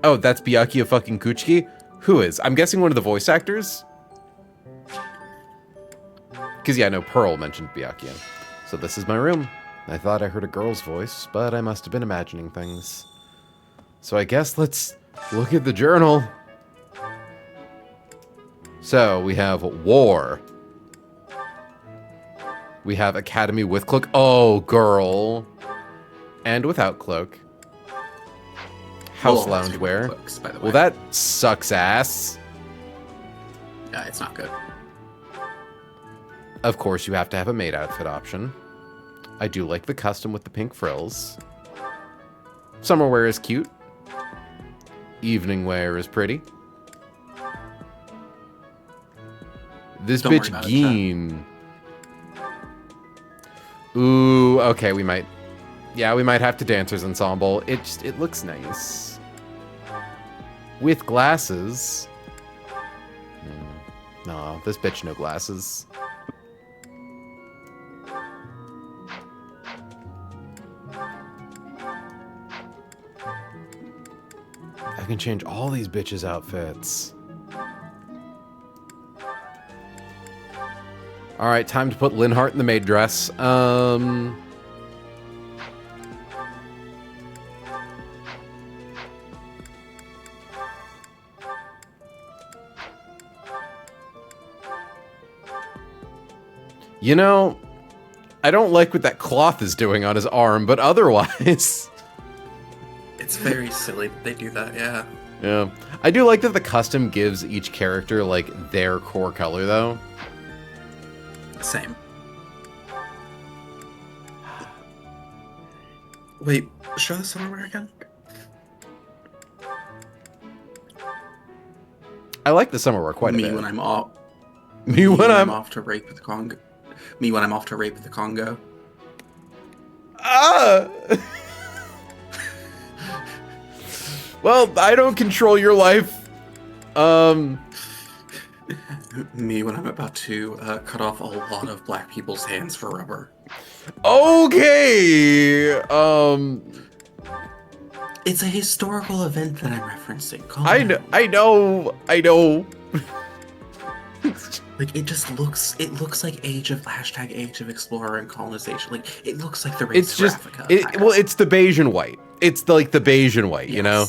Oh, that's Byakuya fucking Kuchiki? Who is? I'm guessing one of the voice actors? Because, yeah, no, Pearl mentioned Byakuya. So this is my room. I thought I heard a girl's voice, but I must have been imagining things. So I guess let's look at the journal. So, we have War. We have Academy with Cloak. Oh, girl. And without cloak. House loungewear. Cloaks, by the way. Well, that sucks ass. Yeah, it's not good. Of course, you have to have a maid outfit option. I do like the custom with the pink frills. Summer wear is cute. Evening wear is pretty. This Don't worry bitch about it, Geen. Ooh, okay, we might. Yeah, we might have to dancers ensemble. It looks nice. With glasses. No, this bitch no glasses. I can change all these bitches' outfits. Alright, time to put Linhart in the maid dress. You know, I don't like what that cloth is doing on his arm, but otherwise... It's very silly that they do that, yeah. Yeah. I do like that the custom gives each character, like, their core color, though. Same. Wait, show the summerwear again? I like the summerwear quite a bit. Me when I'm off. Me when I'm off to rape the Congo. Me when I'm off to rape the Congo. Ah! Well, I don't control your life. Me when I'm about to cut off a lot of black people's hands for rubber. Okay. It's a historical event that I'm referencing. I know. Like, it just looks, like Age of Explorer and Colonization. Like, it looks like the race It's just, of Africa. well, it's the beige and white. It's like the beige and white, you know?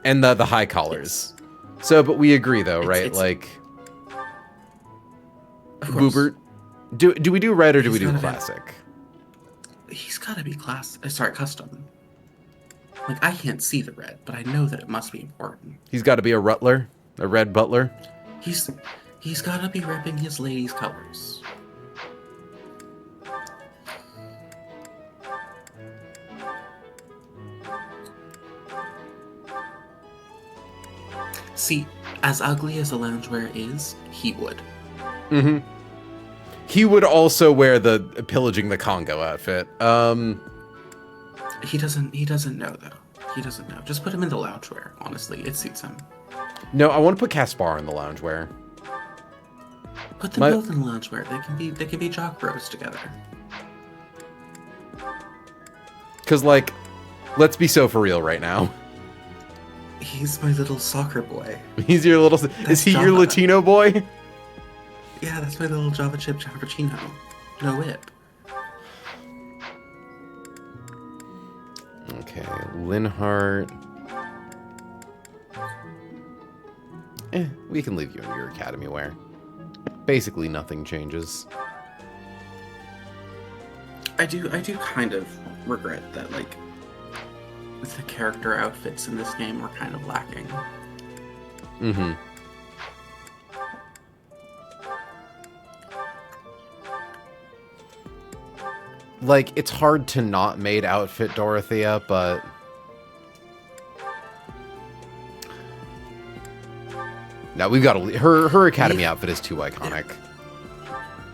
And the high collars. Yes. So, but we agree though, right? Like, Boobert, do we do red or do we do classic? He's gotta be custom. Like, I can't see the red, but I know that it must be important. He's got to be a Rutler, a red butler. He's gotta be repping his lady's colors. See, as ugly as the loungewear is, he would. Mm-hmm. He would also wear the pillaging the Congo outfit. He doesn't know though. He doesn't know. Just put him in the loungewear, honestly. It suits him. No, I want to put Caspar in the loungewear. Put them both in the loungewear. They can be jock bros together. Cause like, let's be so for real right now. He's my little soccer boy. He's your little... Is he your Latino boy? Yeah, that's my little Java chip Frappuccino. No whip. Okay, Linhart. we can leave you in your academy wear. Basically, nothing changes. I do kind of regret that, like, the character outfits in this game were kind of lacking. Mm-hmm. Like, it's hard to not maid outfit Dorothea, but... No, we've got to... Her academy outfit is too iconic.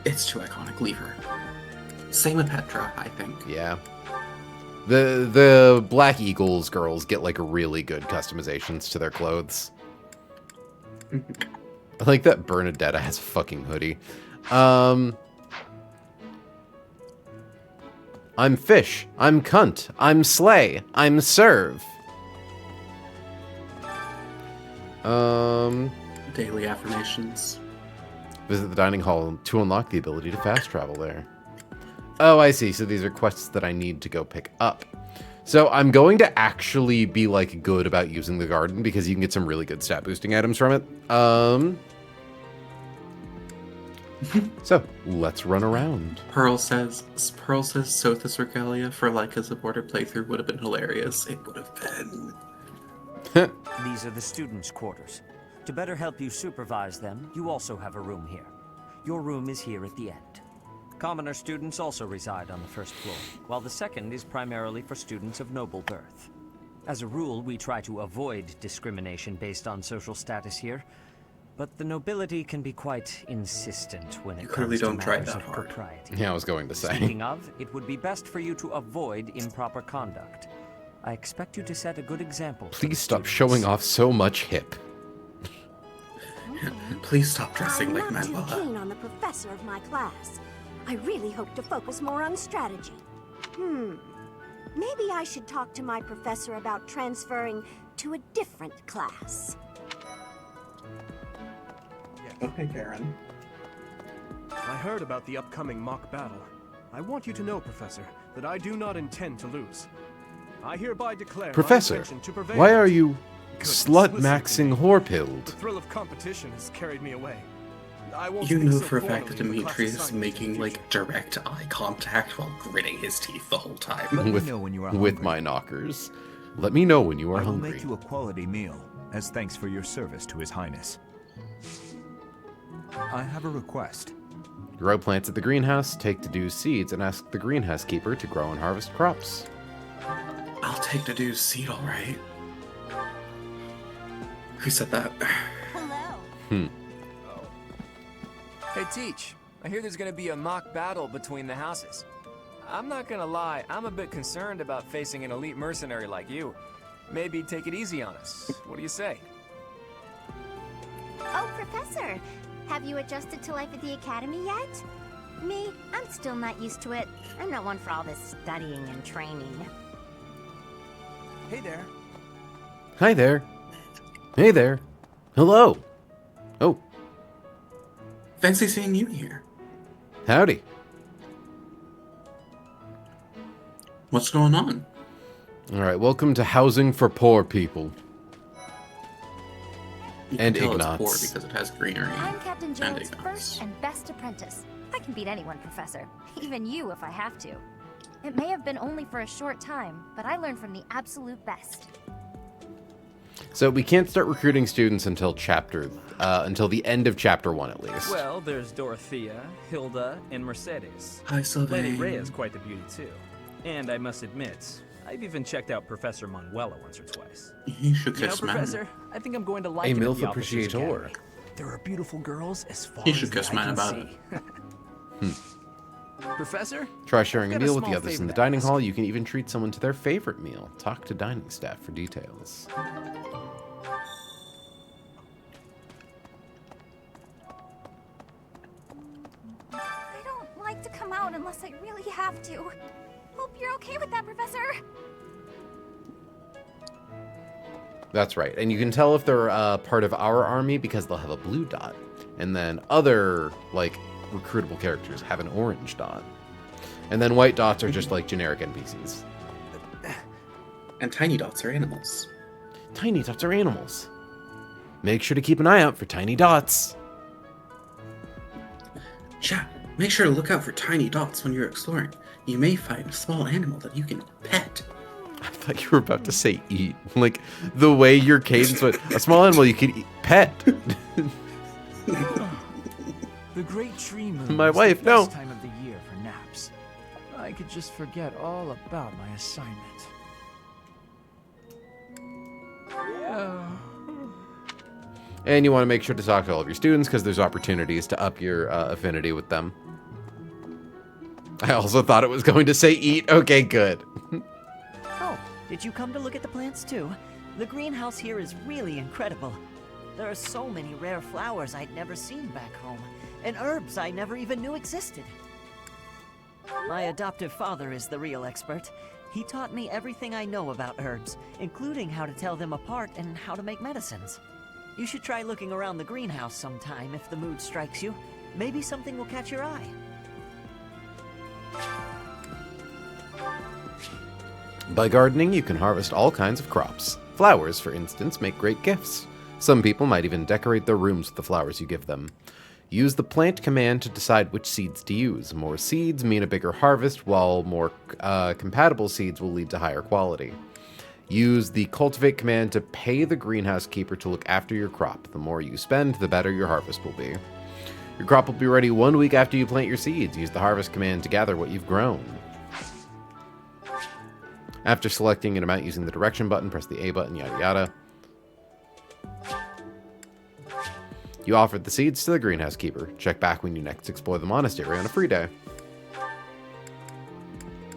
It's too iconic. Leave her. Same with Petra, I think. Yeah. The Black Eagles girls get, like, really good customizations to their clothes. I like that Bernadetta has a fucking hoodie. I'm fish. I'm cunt. I'm slay. I'm serve. Daily affirmations. Visit the dining hall to unlock the ability to fast travel there. Oh, I see. So these are quests that I need to go pick up. So I'm going to actually be, like, good about using the garden because you can get some really good stat boosting items from it. So let's run around. Pearl says Sothis Regalia for like a supported playthrough would have been hilarious. It would have been. These are the students' quarters. To better help you supervise them, you also have a room here. Your room is here at the end. Commoner students also reside on the first floor, while the second is primarily for students of noble birth. As a rule, we try to avoid discrimination based on social status here, but the nobility can be quite insistent when it comes to matters of propriety. Yeah, I was going to say. Speaking of, it would be best for you to avoid improper conduct. I expect you to set a good example. Please stop showing off so much hip. Please stop dressing like I'm not Manuela. too keen on the professor of my class. I really hope to focus more on strategy. Maybe I should talk to my professor about transferring to a different class. Okay, Karen. I heard about the upcoming mock battle. I want you to know, Professor, that I do not intend to lose. I hereby declare Professor, my intention to prevail. why are you slut-maxing whore-pilled? The thrill of competition has carried me away. I won't You speak know so for a fact formally that of the class Demetrius assignment making like direct eye contact while gritting his teeth the whole time. with my knockers. Let me know when you are I will hungry. make you a quality meal, as thanks for your service to His Highness. I have a request. Grow plants at the greenhouse, take Dedue's seeds, and ask the greenhouse keeper to grow and harvest crops. I'll take Dedue's seed, all right. Who said that? Hey, Teach. I hear there's gonna be a mock battle between the houses. I'm not gonna lie, I'm a bit concerned about facing an elite mercenary like you. Maybe take it easy on us. What do you say? Oh, Professor! Have you adjusted to life at the academy yet? Me, I'm still not used to it. I'm not one for all this studying and training. Hey there. Hi there. Hey there. Hello. Oh. Fancy seeing you here. Howdy. What's going on? All right, welcome to Housing for Poor People. You And can tell it's poor Ignatz. because it has greenery. I'm Captain and Gerald's Ignatz. first and best apprentice. I can beat anyone, Professor. Even you if I have to. It may have been only for a short time, but I learned from the absolute best. So we can't start recruiting students until until the end of chapter 1 at least. Well, there's Dorothea, Hilda, and Mercedes. Hi, Sylvain. Lady Rhea is quite the beauty, too. And I must admit, I've even checked out Professor Manuela once or twice. He should You know, kiss men. Professor, I think I'm going to like A it at MILF the Officers appreciator. Academy. There are beautiful girls as far He as should the kiss eye man can about see. Professor? Try sharing a I've got meal with the small others in favor the to dining ask. hall. You can even treat someone to their favorite meal. Talk to dining staff for details. I don't like to come out unless I really have to. Hope you're okay with that, Professor. That's right. And you can tell if they're part of our army because they'll have a blue dot. And then other, like, recruitable characters have an orange dot. And then white dots are just like generic NPCs. And tiny dots are animals. Tiny dots are animals. Make sure to keep an eye out for tiny dots. Yeah, make sure to look out for tiny dots when you're exploring. You may find a small animal that you can pet. I thought you were about to say eat. Like, the way your cadence went, a small animal you could eat. Pet. The great tree moon My is wife, the no. best time of the year for naps. I could just forget all about my assignment. And you want to make sure to talk to all of your students because there's opportunities to up your affinity with them. I also thought it was going to say eat. Okay, good. Oh, did you come to look at the plants too? The greenhouse here is really incredible. There are so many rare flowers I'd never seen back home, and herbs I never even knew existed. My adoptive father is the real expert. He taught me everything I know about herbs, including how to tell them apart and how to make medicines. You should try looking around the greenhouse sometime if the mood strikes you. Maybe something will catch your eye. By gardening, you can harvest all kinds of crops. Flowers, for instance, make great gifts. Some people might even decorate their rooms with the flowers you give them. Use the plant command to decide which seeds to use. More seeds mean a bigger harvest, while more compatible seeds will lead to higher quality. Use the cultivate command to pay the greenhouse keeper to look after your crop. The more you spend, the better your harvest will be. Your crop will be ready 1 week after you plant your seeds. Use the harvest command to gather what you've grown. After selecting an amount using the direction button, press the A button, yada yada. You offered the seeds to the greenhouse keeper. Check back when you next explore the monastery on a free day.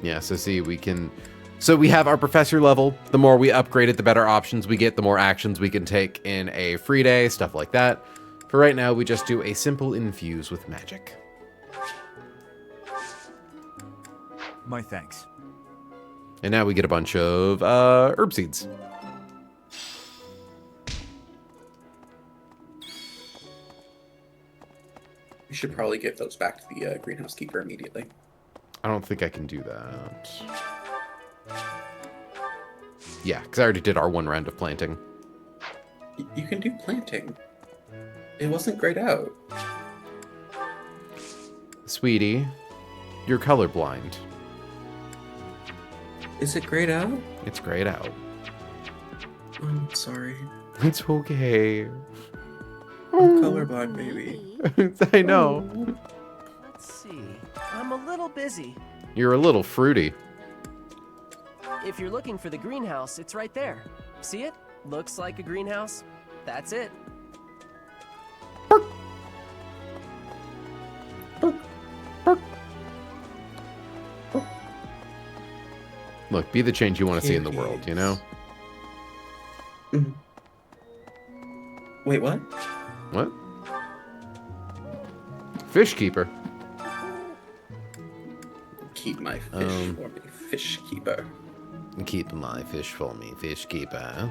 Yeah, so see, we can... So we have our professor level. The more we upgrade it, the better options we get, the more actions we can take in a free day, stuff like that. For right now, we just do a simple infuse with magic. My thanks. And now we get a bunch of herb seeds. We should probably give those back to the greenhouse keeper immediately. I don't think I can do that. Yeah, because I already did our one round of planting. You can do planting. It wasn't grayed out. Sweetie, you're colorblind. Is it grayed out? It's grayed out. I'm sorry. It's okay. I'm colorblind, baby. I know. Let's see. I'm a little busy. You're a little fruity. If you're looking for the greenhouse, it's right there. See it? Looks like a greenhouse. That's it. Look, be the change you want to see in the world, you know? Wait, what? What? Fish keeper. Keep my fish for me, fish keeper. Keep my fish for me, fish keeper.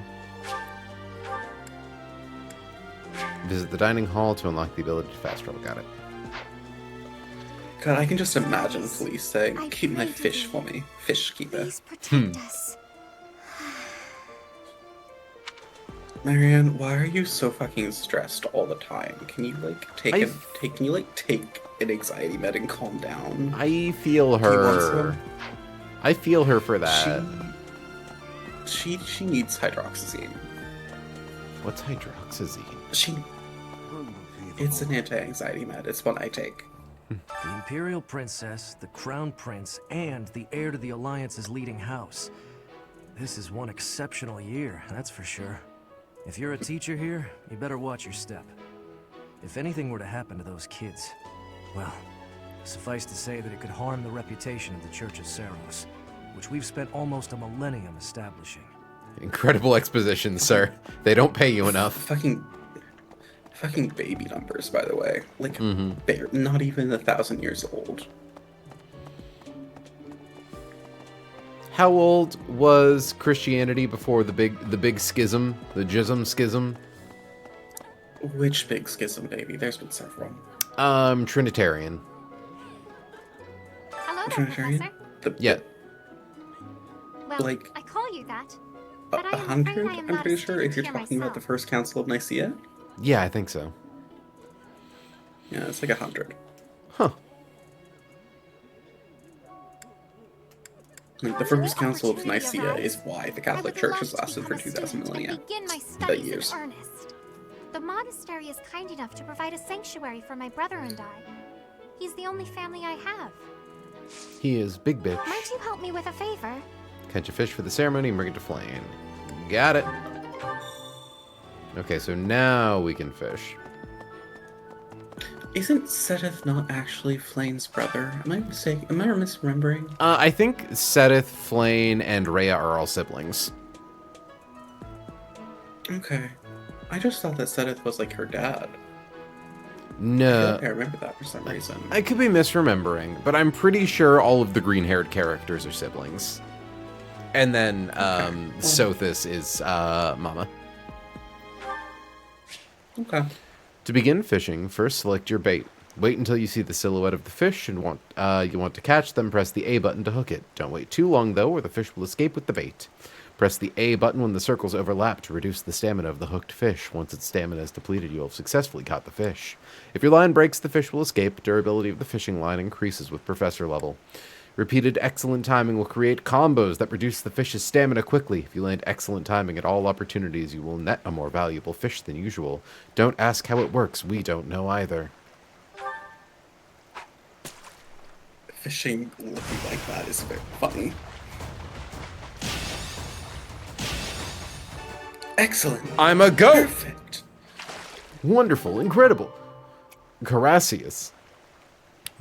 Visit the dining hall to unlock the ability to fast travel. Got it. God, I can just imagine police saying, keep my fish for me, fish keeper. Please protect us. Marianne, why are you so fucking stressed all the time? Can you like take an anxiety med and calm down? I feel her. I feel her for that. She needs hydroxyzine. What's hydroxyzine? It's an anti-anxiety med. It's one I take. The Imperial Princess, the Crown Prince, and the heir to the Alliance's leading house. This is one exceptional year, that's for sure. If you're a teacher here, you better watch your step. If anything were to happen to those kids, well, suffice to say that it could harm the reputation of the Church of Saros, which we've spent almost a millennium establishing. Incredible exposition, sir. They don't pay you enough. Fucking baby numbers, by the way. Like, they're not even 1,000 years old. How old was Christianity before the big schism, the Jism schism? Which big schism, baby? There's been several. Trinitarian. Hello there, Trinitarian? Professor. Yeah. Well, I call you that. 100, I'm pretty sure, if you're talking about the First Council of Nicaea. Yeah, I think so. Yeah, it's like 100. Huh. Like, the First Council of Nicaea is why the Catholic Church has lasted for 2,000 millennia. Begin my studies in earnest. The monastery is kind enough to provide a sanctuary for my brother and I. He's the only family I have. He is big bitch. Might you help me with a favor? Catch a fish for the ceremony and bring it to Flame. Got it. Okay, so now we can fish. Isn't Seteth not actually Flane's brother? Am I mistaken? Am I misremembering? I think Seteth, Flane, and Rhea are all siblings. Okay. I just thought that Seteth was like her dad. No. I remember that for some reason. I could be misremembering, but I'm pretty sure all of the green-haired characters are siblings. And then Sothis is Mama. Okay. To begin fishing, first select your bait. Wait until you see the silhouette of the fish and you want to catch them, press the A button to hook it. Don't wait too long, though, or the fish will escape with the bait. Press the A button when the circles overlap to reduce the stamina of the hooked fish. Once its stamina is depleted, you will have successfully caught the fish. If your line breaks, the fish will escape. Durability of the fishing line increases with Professor level. Repeated excellent timing will create combos that reduce the fish's stamina quickly. If you land excellent timing at all opportunities, you will net a more valuable fish than usual. Don't ask how it works. We don't know either. Fishing looking like that is very funny. Excellent. I'm a goat. Perfect. Wonderful. Incredible. Carassius.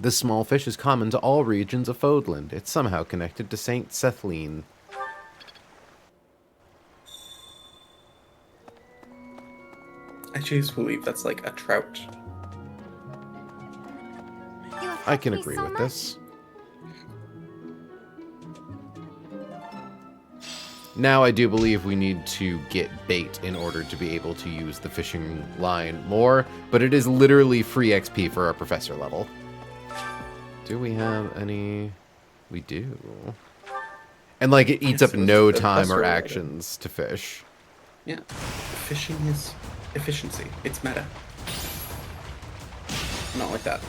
This small fish is common to all regions of Fodland. It's somehow connected to Saint Sethleen. I choose to believe that's like a trout. I can agree with this. Now I do believe we need to get bait in order to be able to use the fishing line more, but it is literally free XP for our Professor level. Do we have any? We do. And like it eats up no time or actions to fish. Yeah. Fishing is efficiency. It's meta. Not like that.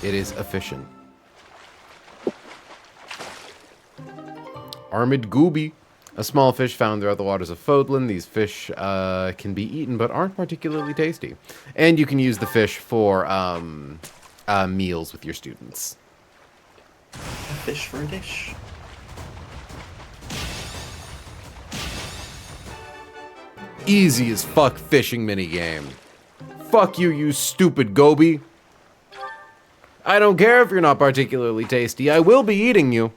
It is efficient. Armid Gooby. A small fish found throughout the waters of Fodland. These fish can be eaten but aren't particularly tasty. And you can use the fish for meals with your students. A fish for a dish. Easy as fuck fishing minigame. Fuck you, you stupid goby. I don't care if you're not particularly tasty. I will be eating you.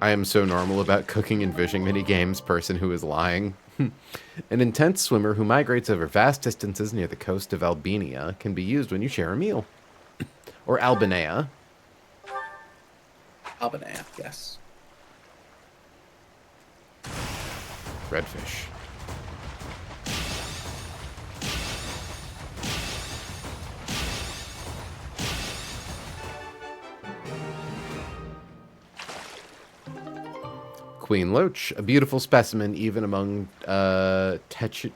I am so normal about cooking and fishing minigames, person who is lying. An intense swimmer who migrates over vast distances near the coast of Albania can be used when you share a meal. Or Albania. Albania, yes. Redfish. Queen Loach, a beautiful specimen even among Tutates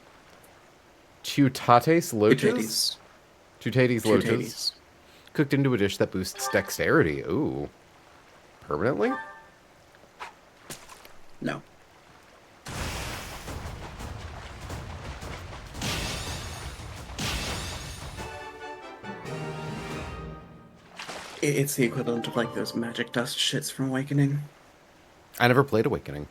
loaches? Tutates loaches. Cooked into a dish that boosts dexterity. Ooh. Permanently? No. It's the equivalent of like those magic dust shits from Awakening. I never played Awakening.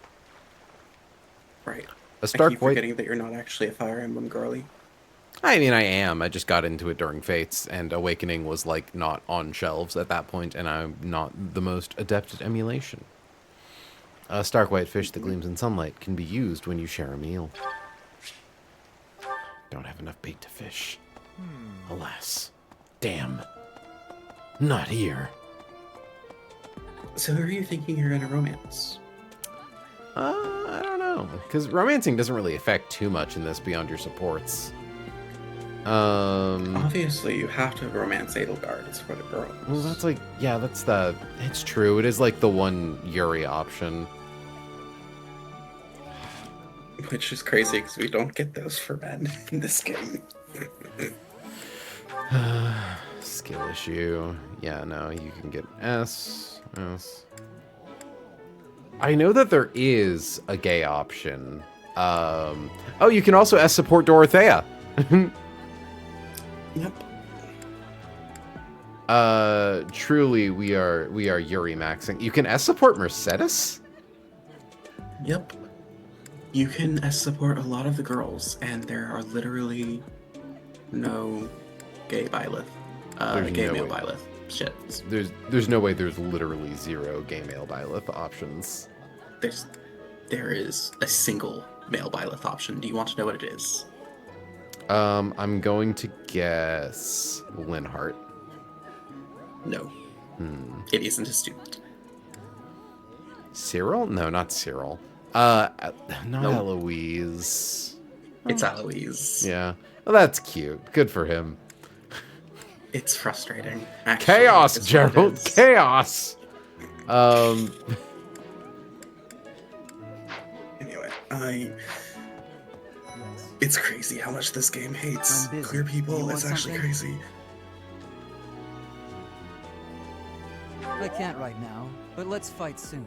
Right. A Stark I keep White. forgetting that you're not actually a Fire Emblem girly. I mean, I am. I just got into it during Fates, and Awakening was, like, not on shelves at that point, and I'm not the most adept at emulation. A stark white fish that gleams in sunlight can be used when you share a meal. Don't have enough bait to fish. Alas. Damn. Not here. So who are you thinking you're gonna romance? I don't know. Because romancing doesn't really affect too much in this beyond your supports. Obviously, you have to romance Edelgard. It's for the girls. Well, that's like, yeah, it's true. It is like the one Yuri option. Which is crazy because we don't get those for men in this game. Skill issue. Yeah, no, you can get S. I know that there is a gay option. Oh, you can also S support Dorothea. Yep. Truly, we are Yuri maxing. You can S support Mercedes? Yep. You can S support a lot of the girls, and there are literally no gay Byleth. Gay male Byleth. Shit. There's no way there's literally 0 gay male Byleth options. There is a single male Byleth option. Do you want to know what it is? I'm going to guess Linhart. No. It isn't a student. Cyril? No, not Cyril. Not Nope. Eloise. It's Eloise. Yeah. Well, that's cute. Good for him. It's frustrating. Actually, Chaos, is what it Gerald. is. Chaos. Anyway, it's crazy how much this game hates I'm busy. queer You people. want It's actually something? crazy. I can't right now, but let's fight soon.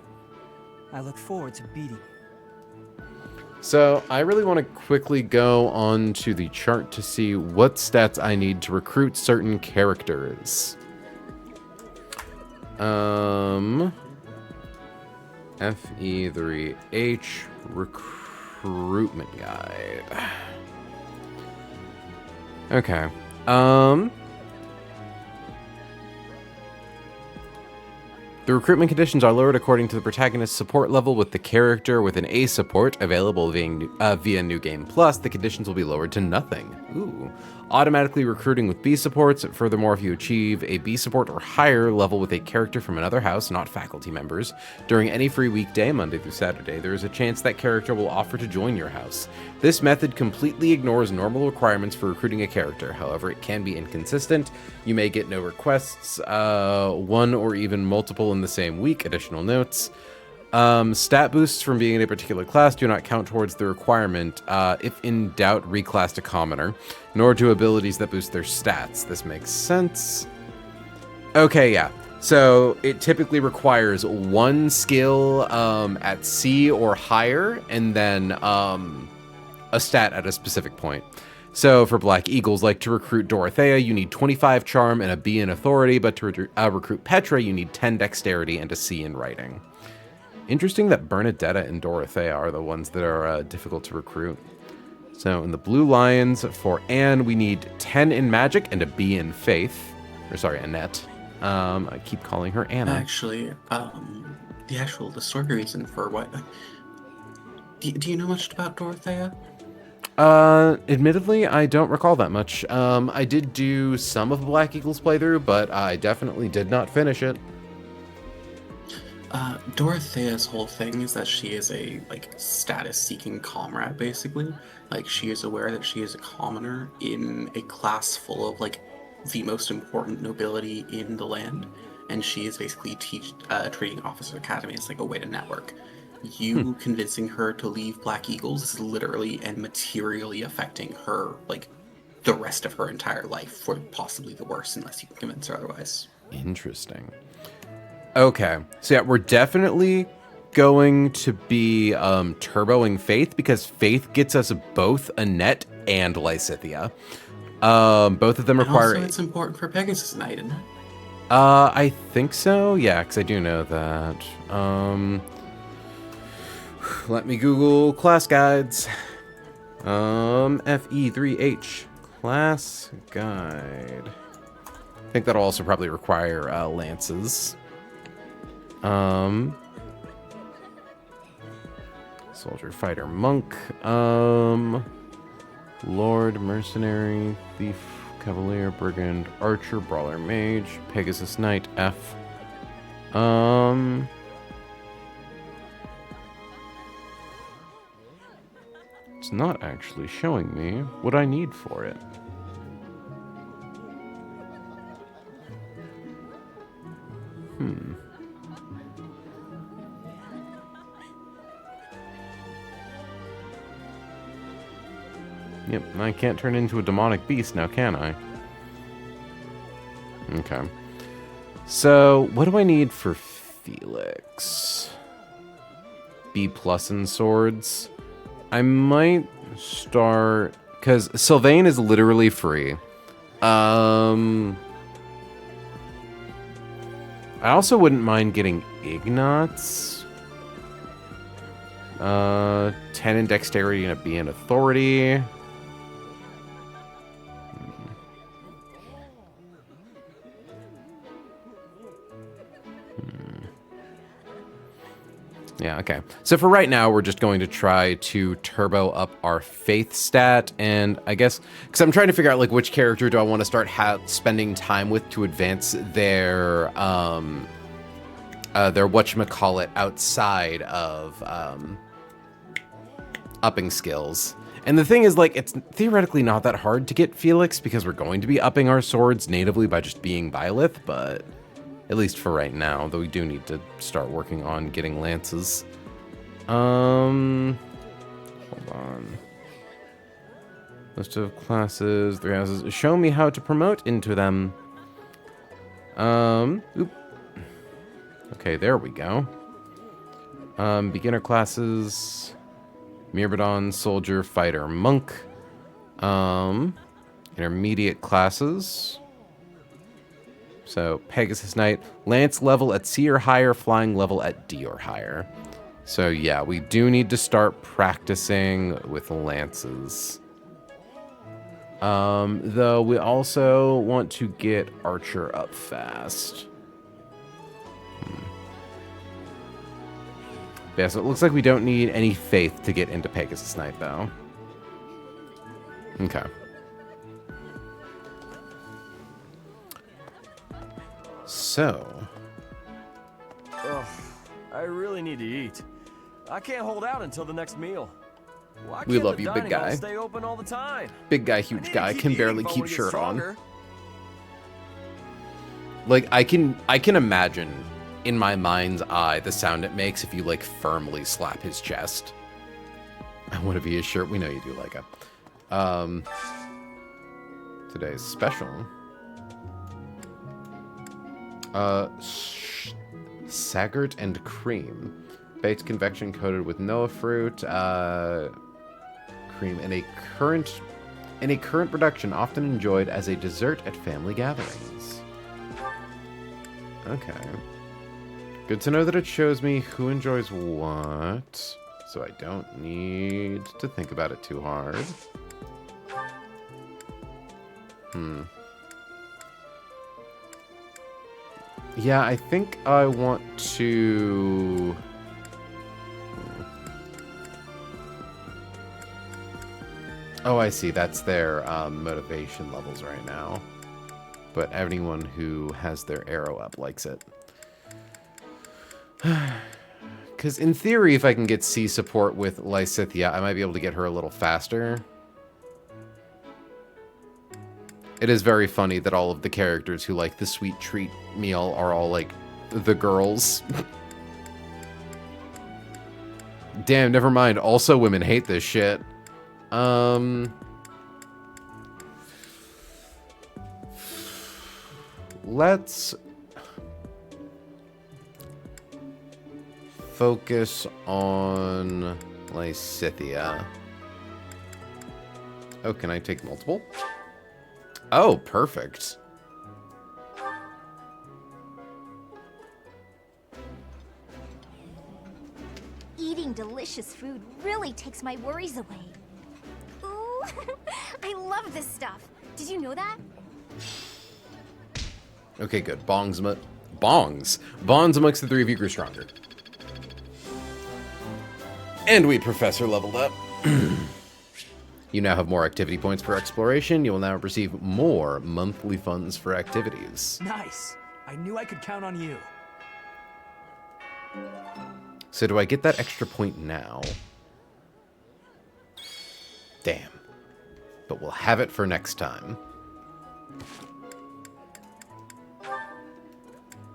I look forward to beating you. So I really want to quickly go on to the chart to see what stats I need to recruit certain characters. FE3H recruitment guide. Okay. The recruitment conditions are lowered according to the protagonist's support level. With the character with an A support available via New Game Plus, the conditions will be lowered to nothing. Ooh. Automatically recruiting with B supports. Furthermore, if you achieve a B support or higher level with a character from another house, not faculty members, during any free weekday, Monday through Saturday, there is a chance that character will offer to join your house. This method completely ignores normal requirements for recruiting a character. However, it can be inconsistent. You may get no requests, one or even multiple in the same week. Additional notes. Stat boosts from being in a particular class do not count towards the requirement. If in doubt, reclass to commoner, nor do abilities that boost their stats. This makes sense. Okay, yeah. So it typically requires one skill at C or higher, and then a stat at a specific point. So for Black Eagles, like to recruit Dorothea, you need 25 charm and a B in authority, but to recruit Petra, you need 10 dexterity and a C in writing. Interesting that Bernadetta and Dorothea are the ones that are difficult to recruit. So in the Blue Lions, for Anne, we need 10 in magic and a B in faith. Or sorry, Annette. I keep calling her Anna. Actually, the story reason for what... Do you know much about Dorothea? Admittedly, I don't recall that much. I did do some of Black Eagles playthrough, but I definitely did not finish it. Dorothea's whole thing is that she is a, status-seeking comrade, basically. Like, she is aware that she is a commoner in a class full of, the most important nobility in the land, and she is basically treating Officer Academy as, a way to network. You convincing her to leave Black Eagles is literally and materially affecting her, the rest of her entire life, for possibly the worse, unless you can convince her otherwise. Interesting. Okay, so yeah, we're definitely going to be turboing Faith, because Faith gets us both Annette and Lysithea. Both of them require... And also, it's important for Pegasus Knight, isn't it? I think so, yeah, because I do know that. Let me Google class guides. FE3H, class guide. I think that'll also probably require lances. Soldier, fighter, monk, lord, mercenary, thief, cavalier, brigand, archer, brawler, mage, Pegasus Knight, F. It's not actually showing me what I need for it. Yep, I can't turn into a demonic beast now, can I? Okay. So, what do I need for Felix? B+ in swords. I might start... Because Sylvain is literally free. I also wouldn't mind getting Ignatz. 10 in dexterity and a B in authority. Yeah, okay. So for right now, we're just going to try to turbo up our faith stat, and I guess, because I'm trying to figure out, like, which character do I want to start spending time with to advance their whatchamacallit outside of, upping skills. And the thing is, like, it's theoretically not that hard to get Felix, because we're going to be upping our swords natively by just being Byleth, but... At least for right now, though we do need to start working on getting lances. Hold on. List of classes, 3 houses. Show me how to promote into them. Oop. Okay, there we go. Beginner classes. Myrmidon, Soldier, Fighter, Monk. Intermediate classes. So, Pegasus Knight, Lance level at C or higher, Flying level at D or higher. So, yeah, we do need to start practicing with Lances. Though, we also want to get Archer up fast. Yeah, so it looks like we don't need any faith to get into Pegasus Knight, though. Okay. So. Ugh, I really need to eat. I can't hold out until the next meal. Why We can't love the you, big dining hall guy. stay open all the time? Big guy, huge guy, can barely keep shirt shirt on. Like, I can imagine in my mind's eye the sound it makes if you, like, firmly slap his chest. I want to be his shirt. We know you do, Leica. Today's special. Sagart and cream. Baked convection coated with Noah fruit. Cream in a current production, often enjoyed as a dessert at family gatherings. Okay. Good to know that it shows me who enjoys what, so I don't need to think about it too hard. Yeah, I think I want to... Oh, I see. That's their motivation levels right now. But anyone who has their arrow up likes it. Because in theory, if I can get C support with Lysithea, I might be able to get her a little faster. It is very funny that all of the characters who like the sweet treat meal are all like the girls. Damn, never mind. Also, women hate this shit. Let's focus on Lysithea. Oh, can I take multiple? Oh, perfect. Eating delicious food really takes my worries away. Ooh, I love this stuff. Did you know that? Okay, good. Bonds amongst the three of you grew stronger. And we Professor leveled up. You now have more activity points per exploration. You will now receive more monthly funds for activities. Nice. I knew I could count on you. So do I get that extra point now? Damn. But we'll have it for next time.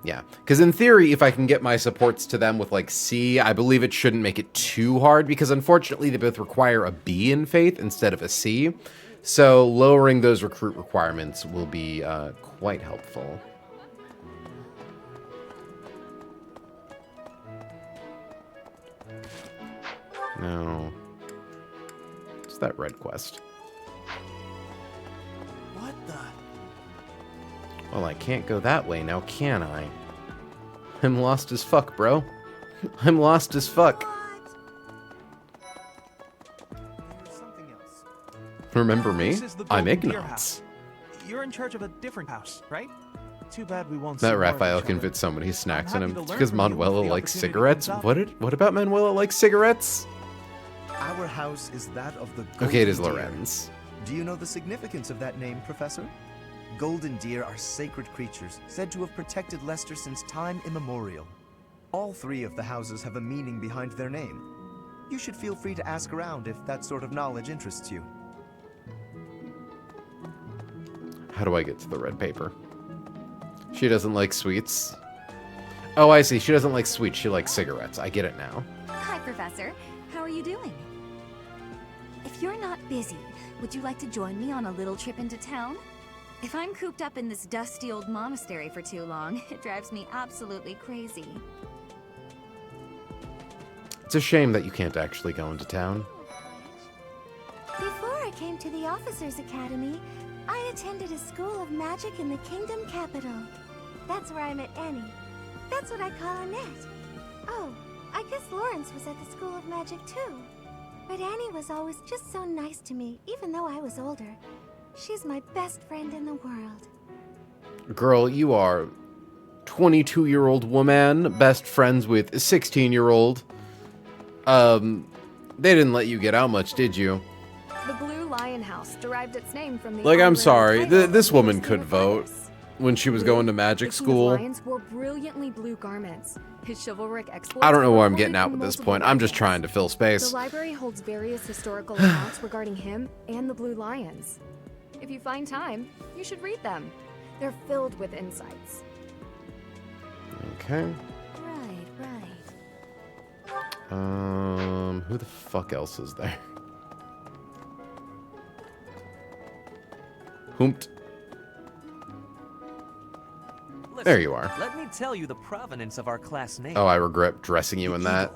Yeah, because in theory, if I can get my supports to them with like C, I believe it shouldn't make it too hard, because unfortunately they both require a B in Faith instead of a C. So lowering those recruit requirements will be quite helpful. No. What's that red quest? What the? Well, I can't go that way now, can I? I'm lost as fuck, bro. I'm lost as fuck. Remember me? This is the I'm Golden Deer Ignatz. House. You're in charge of a different house, right? Too bad we won't. That see more of Raphael each can other. fit so many snacks in happy him. to It's learn because from you if Manuela the likes opportunity cigarettes? comes up. What about Manuela likes cigarettes? Our house is that of the Okay, it is Golden Deer. Lorenz. Do you know the significance of that name, Professor? Golden deer are sacred creatures, said to have protected Leicester since time immemorial. All three of the houses have a meaning behind their name. You should feel free to ask around if that sort of knowledge interests you. How do I get to the red paper? She doesn't like sweets. Oh, I see. She doesn't like sweets. She likes cigarettes. I get it now. Hi, Professor. How are you doing? If you're not busy, would you like to join me on a little trip into town? If I'm cooped up in this dusty old monastery for too long, it drives me absolutely crazy. It's a shame that you can't actually go into town. Before I came to the Officers Academy, I attended a school of magic in the Kingdom Capital. That's where I met Annie. That's what I call Annette. Oh, I guess Lawrence was at the School of Magic too. But Annie was always just so nice to me, even though I was older. She's my best friend in the world. Girl, you are 22-year-old woman, best friends with a 16-year-old. They didn't let you get out much, did you? The Blue Lion House derived its name from the Like, I'm honorary sorry, title this of woman the could King of vote Fighters. when she was Blue, going to magic the King school. of Lions wore brilliantly blue garments. His chivalric exploits I don't know were where I'm recorded getting at in with this multiple point. I'm just legends. trying to fill space. The library holds various historical accounts regarding him and the Blue Lions. If you find time, you should read them. They're filled with insights. Okay. Right. Who the fuck else is there? Hoomped. There you are. Let me tell you the provenance of our class name. Oh, I regret dressing you in that.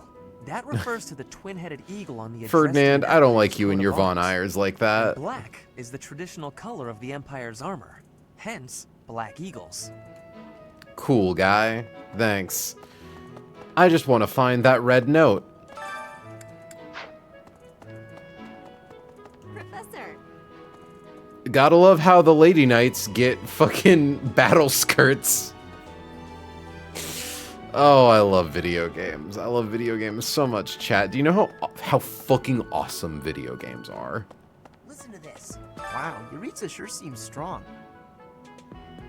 That refers to the twin-headed eagle on the Ferdinand, Adrestian I don't Empire's like you and coat your of Von arms. Ayers like that. Black is the traditional color of the Empire's armor, hence black eagles. Cool guy. Thanks. I just want to find that red note. Professor! Gotta love how the Lady Knights get fucking battle skirts. Oh, I love video games. I love video games so much, chat. Do you know how fucking awesome video games are? Listen to this. Wow, Yuritsa sure seems strong.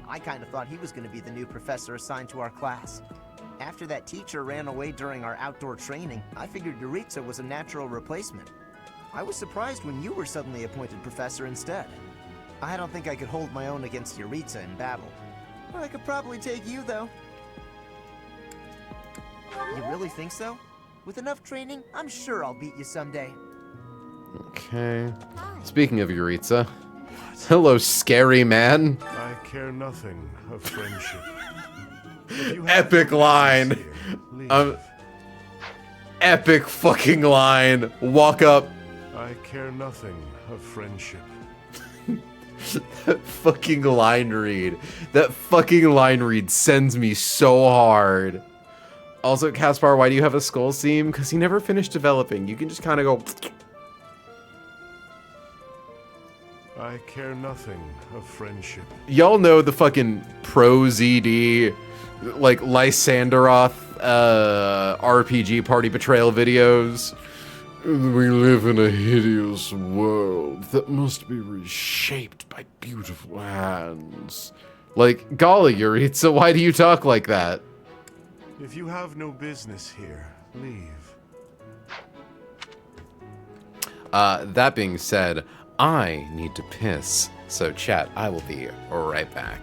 I kind of thought he was going to be the new professor assigned to our class. After that teacher ran away during our outdoor training, I figured Yuritsa was a natural replacement. I was surprised when you were suddenly appointed professor instead. I don't think I could hold my own against Yuritsa in battle. But I could probably take you, though. You really think so? With enough training, I'm sure I'll beat you someday. Okay. Speaking of Yuritsa. Hello, scary man. I care nothing of friendship. Epic line. Epic fucking line. Walk up. I care nothing of friendship. That fucking line read. That fucking line read sends me so hard. Also, Caspar, why do you have a skull seam? Because he never finished developing. You can just kind of go... I care nothing of friendship. Y'all know the fucking Pro ZD, like, Lysanderoth RPG party betrayal videos? We live in a hideous world that must be reshaped by beautiful hands. Like, golly, Yuritsa, why do you talk like that? If you have no business here, leave. That being said, I need to piss. So chat, I will be right back.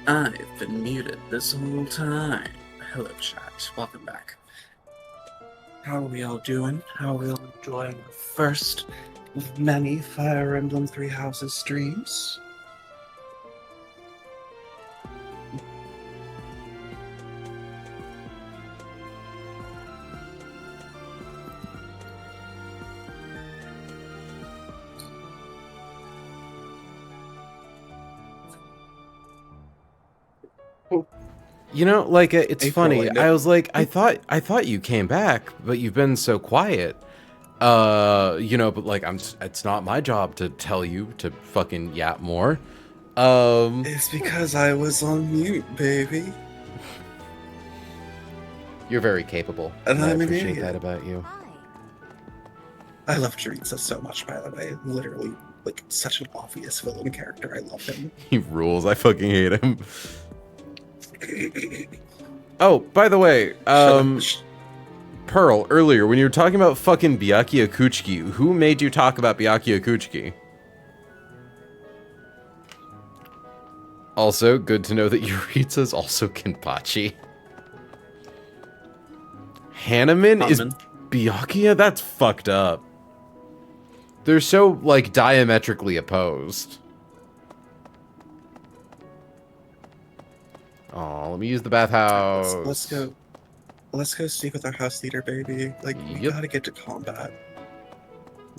I've been muted this whole time. Hello, chat. Welcome back. How are we all doing? How are we all enjoying the first of many Fire Emblem Three Houses streams? You know, like it's April, funny. I know. I was like, I thought you came back, but you've been so quiet. You know, but like it's not my job to tell you to fucking yap more. It's because I was on mute, baby. You're very capable. And I I'm an appreciate idiot. that about you. I love Teresa so much, by the way. Literally, like, such an obvious villain character. I love him. He rules. I fucking hate him. Oh, by the way, Pearl, earlier when you were talking about fucking Byakuya Kuchiki, who made you talk about Byakuya Kuchiki? Also, good to know that Yuritsa's also Kenpachi. Hanneman is Byakuya? That's fucked up. They're so, like, diametrically opposed. Oh, let me use the bathhouse. Let's go speak with our house leader, baby. Like, we gotta get to combat.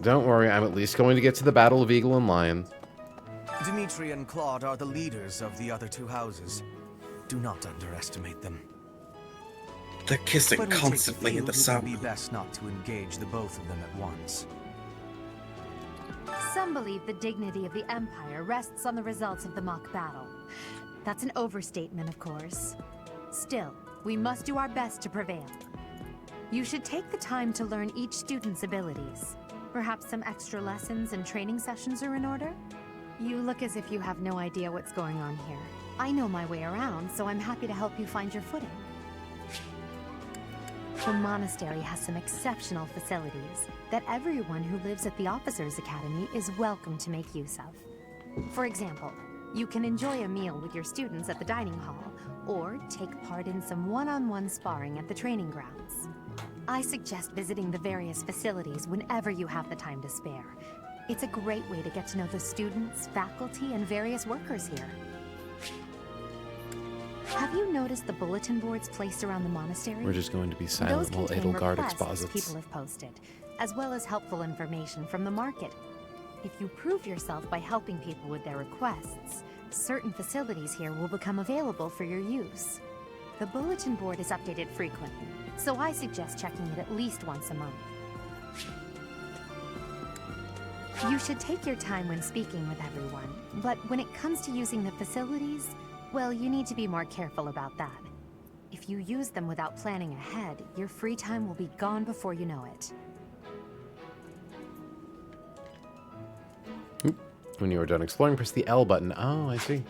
Don't worry, I'm at least going to get to the Battle of Eagle and Lion. Dimitri and Claude are the leaders of the other two houses. Do not underestimate them. They're kissing But we take constantly the in the view it summer. would be best not to engage the both of them at once. Some believe the dignity of the Empire rests on the results of the mock battle. That's an overstatement, of course. Still, we must do our best to prevail. You should take the time to learn each student's abilities. Perhaps some extra lessons and training sessions are in order? You look as if you have no idea what's going on here. I know my way around, so I'm happy to help you find your footing. The monastery has some exceptional facilities that everyone who lives at the Officers' Academy is welcome to make use of. For example, you can enjoy a meal with your students at the dining hall, or take part in some one-on-one sparring at the training grounds. I suggest visiting the various facilities whenever you have the time to spare. It's a great way to get to know the students, faculty, and various workers here. Have you noticed the bulletin boards placed around the monastery? We're just going to be silent while Edelgard exposits. People have posted, as well as helpful information from the market. If you prove yourself by helping people with their requests, certain facilities here will become available for your use. The bulletin board is updated frequently, so I suggest checking it at least once a month. You should take your time when speaking with everyone, but when it comes to using the facilities, well, you need to be more careful about that. If you use them without planning ahead, your free time will be gone before you know it. When you are done exploring, press the L button. Oh, I see.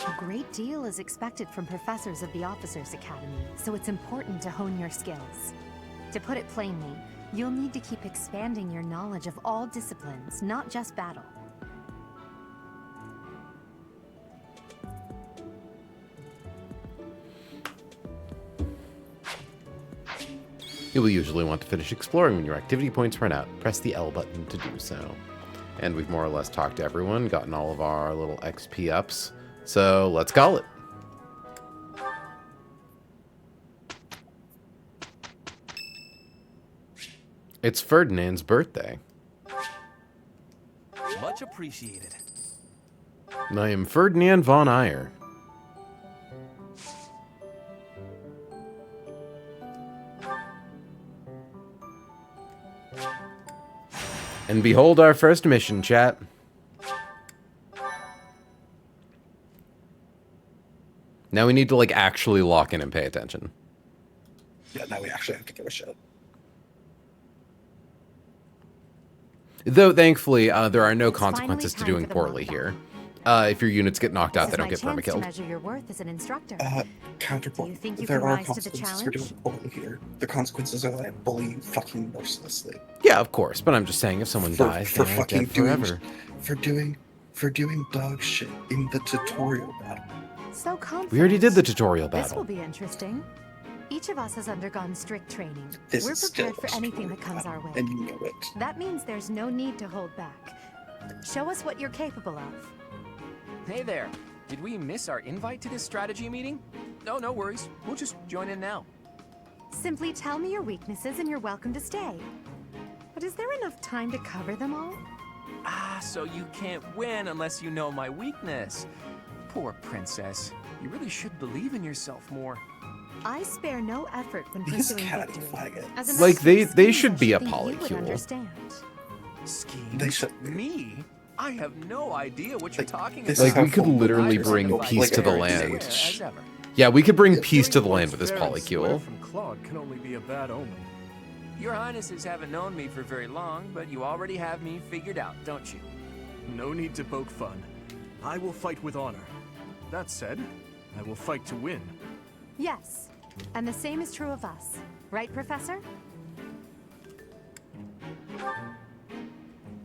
A great deal is expected from professors of the Officers Academy, so it's important to hone your skills. To put it plainly, you'll need to keep expanding your knowledge of all disciplines, not just battle. You will usually want to finish exploring when your activity points run out. Press the L button to do so. And we've more or less talked to everyone, gotten all of our little XP ups. So let's call it. It's Ferdinand's birthday. Much appreciated. And I am Ferdinand von Eyre. And behold our first mission, chat. Now we need to, like, actually lock in and pay attention. Yeah, now we actually have to give a shit. Though, thankfully, there are no consequences to doing poorly here. If your units get knocked out, they don't get perma-killed. Measure your worth as an instructor. Counterpoint. You think you There can are rise to the consequences for doing challenge? poorly here. The consequences are that I bully you fucking mercilessly. Yeah, of course, but I'm just saying if someone dies, for they're fucking dead forever. for doing dog shit in the tutorial battle. So confident. We already did the tutorial This will battle. be interesting. Each of us has undergone strict training. This We're is still prepared for a anything that tutorial comes our way. and you know it. That means there's no need to hold back. Show us what you're capable of. Hey there. Did we miss our invite to this strategy meeting? No, no worries. We'll just join in now. Simply tell me your weaknesses and you're welcome to stay. But is there enough time to cover them all? Ah, so you can't win unless you know my weakness. Poor princess. You really should believe in yourself more. I spare no effort when He's pursuing cat victory. faggot. As a Like, master of they schemes, should I be a think you would polycule. understand. Schemes? They should be. Me? I have no idea what you're talking this about. is Like, we how could full literally of bring like, peace to the very land. As ever. Yeah, we could bring peace to the land with this Fair and square polycule. from Claude can only be a bad omen. Your highnesses haven't known me for very long, but you already have me figured out, don't you? No need to poke fun. I will fight with honor. That said, I will fight to win. Yes, and the same is true of us. Right, Professor?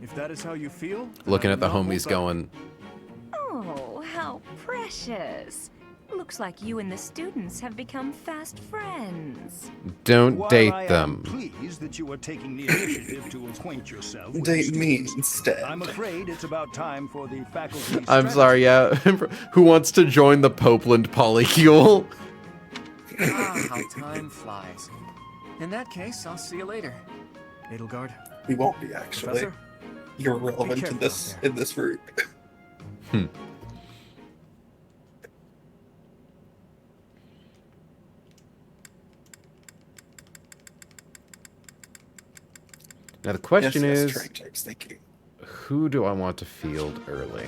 If that is how you feel, Looking I at the will not hold homies back. going, Oh, how precious. Looks like you and the students have become fast friends. don't While date I am them. pleased that you are taking the initiative to acquaint yourself with Date the me students, instead. I'm afraid it's about time for the faculty. I'm sorry, yeah. Who wants to join the Popeland polycule? Ah, how time flies. In that case, I'll see you later. Edelgard. We won't be actually. Professor? You're relevant careful in this out there. in this route. Now the question Yes, is, train types, thank you. who do I want to field early?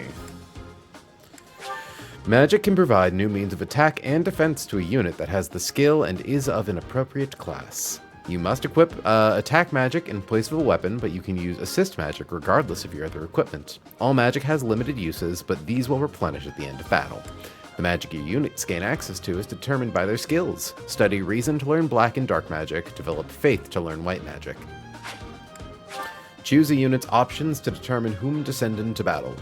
Magic can provide new means of attack and defense to a unit that has the skill and is of an appropriate class. You must equip attack magic in place of a weapon, but you can use assist magic regardless of your other equipment. All magic has limited uses, but these will replenish at the end of battle. The magic your units gain access to is determined by their skills. Study Reason to learn black and dark magic, develop Faith to learn white magic. Choose a unit's options to determine whom to send into battle.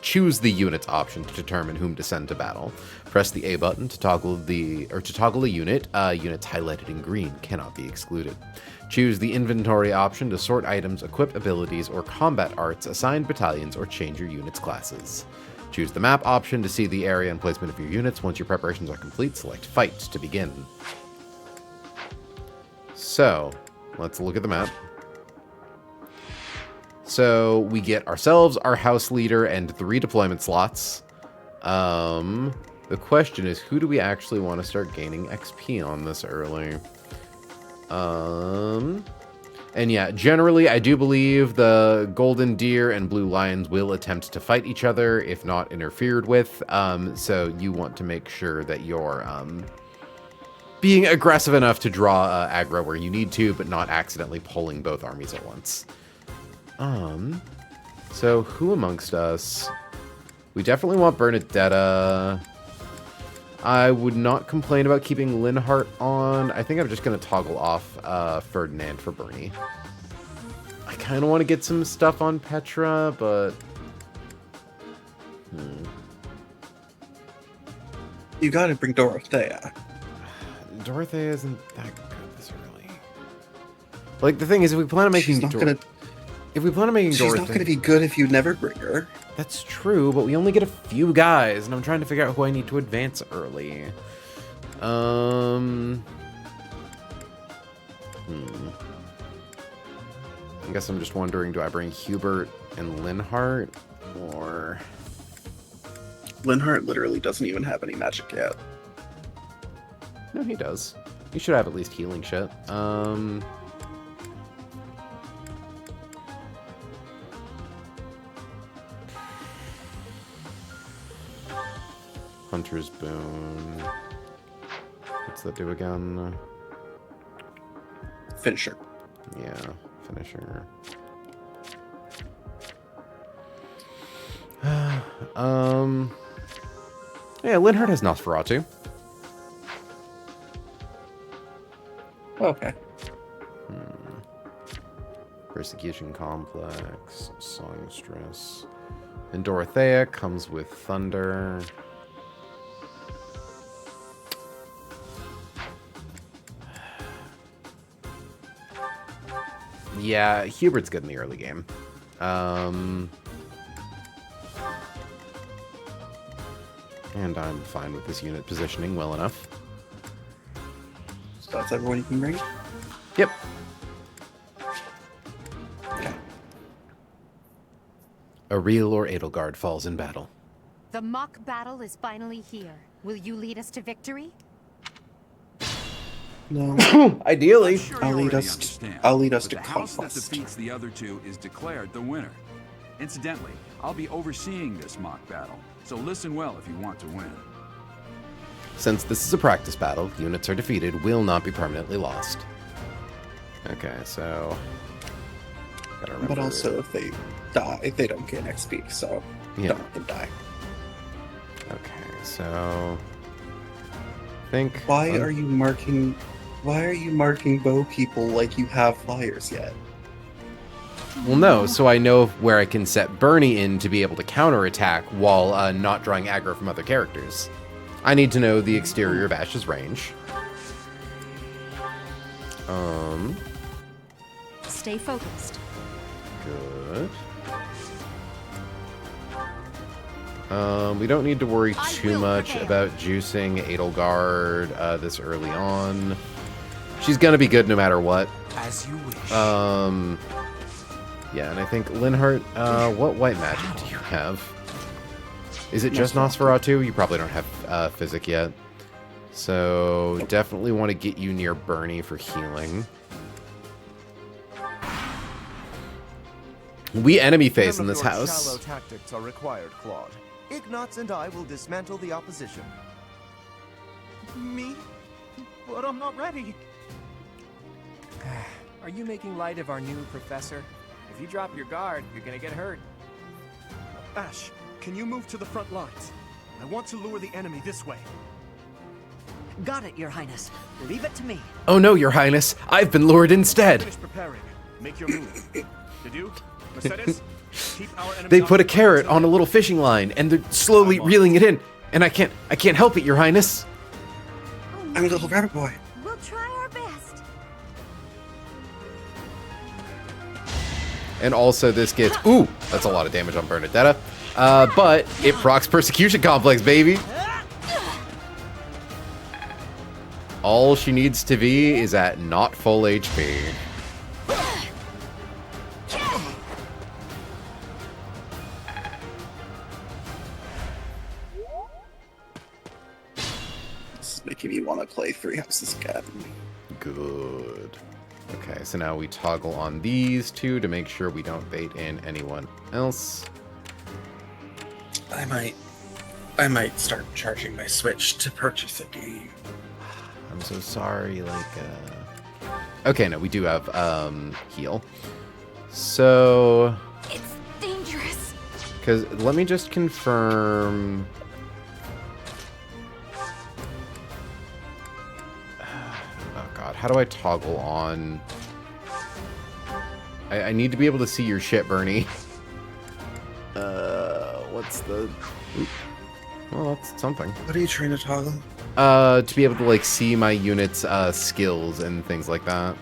Choose the unit's option to determine whom to send to battle. Press the A button to toggle a unit. Units highlighted in green cannot be excluded. Choose the inventory option to sort items, equip abilities, or combat arts, assign battalions, or change your unit's classes. Choose the map option to see the area and placement of your units. Once your preparations are complete, select Fight to begin. So, let's look at the map. So we get ourselves, our house leader, and 3 deployment slots. The question is, who do we actually want to start gaining XP on this early? And yeah, generally, I do believe the golden deer and blue lions will attempt to fight each other if not interfered with. So you want to make sure that you're being aggressive enough to draw aggro where you need to, but not accidentally pulling both armies at once. So who amongst us? We definitely want Bernadetta. I would not complain about keeping Linhardt on. I think I'm just going to toggle off Ferdinand for Bernie. I kind of want to get some stuff on Petra, but... You gotta bring Dorothea. Dorothea isn't that good this early. Like, the thing is, if we plan on making Dorothea... She's not gonna be good if you never bring her. That's true, but we only get a few guys, and I'm trying to figure out who I need to advance early. I guess I'm just wondering, do I bring Hubert and Linhardt, or... Linhardt literally doesn't even have any magic yet. No, he does. He should have at least healing shit. Hunter's Boon. What's that do again? Finisher. Yeah, finisher. Yeah, Linhardt has Nosferatu. Okay. Persecution Complex, Songstress. And Dorothea comes with Thunder. Yeah, Hubert's good in the early game. And I'm fine with this unit positioning well enough. So that's everyone you can bring? Yep. Okay. Ariel or Edelgard falls in battle. The mock battle is finally here. Will you lead us to victory? No. Ideally. I'll lead us to the house that conquest. defeats the other two is declared the winner. Incidentally, I'll be overseeing this mock battle, so listen well if you want to win. Since this is a practice battle, units are defeated will not be permanently lost. Okay, so... gotta remember. But also, if they die, they don't get XP, so Yeah. don't let them die. Okay, so... I think... Why are you marking bow people like you have flyers yet? Well, no, so I know where I can set Bernie in to be able to counterattack while not drawing aggro from other characters. I need to know the exterior of Ash's range. Stay focused. Good. We don't need to worry too much about juicing Edelgard this early on. She's gonna be good no matter what. As you wish. Yeah, and I think Linhardt, what white magic do you have? Is it just Nosferatu? You probably don't have Physic yet. So definitely want to get you near Bernie for healing. We enemy face in this house. Shallow tactics are required, Claude. Ignatz and I will dismantle the opposition. Me? But I'm not ready. Are you making light of our new professor? If you drop your guard, you're gonna get hurt. Ash, can you move to the front lines? I want to lure the enemy this way. Got it, Your Highness. Leave it to me. Oh no, Your Highness. I've been lured instead. Finish preparing. Make your move. Did you? Mercedes? Keep our enemy They put a carrot on a little fishing line, and they're slowly reeling it in. And I can't help it, Your Highness. I'm a little rabbit boy. We'll try our best. And also this gets... Ooh, that's a lot of damage on Bernadetta. But it procs Persecution Complex, baby. All she needs to be is at not full HP. This is making me want to play Three Houses again. Good. Okay, so now we toggle on these two to make sure we don't bait in anyone else. I might start charging my Switch to purchase a game. I'm so sorry, like, Okay, no, we do have, heal. So... It's dangerous. Because, let me just confirm... Oh god, how do I toggle on... I need to be able to see your shit, Bernie. What's the... Oop. Well, that's something. What are you trying to toggle? To be able to, like, see my unit's, skills and things like that.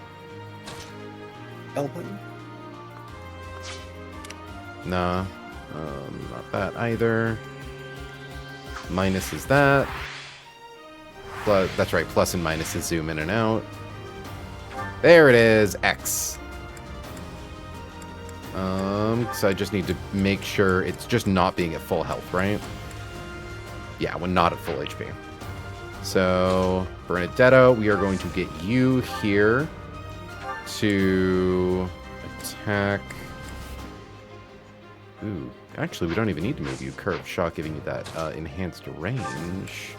Emblem? Nah. Not that either. Minus is that. Plus, that's right, plus and minus is zoom in and out. There it is, X. So I just need to make sure it's just not being at full health, right? Yeah, when not at full HP. So, Bernadetta, we are going to get you here to attack. Ooh, actually, we don't even need to move you. Curved shot giving you that enhanced range.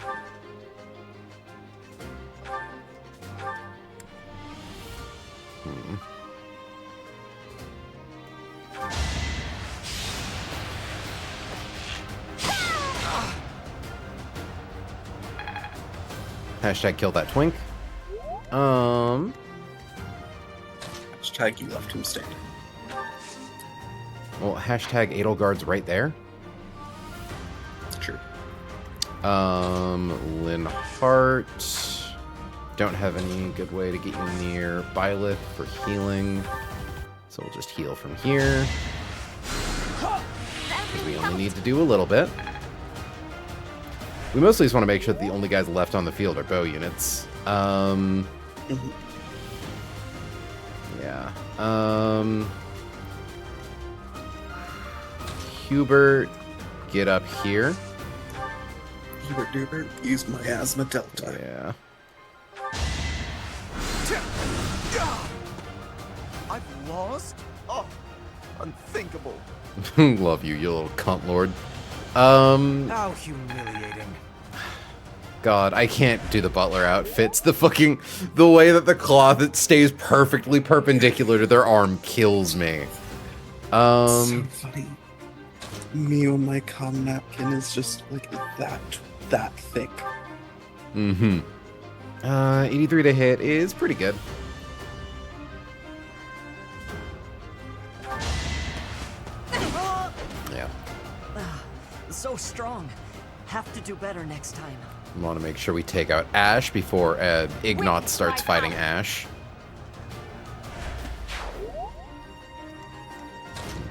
Hashtag kill that twink. Hashtag you left him standing. Well, hashtag Edelgard's right there. True. Lynn Hart. Don't have any good way to get you near Byleth for healing. So we'll just heal from here. Because we only need to do a little bit. We mostly just want to make sure that the only guys left on the field are bow units. Yeah. Hubert, get up here. Hubert Dubert, use my asthma delta. Yeah. I've lost? Oh, unthinkable. Love you, you little cunt lord. How humiliating. God, I can't do the butler outfits. The way that the cloth it stays perfectly perpendicular to their arm kills me. So funny. Me on my comm napkin is just like that thick. Mm-hmm. 83 to hit is pretty good. Yeah. So strong. Have to do better next time. We want to make sure we take out Ash before Ignat starts fighting Ash.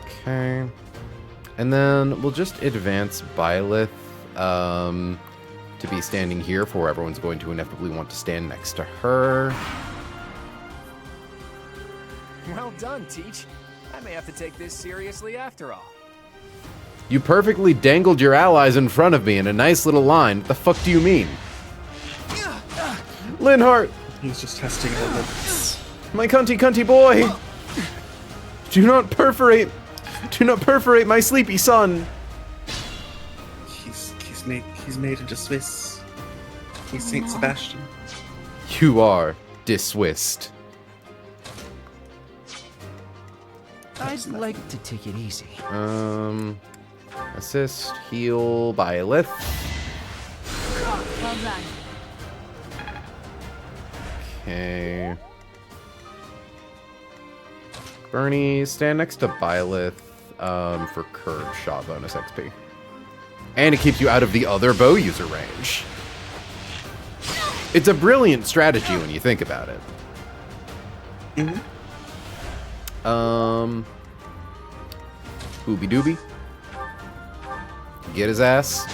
Okay. And then we'll just advance Byleth to be standing here for everyone's going to inevitably want to stand next to her. Well done, Teach. I may have to take this seriously after all. You perfectly dangled your allies in front of me in a nice little line. What the fuck do you mean? Linhart! He's just testing our limits. My cunty boy! Do not perforate my sleepy son! He's made into Swiss. He's Saint Sebastian. You are diswissed. I'd like to take it easy. Assist, heal, Byleth. Well done. Okay. Bernie, stand next to Byleth for curved shot bonus XP. And it keeps you out of the other bow user range. It's a brilliant strategy when you think about it. Ooby Dooby. Get his ass.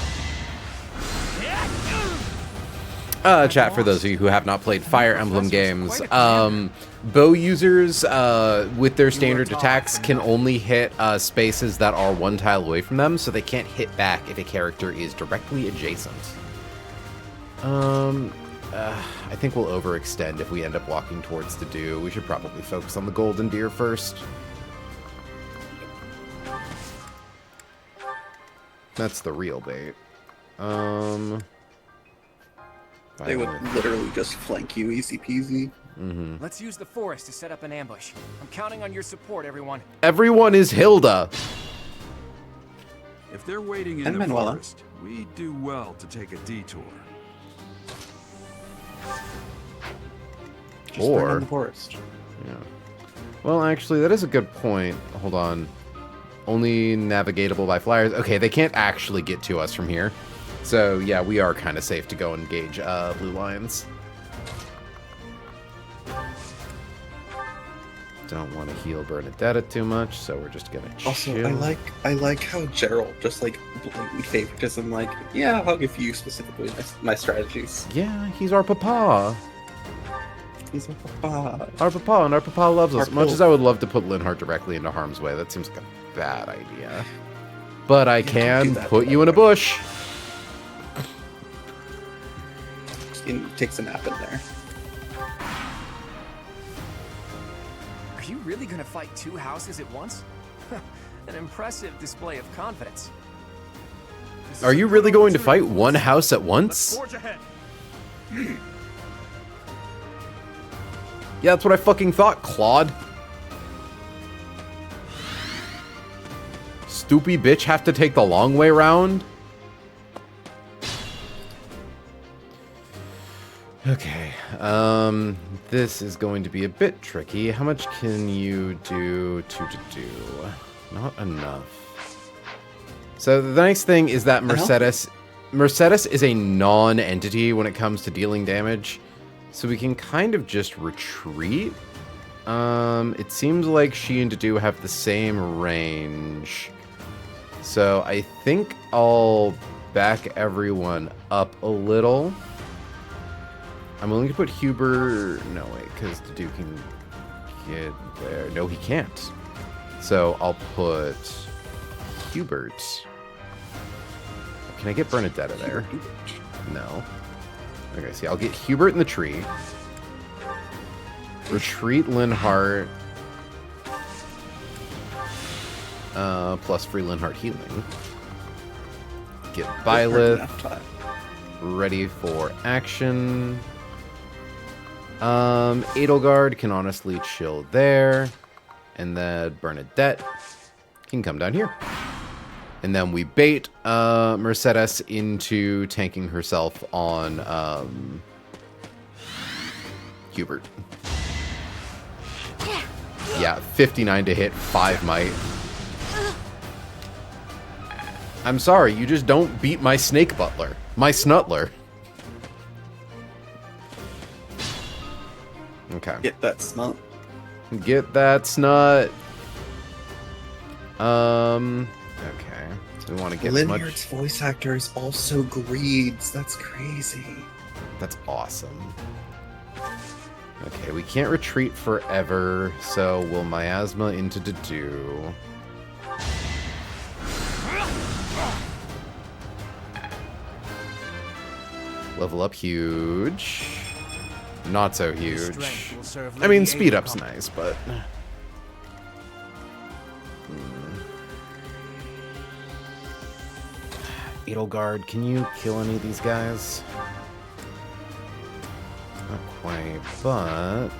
Chat, for those of you who have not played Fire Emblem games, bow users with their standard attacks can only hit spaces that are one tile away from them, so they can't hit back if a character is directly adjacent. I think we'll overextend if we end up walking towards the dew. We should probably focus on the golden deer first. That's the real bait. They would literally just flank you, easy peasy. Let's use the forest to set up an ambush. I'm counting on your support, everyone. Everyone is Hilda. If they're waiting in the forest, we do well to take a detour. Just burn in the forest. Yeah. Well, actually, that is a good point. Hold on. Only navigatable by flyers. Okay, they can't actually get to us from here. So, yeah, we are kind of safe to go engage blue lions. Don't want to heal Bernadetta too much, so we're just gonna chill. Also, I like how Gerald just like blatantly favoritism, like, yeah, I'll give you specifically my strategies. Yeah, he's our papa. He's our papa. Our papa, and our papa loves us. As much as I would love to put Linhardt directly into harm's way, that seems like a bad idea. But I can put you in a bush. He takes a nap in there. Are you really gonna fight 2 houses at once? An impressive display of confidence. Are you really going to fight 1 house at once? Forge ahead. Yeah, that's what I fucking thought, Claude. Stoopy bitch have to take the long way round? Okay, this is going to be a bit tricky. How much can you do to do? Not enough. So the nice thing is that Mercedes is a non-entity when it comes to dealing damage. So we can kind of just retreat. It seems like she and Dedue have the same range. So I think I'll back everyone up a little. I'm willing to put Huber... No, wait, because Dedue can get there. No, he can't. So I'll put Hubert. Can I get Bernadetta there? No. Okay, see, I'll get Hubert in the tree. Retreat Linhardt. Plus free Linhardt healing. Get Byleth ready for action. Edelgard can honestly chill there. And then Bernadette can come down here. And then we bait Mercedes into tanking herself on Hubert. Yeah, 59 to hit, 5 might. I'm sorry, you just don't beat my Snake Butler. My Snuttler. Okay. Get that snut. Get that snut. Okay. So we want to get as much... Linhardt's voice actor is also Greed's. That's crazy. That's awesome. Okay, we can't retreat forever, so we'll miasma into Dedue. Level up huge. Not so huge. I mean, speed up's nice, but... Edelgard, can you kill any of these guys? Not quite, but...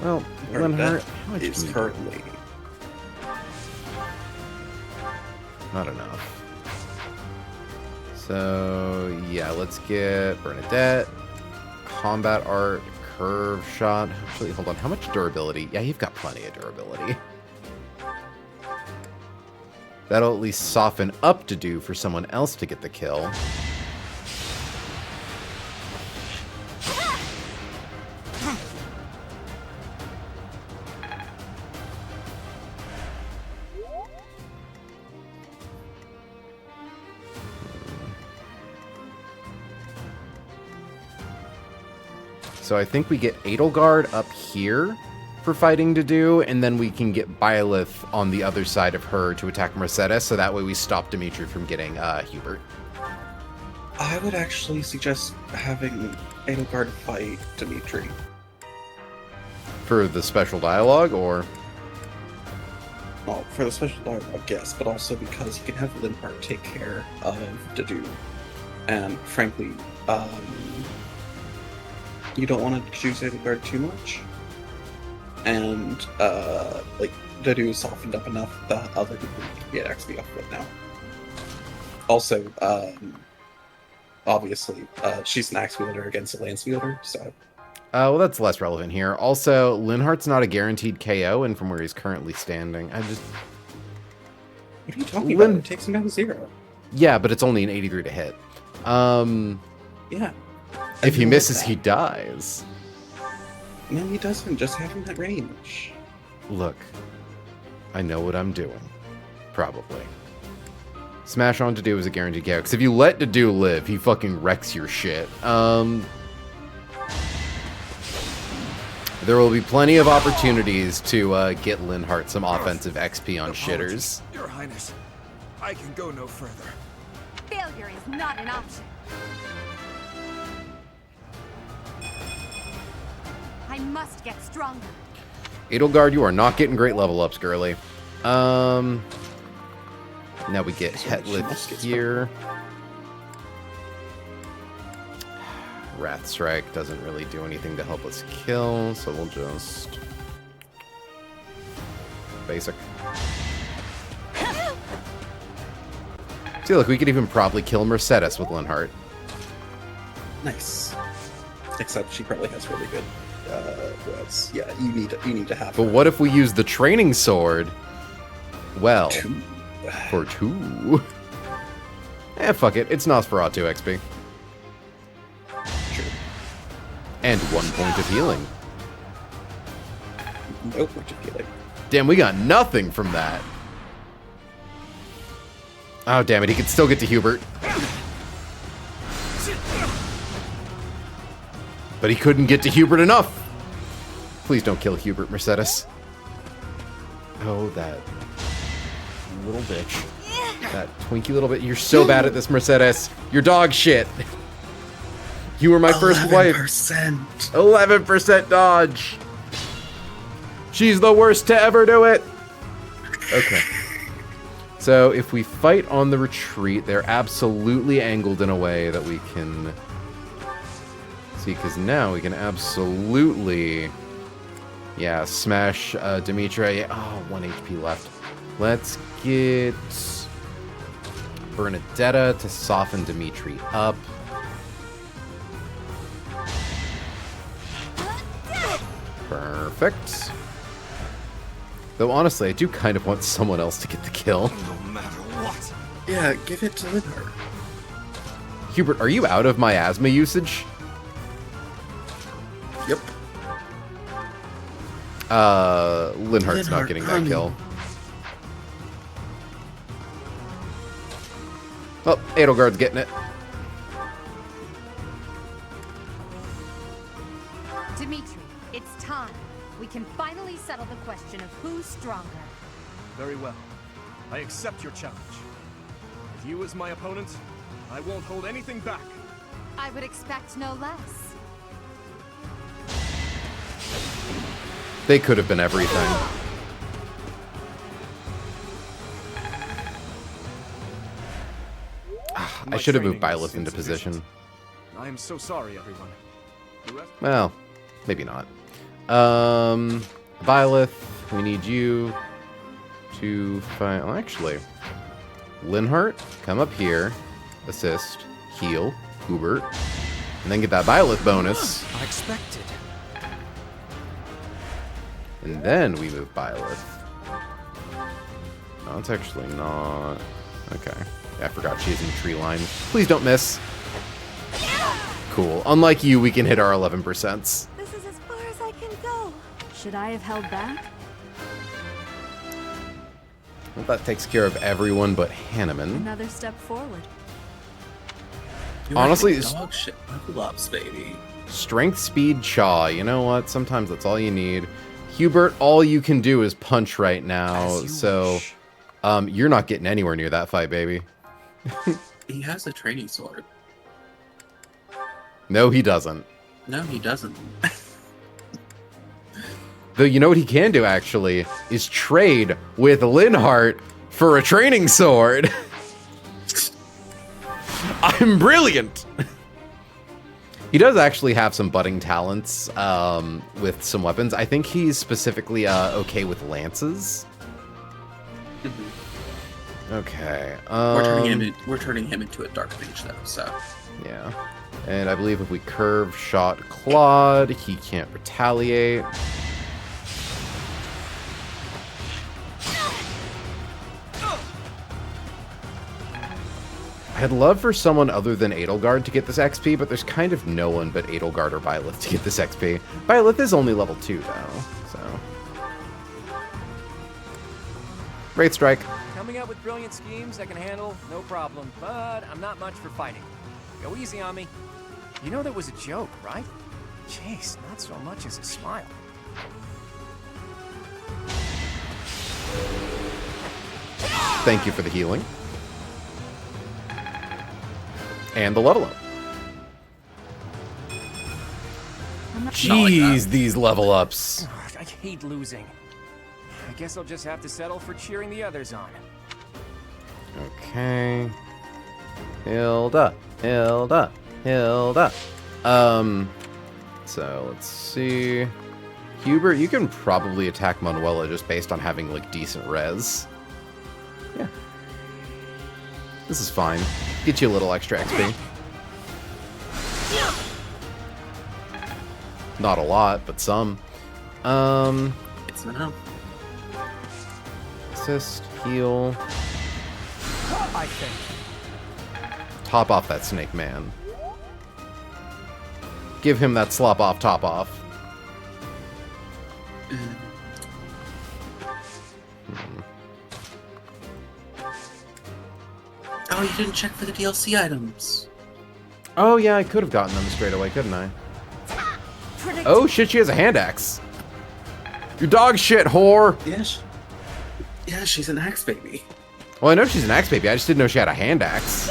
Well, Linhardt, how much is can you currently do? Not enough. So, yeah, let's get Bernadette. Combat art, curve shot. Actually, hold on, how much durability? Yeah, you've got plenty of durability. That'll at least soften up Dedue for someone else to get the kill. So I think we get Edelgard up here for fighting Dedue, and then we can get Byleth on the other side of her to attack Mercedes, so that way we stop Dimitri from getting Hubert. I would actually suggest having Edelgard fight Dimitri. For the special dialogue, or? Well, for the special dialogue, yes, but also because you can have Linhardt take care of Dedue. And frankly, you don't want to choose Edelgard too much. And, like, Dedue is softened up enough that other people can get XP off of it now. Also, obviously, she's an axe wielder against a lance wielder, so. Well, that's less relevant here. Also, Linhardt's not a guaranteed KO, and from where he's currently standing, I just... What are you talking about? It takes him down to 0. Yeah, but it's only an 83 to hit. Yeah. If he misses, he dies. No, he doesn't. Just have him at range. Look, I know what I'm doing. Probably. Smash on Dedue is a guaranteed KO, because if you let Dedue live, he fucking wrecks your shit. There will be plenty of opportunities to get Linhardt some offensive XP on shitters. Your Highness, I can go no further. Failure is not an option. I must get stronger. Edelgard, you are not getting great level ups, girly. Now we get Hetlith here. Wrath Strike doesn't really do anything to help us kill, so we'll just... Basic. See, look, we could even probably kill Mercedes with Linhardt. Nice. Except she probably has really good words. Yeah, you need to have. But what if we use the training sword? Well, for 2. Fuck it. It's Nosferatu XP. True. And 1 point of healing. No point of healing. Damn, we got nothing from that. Oh, damn it. He could still get to Hubert. But he couldn't get to Hubert enough. Please don't kill Hubert, Mercedes. Oh, that little bitch. That twinky little bit. You're so bad at this, Mercedes. You're dog shit. You were my first wife. 11% dodge. She's the worst to ever do it. Okay. So if we fight on the retreat, they're absolutely angled in a way that we can see, because now we can absolutely, yeah, smash Dimitri. Oh, 1 HP left. Let's get Bernadetta to soften Dimitri up. Perfect. Though honestly, I do kind of want someone else to get the kill. No matter what. Yeah, give it to Linhardt. Hubert, are you out of miasma usage? Yep. Linhardt's not getting that kill. Oh, Edelgard's getting it. Dimitri, it's time. We can finally settle the question of who's stronger. Very well. I accept your challenge. With you as my opponent, I won't hold anything back. I would expect no less. They could have been everything. I should have moved Byleth into position. I am so sorry, everyone. Well, maybe not. Byleth, we need you to find... Well, actually, Linhardt, come up here, assist, heal, Hubert, and then get that Byleth bonus. Unexpected. And then we move Byleth. No, it's actually not... Okay. Yeah, I forgot she's in the tree line. Please don't miss. Cool. Unlike you, we can hit our 11%. This is as far as I can go. Should I have held back? Well, that takes care of everyone but Hanneman. Another step forward. Honestly, dog shit level ups, baby. Strength, speed, chaw. You know what? Sometimes that's all you need. Hubert, all you can do is punch right now, so you're not getting anywhere near that fight, baby. He has a training sword. No, he doesn't. No, he doesn't. Though you know what he can do, actually, is trade with Linhardt for a training sword. I'm brilliant! He does actually have some budding talents with some weapons. I think he's specifically okay with lances. Okay. We're turning him into a dark mage, though, so... Yeah. And I believe if we curve shot Claude, he can't retaliate. I'd love for someone other than Edelgard to get this XP, but there's kind of no one but Edelgard or Byleth to get this XP. Byleth is only level 2, though, so... Wraith Strike. Coming up with brilliant schemes I can handle, no problem, but I'm not much for fighting. Go easy on me. You know that was a joke, right? Jeez, not so much as a smile. Thank you for the healing. And the level up. Jeez, these level ups. I hate losing. I guess I'll just have to settle for cheering the others on. Okay. Hilda. Hilda. Hilda. So let's see. Hubert, you can probably attack Manuela just based on having like decent res. Yeah. This is fine. Get you a little extra XP. Not a lot, but some. It's enough. Assist, heal. I think. Top off that snake man. Give him that slop off, top off. Oh, you didn't check for the DLC items. Oh yeah, I could have gotten them straight away, couldn't I? Oh shit, she has a hand axe. You dog shit, whore. Yes. Yeah, she's an axe baby. Well, I know she's an axe baby. I just didn't know she had a hand axe.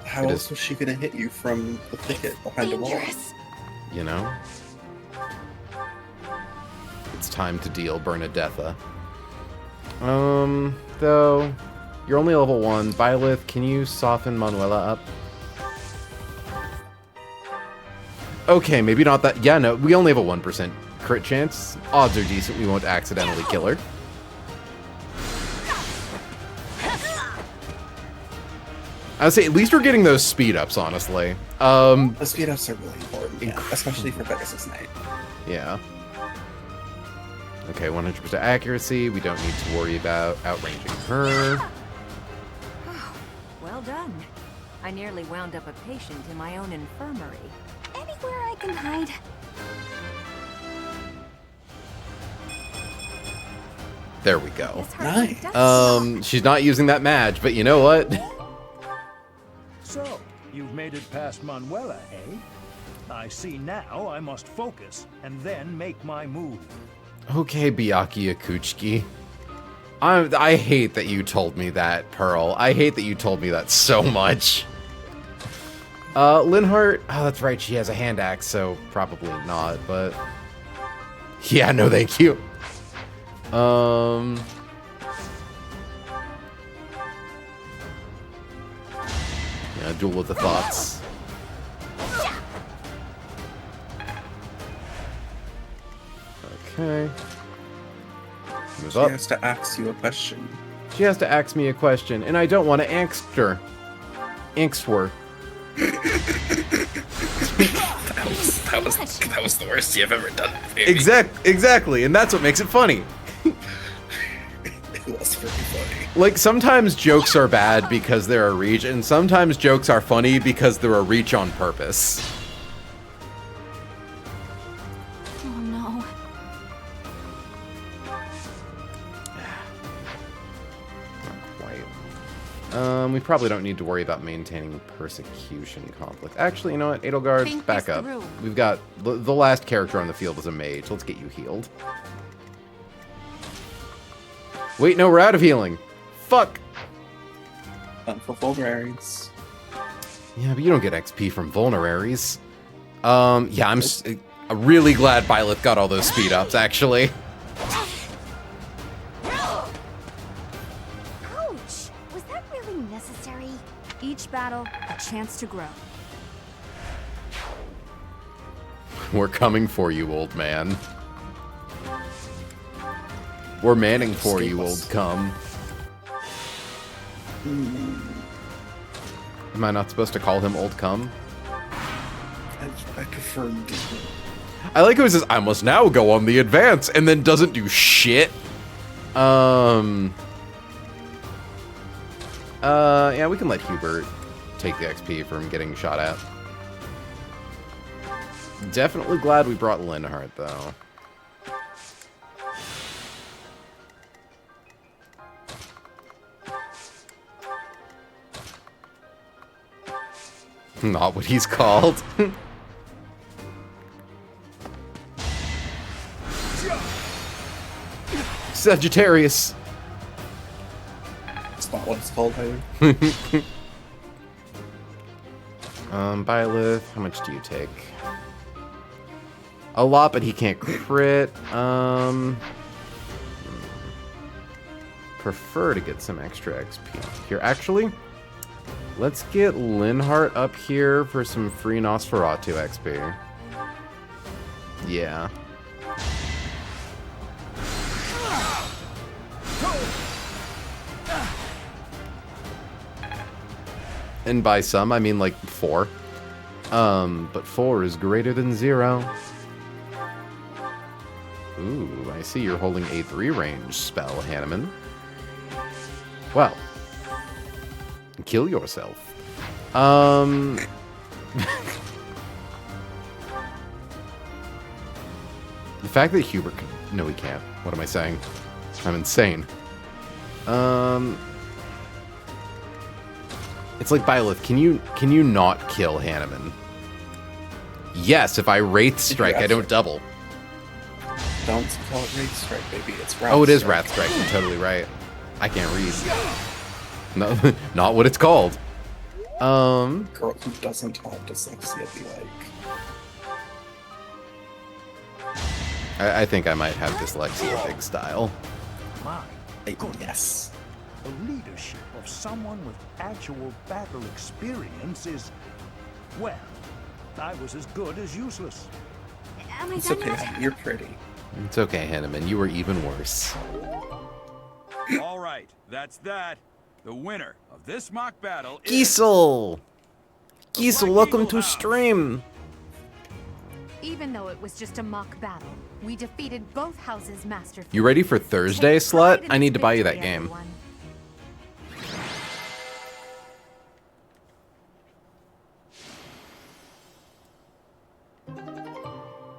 How else was she gonna hit you from the thicket behind the wall? You know? It's time to deal Bernadetta. Though, you're only level 1. Byleth, can you soften Manuela up? Okay, maybe not that. Yeah, no, we only have a 1% crit chance. Odds are decent we won't accidentally kill her. I would say at least we're getting those speed ups, honestly. The speed ups are really important, yeah, especially for Pegasus Knight. Yeah. Okay, 100% accuracy. We don't need to worry about outranging her. Well done. I nearly wound up a patient in my own infirmary. Anywhere I can hide. There we go. Nice. She's not using that match, but you know what? So, you've made it past Manuela, eh? I see now I must focus and then make my move. Okay, Byakuya Kuchiki. I hate that you told me that, Pearl. I hate that you told me that so much. Linhardt, oh, that's right, she has a hand axe, so probably not, but... Yeah, no thank you. Yeah, duel with the thoughts. Okay. Move up. She has to ask you a question. She has to ask me a question, and I don't want to angst her. Angst her. that was the worst you've ever done, baby. Exactly, and that's what makes it funny. It was pretty funny. Like, sometimes jokes are bad because they're a reach, and sometimes jokes are funny because they're a reach on purpose. Oh no. We probably don't need to worry about maintaining persecution conflict. Actually, you know what? Edelgard, back up. We've got the last character on the field is a mage. Let's get you healed. Wait, no, we're out of healing. Fuck. For vulneraries. Yeah, but you don't get XP from vulneraries. Yeah, I'm really glad Byleth got all those speed ups, actually. Ouch! Was that really necessary? Each battle, a chance to grow. We're coming for you, old man. We're manning for you, old cum. Am I not supposed to call him old cum? I prefer. I like how he says, I must now go on the advance, and then doesn't do shit. Yeah, we can let Hubert take the XP from getting shot at. Definitely glad we brought Linhardt, though. Not what he's called. Sagittarius. That's not what it's called, either. Byleth, how much do you take? A lot, but he can't crit. Prefer to get some extra XP. Here, actually, let's get Linhardt up here for some free Nosferatu XP. Yeah. And by some, I mean like 4. But 4 is greater than 0. Ooh, I see you're holding a 3 range spell, Hanneman. Well, kill yourself. The fact that Hubert can... No, he can't. What am I saying? I'm insane. It's like Byleth. Can you not kill Hanneman? Yes, if I Wraith Strike, I don't double. Don't call it Wraith Strike, baby. It's Wrath Oh, it is Strike. Wrath Strike. You're totally right. I can't read. No, not what it's called. Girl who doesn't have dyslexia be like. I think I might have dyslexia big style. My Yes. the leadership of someone with actual battle experience is, well, I was as good as useless. Am I It's done okay, yet? you're pretty. It's okay, Hanneman. You were even worse. All right, that's that. The winner of this mock battle is... Giesel! Giesel, welcome to stream! Even though it was just a mock battle, we defeated both houses' master. You ready for Thursday, slut? I need to buy you that Victory, game. everyone.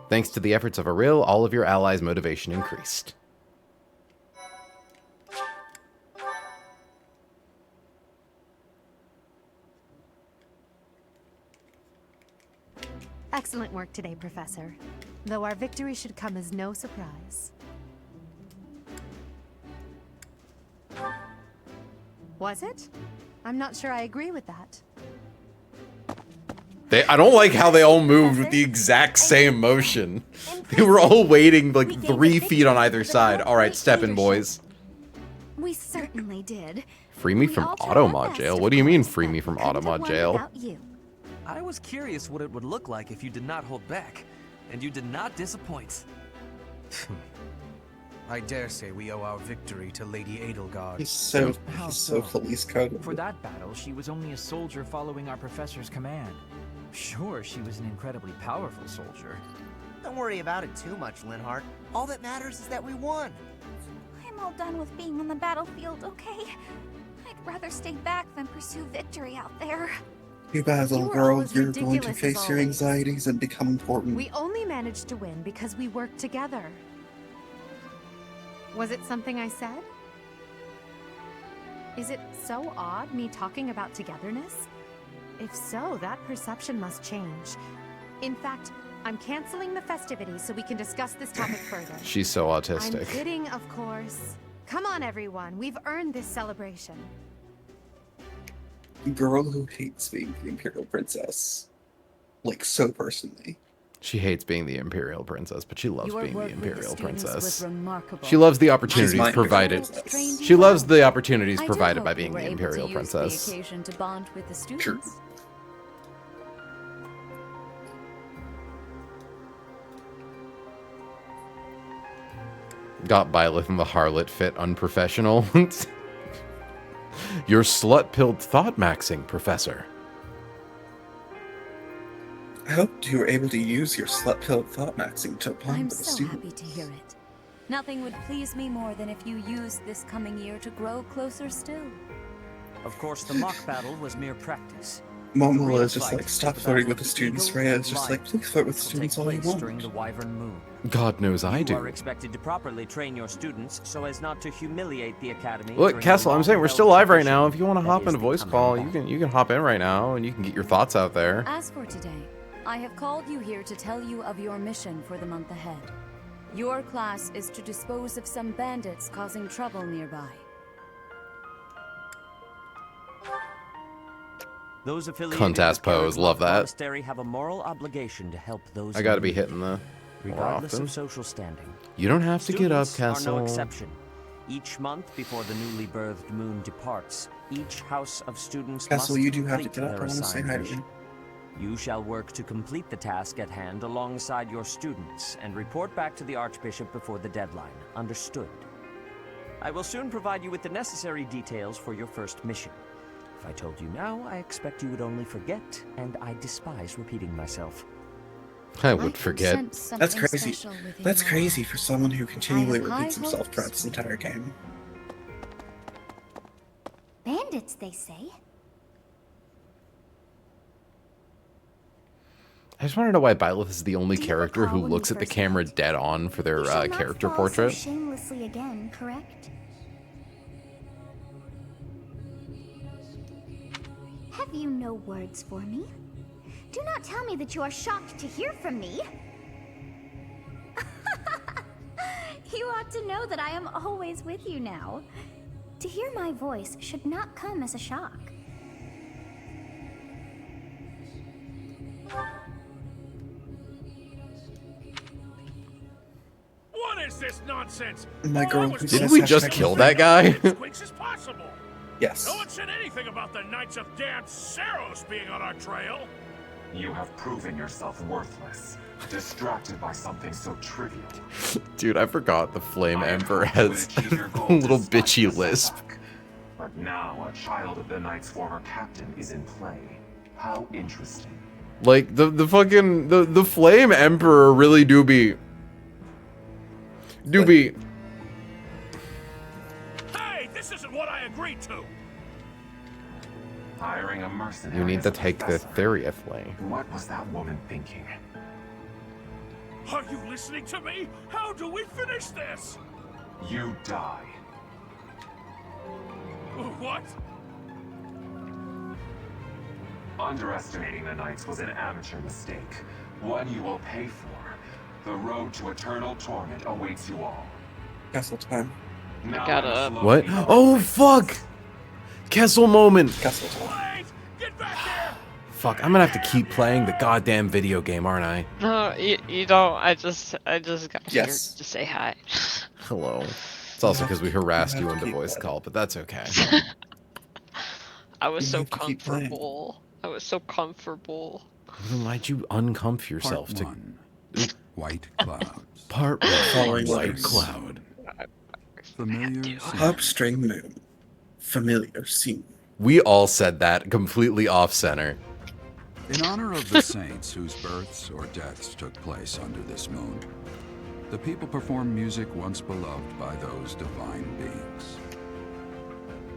Thanks to the efforts of Aril, all of your allies' motivation increased. Excellent work today, Professor. Though our victory should come as no surprise. Was it? I'm not sure I agree with that. I don't like how they all moved with the exact same motion. They were all waiting like 3 feet on either side. Alright, step in, boys. We certainly did. Free me from automod jail? What do you mean, free me from automod jail? I was curious what it would look like if you did not hold back, and you did not disappoint. I dare say we owe our victory to Lady Edelgard. He's so police code. For that battle, she was only a soldier following our professor's command. Sure, she was an incredibly powerful soldier. Don't worry about it too much, Linhardt. All that matters is that we won. I'm all done with being on the battlefield, okay? I'd rather stay back than pursue victory out there. You battle, You were girl. always You're going to ridiculous as face your always. anxieties and become important. We only managed to win because we worked together. Was it something I said? Is it so odd, me talking about togetherness? If so, that perception must change. In fact, I'm canceling the festivities so we can discuss this topic further. She's so I'm autistic. kidding, of course. Come on, everyone. We've earned this celebration. Girl who hates being the Imperial Princess. Like, so personally. She hates being the Imperial Princess, but she loves Your being the work with the Imperial students was Princess. remarkable. She loves the opportunities my provided. Imperial She loves the opportunities I do provided hope by you being were the able to Imperial use Princess. the occasion to bond with the students. Got Byleth and the Harlot fit unprofessional. Your slut-pilled thought-maxing, Professor. I hoped you were able to use your slut-pilled thought-maxing to bond I'm with the so student. happy to hear it. Nothing would please me more than if you used this coming year to grow closer still. Of course, the mock battle was mere practice. Momola is just like, stop flirting with the students. Rhea is just like, please flirt with Will students take all you place want. during the Wyvern Moon. God knows I You are do. expected to properly train your students so as not to humiliate the academy. Look, during Castle, the I'm saying we're long-held still live right tradition now. If you want to that hop is in a the voice coming call, battle. you can hop in right now and you can get your thoughts out there. As for today, I have called you here to tell you of your mission for the month ahead. Your class is to dispose of some bandits causing trouble nearby. Those affiliated Cunt-ass with pose, Garrett love that. Monastery have a moral obligation to help those I gotta in be need, hitting the more regardless often. of social standing. You don't have to get up, Students are no Castle. exception. Each month before the newly birthed moon departs, each house of students Castle, must you do have to complete get up. I their want to say assigned hi to mission. you. You shall work to complete the task at hand alongside your students and report back to the Archbishop before the deadline. Understood? I will soon provide you with the necessary details for your first mission. If I told you now, I expect you would only forget, and I despise repeating myself. I would forget. That's crazy. That's crazy for someone who continually I have high repeats himself hopes. throughout this entire game. Bandits, they say. I just want to know why Byleth is the only character who recall when you looks at the first camera dead on for their You shall not character fall portrait. so shamelessly again, correct? Have you no words for me? Do not tell me that you are shocked to hear from me. You ought to know that I am always with you now. To hear my voice should not come as a shock. What is this nonsense? My girl who Didn't says we just hashtag kill nothing. that guy? Squinks is possible. Yes. No one said anything about the Knights of Damned Saros being on our trail. You have proven yourself worthless, distracted by something so trivial. Dude, I forgot the Flame Emperor has a little bitchy lisp. But now a child of the Knight's former captain is in play. How interesting. Like the fucking the Flame Emperor really do be Hey, this isn't what I agreed to. Hiring a mercenary. You need as to a take the professor. Theria Flame. What was that woman thinking? Are you listening to me? How do we finish this? You die. What? Underestimating the Knights was an amateur mistake. One you will pay for. The road to eternal torment awaits you all. Castle time. Now Got I must up. look What? the other Oh way. fuck! Kessel moment. Castle time. Fuck, I'm gonna have to keep playing the goddamn video game, aren't I? No, you don't. I just got Yes. here to say hi. Hello. It's also because we harassed you in the voice call, but that's okay. I was You so have to keep playing. comfortable. I was so comfortable. Then why'd you uncomf yourself Part to 1. White clouds. part one, Following White letters. Cloud? Familiar scene. Upstream moon. Familiar scene. We all said that completely off center. In honor of the saints whose births or deaths took place under this moon, the people perform music once beloved by those divine beings.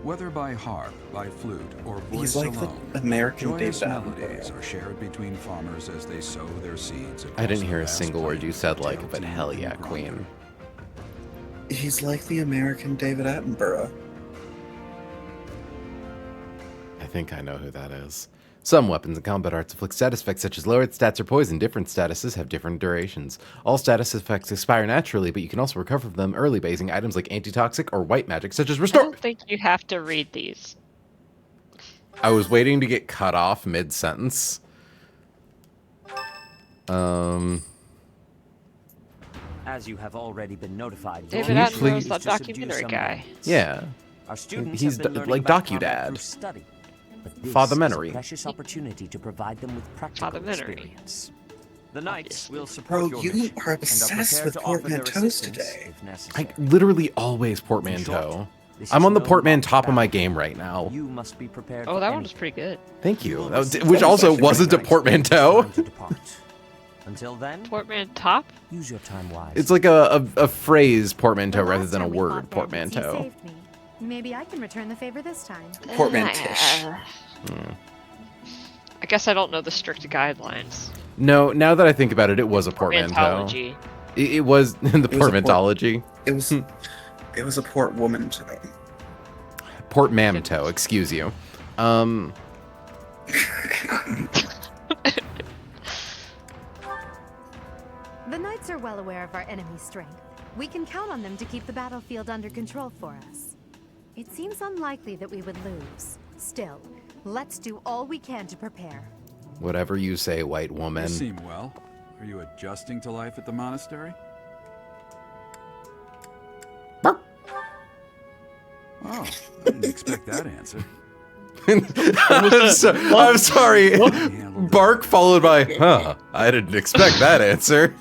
Whether by harp, by flute, or voice He's like the alone, American joyous David melodies are shared between farmers as they sow their seeds. I didn't across hear the a vast single word you plains said, of like, but Geraldine hell and yeah, Gronder. Queen. He's like the American David Attenborough. I think I know who that is. Some weapons and combat arts inflict status effects such as lowered stats or poison. Different statuses have different durations. All status effects expire naturally, but you can also recover from them early by using items like antitoxic or white magic such as I Restore. don't think you have to read these. I was waiting to get cut off mid-sentence. As you have already been notified, David Attenborough's the documentary guy. Yeah. Our students He's have been learning like about combat DocuDad. through study. But this Fathermentary. is a precious opportunity to provide them with practical experience. The Knights will Bro, support your you mission are and obsessed prepared with to offer their portmanteaus assistance today. if necessary. I literally always portmanteau. I'm on the portman top of my game right now. You must be prepared. Oh, that one was pretty good. Thank you. Which also wasn't a portmanteau. Until then, Portman top? Use your time wisely. It's like a phrase portmanteau rather than a word He portmanteau. saved me. Maybe I can return the favor this time. Portmantish. I guess I don't know the strict guidelines. No, now that I think about it, it was a portmanteau. Portmantology. It was the portmantology. It was a port woman toe. Portmanteau, excuse you. The Knights are well aware of our enemy's strength. We can count on them to keep the battlefield under control for us. It seems unlikely that we would lose. Still, let's do all we can to prepare. Whatever you say, white woman. You seem well. Are you adjusting to life at the monastery? Oh, I didn't expect that answer. I'm sorry. Bark followed by, huh, I didn't expect that answer.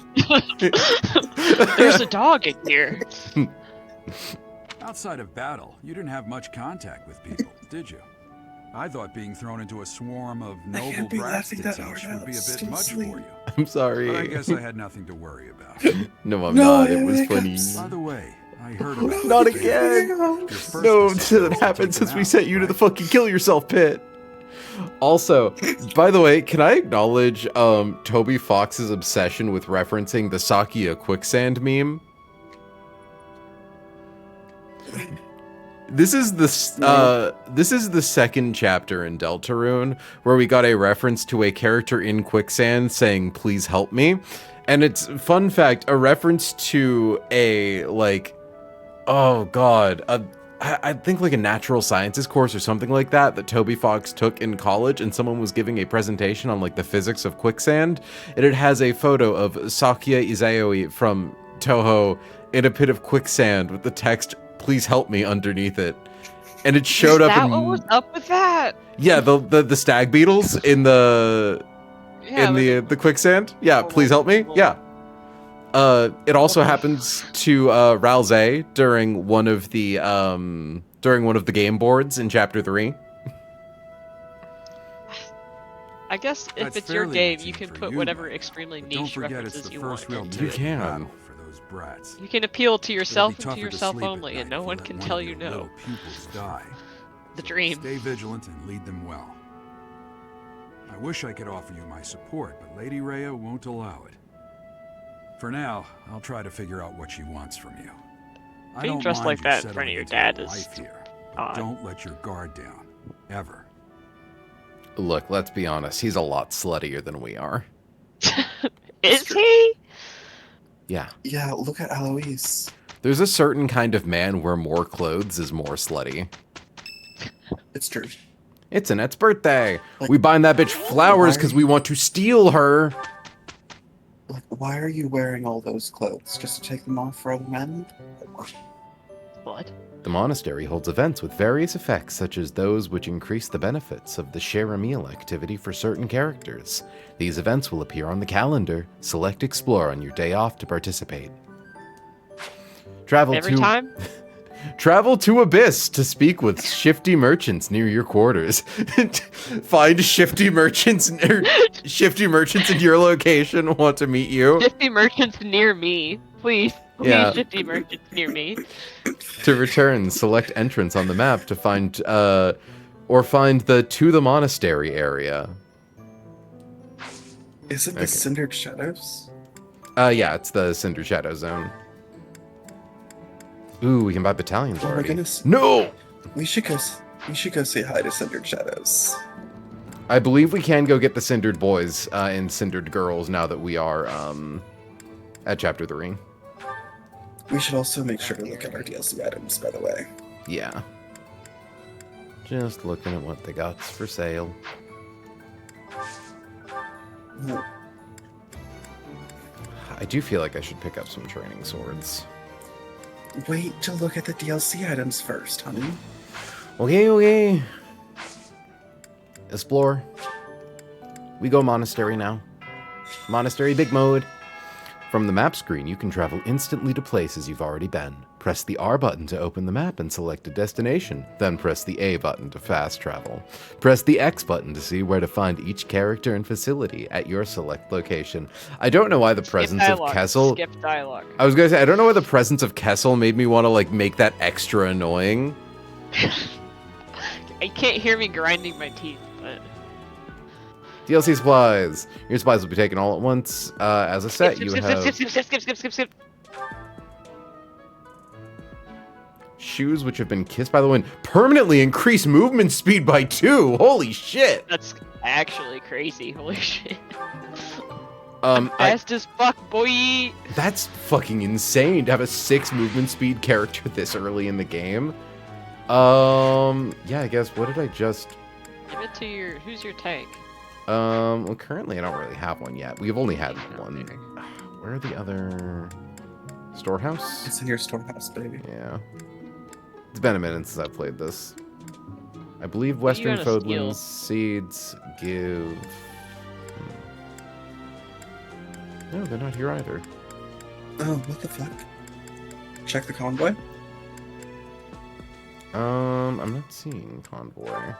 There's a dog in here. Outside of battle, you didn't have much contact with people, did you? I thought being thrown into a swarm of noble brats to teach would be a bit much for you. I'm sorry. But I guess I had nothing to worry about. No, I'm not. It was funny. By the way, I heard about Not it. again. No, that happened since we sent you to the fucking kill yourself pit. Also, by the way, can I acknowledge Toby Fox's obsession with referencing the Sakia quicksand meme? This is the second chapter in Deltarune where we got a reference to a character in quicksand saying, "Please help me," and it's fun fact a reference to a oh god, I think like a natural sciences course or something like that Toby Fox took in college, and someone was giving a presentation on like the physics of quicksand, and it has a photo of Sakia Izayoi from Toho in a pit of quicksand with the text, "Please help me," underneath it. And it showed up in... What was up with that? Yeah, the stag beetles in the the quicksand. Yeah, "Please help me." Yeah. It also happens to Ralze during one of the game boards in chapter 3. I guess if it's your game, you can put whatever extremely niche references you want. You can. Brats. You can appeal to yourself and to tougher to yourself sleep at only, night and no if you one let can one tell of you your no. little pupils die. The dream. Stay vigilant and lead them well. I wish I could offer you my support, but Lady Rhea won't allow it. For now, I'll try to figure out what she wants from you. I Being don't dressed mind like you that in settling front of your into dad a is life here. odd. Don't let your guard down, ever. Look, let's be honest. He's a lot sluttier than we are. Is he? Yeah. Yeah, look at Eloise. There's a certain kind of man where more clothes is more slutty. It's true. It's Annette's birthday. We buying that bitch flowers because we want to steal her. Like, why are you wearing all those clothes? Just to take them off for other men? What? The monastery holds events with various effects, such as those which increase the benefits of the share a meal activity for certain characters. These events will appear on the calendar. Select Explore on your day off to participate. Travel to Abyss to speak with shifty merchants near your quarters. Find shifty merchants in your location want to meet you. Shifty merchants near me, please. Yeah. Shifty merchants near me. To return, select entrance on the map to find the To the Monastery area. Is it the Cindered Shadows? Yeah, it's the Cinder Shadow Zone. Ooh, we can buy battalions Oh already. my goodness. No! We should go say hi to Cindered Shadows. I believe we can go get the Cindered Boys and Cindered Girls now that we are at Chapter 3. We should also make sure to look at our DLC items, by the way. Yeah. Just looking at what they got for sale. I do feel like I should pick up some training swords. Wait to look at the DLC items first, honey. Okay. Explore. We go monastery now. Monastery big mode. From the map screen, you can travel instantly to places you've already been. Press the R button to open the map and select a destination. Then press the A button to fast travel. Press the X button to see where to find each character and facility at your select location. I don't know why the presence of Kessel... Skip dialogue. I was going to say, I don't know why the presence of Kessel made me want to, like, make that extra annoying. You can't hear me grinding my teeth, but... DLC supplies. Your supplies will be taken all at once. As a set, skip. Shoes which have been kissed by the wind permanently increase movement speed by 2. Holy shit! That's actually crazy. Holy shit. Fast as fuck, boy. That's fucking insane to have a 6 movement speed character this early in the game. Yeah, I guess. What did I just... Give it to your... Who's your tank? Well, currently I don't really have one yet. We've only had one. Where are the other... Storehouse? It's in your storehouse, baby. Yeah. It's been a minute since I've played this. I believe Western Fodlan's seeds give... No, they're not here either. Oh, what the fuck? Check the convoy? I'm not seeing convoy.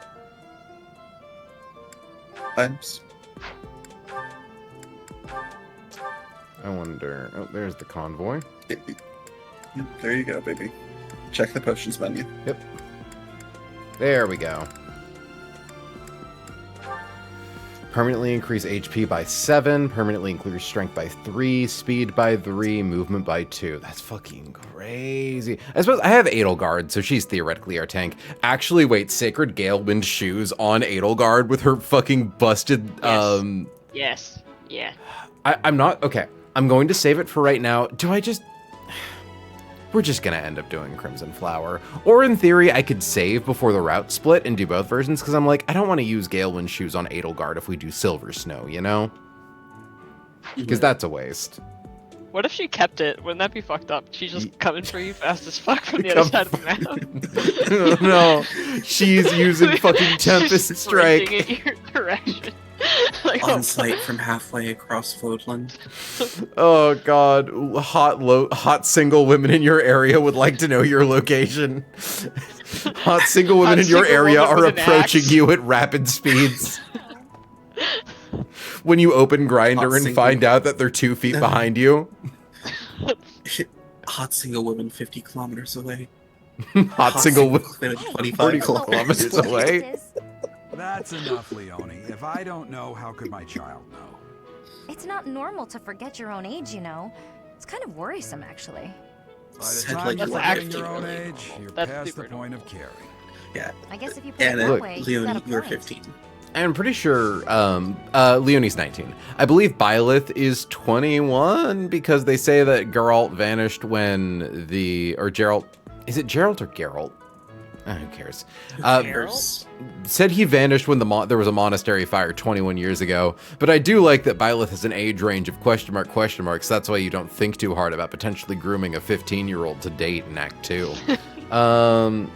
Items. I wonder... Oh, there's the convoy. There you go, baby. Check the potions menu. Yep. There we go. Permanently increase HP by 7. Permanently increase strength by 3. Speed by 3. Movement by 2. That's fucking crazy. I suppose I have Edelgard, so she's theoretically our tank. Actually, wait. Sacred Galewind shoes on Edelgard with her fucking busted... Yes. Yeah. I'm not... Okay. I'm going to save it for right now. Do I just... We're just going to end up doing Crimson Flower. Or in theory, I could save before the route split and do both versions, because I'm like, I don't want to use Galewind shoes on Edelgard if we do Silver Snow, you know? Because that's a waste. What if she kept it? Wouldn't that be fucked up? She's just coming for you fast as fuck from the other side of the map. No, she's using fucking Tempest Strike. In your direction. Like, On site from halfway across Fodland. Oh god, hot single women in your area would like to know your location. Hot single women in your area are approaching you at rapid speeds. When you open Grindr and find out that they're 2 feet behind you. Hot single woman 50 kilometers away. Hot single woman 25 kilometers away. That's enough, Leonie. If I don't know, how could my child know? It's not normal to forget your own age, you know. It's kind of worrisome, actually. By the time you're forgetting your own age, you're past the point of caring. Yeah. I guess if you put it that way, Leonie, you're 15. I'm pretty sure Leonie's 19. I believe Byleth is 21 because they say that Geralt vanished when or Geralt... Is it Geralt or Geralt? Who cares? Said he vanished when there was a monastery fire 21 years ago. But I do like that Byleth has an age range of question marks. That's why you don't think too hard about potentially grooming a 15-year-old to date in Act 2. Don't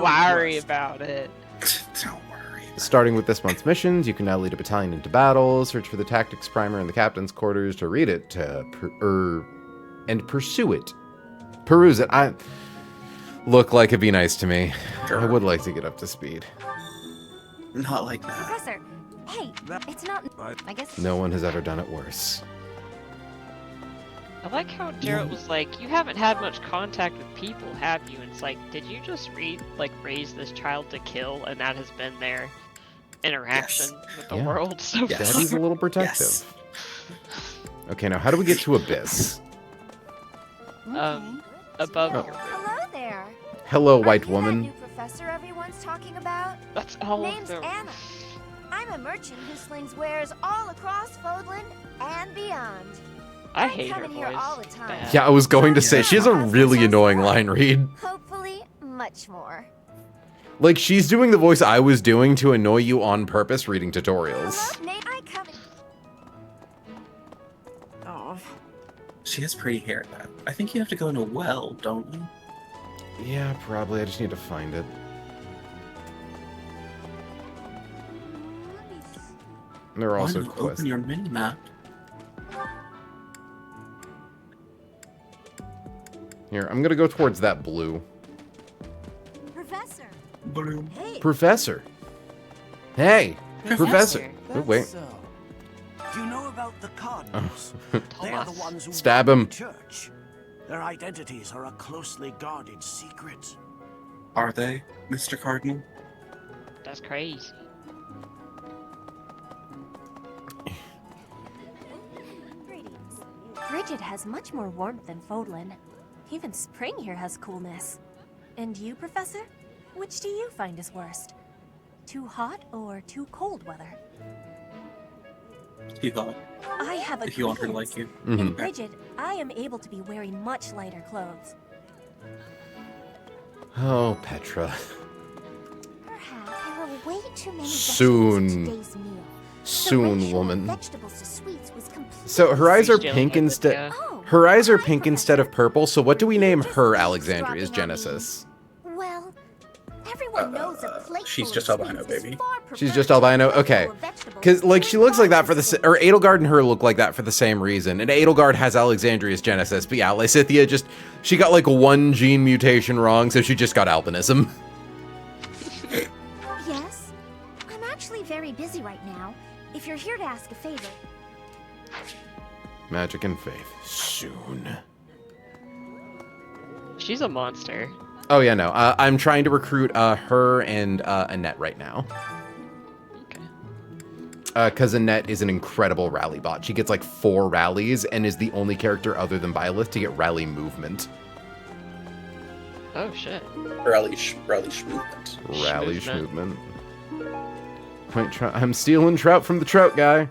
worry about it. Don't worry. Starting with this month's missions, you can now lead a battalion into battle, search for the tactics primer in the captain's quarters to read it, and pursue it. Peruse it. Look like it'd be nice to me. I would like to get up to speed. Not like that. Professor, hey, it's not... I guess... No one has ever done it worse. I like how Geralt was like, you haven't had much contact with people, have you? And it's like, did you just raise this child to kill, and that has been their interaction with the world so far? Daddy's a little protective. Okay, now how do we get to Abyss? Above your Hello there. Hello, white woman. New professor everyone's talking about? That's all Name's Anna. I'm a merchant who slings wares all across Fodland and beyond. I hate her come in here voice. all the time. Yeah, I was going to say, she has a really annoying line read. Hopefully, much more. Like, she's doing the voice I was doing to annoy you on purpose reading tutorials. Oh. She has pretty hair, though. I think you have to go in a well, don't you? Yeah, probably. I just need to find it. There are also quests. Open your mini-map. Here, I'm gonna go towards that blue. Professor. Blue. Hey. Professor. Hey, Professor. Oh, wait. So, do you know about the Cardinals? They are the ones who Stab run him. the church. Their identities are a closely guarded secret. Are they, Mr. Cardinal? That's crazy. Bridget has much more warmth than Fodlan. Even spring here has coolness. And you, Professor? Which do you find is worst? Too hot or too cold weather? Too hot. I have a If you want her to grievance. like you. In Bridget, I am able to be wearing much lighter clothes. Oh, Petra. Perhaps there were way too many Soon. vegetables in today's meal. Soon, woman. Vegetables to sweets was completely So her eyes are pink Dealing with instead. the- Her eyes are pink instead of purple. So what do we name her Alexandria's Genesis? Well, everyone knows a plate She's full just of albino, sweets is baby. far She's just albino. Okay, because like she looks like that for the or Edelgard and her look like that for the same reason. And Edelgard has Alexandria's Genesis, but yeah, Lysithea just she got like one gene mutation wrong, so she just got albinism. Yes, I'm actually very busy right now. If you're here to ask a favor, Magic and faith soon. She's a monster. Oh yeah, no. I'm trying to recruit her and Annette right now. Because Annette is an incredible rally bot. She gets like 4 rallies and is the only character other than Byleth to get rally movement. Oh shit. Rally movement. Rally movement. I'm stealing trout from the trout guy.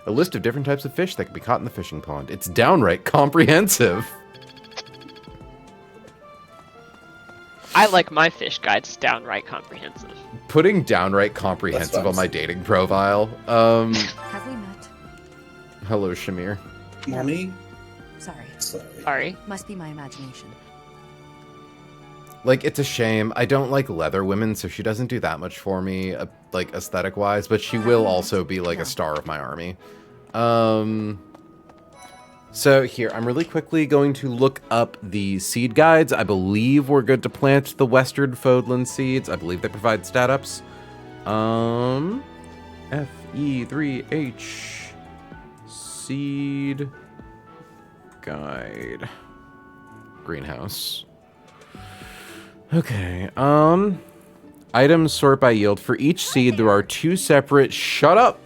A list of different types of fish that can be caught in the fishing pond. It's downright comprehensive. I like my fish guides downright comprehensive. Putting downright comprehensive on my dating profile. Have we met? Hello, Shamir. Mommy? Sorry. Sorry. Must be my imagination. Like, it's a shame. I don't like leather women, so she doesn't do that much for me, like, aesthetic-wise, but she will also be, like, a star of my army. So here, I'm really quickly going to look up the seed guides. I believe we're good to plant the Western Fodlan seeds. I believe they provide stat ups. FE3H seed guide greenhouse. Okay, items sort by yield. For each seed, there are 2 separate... Shut up!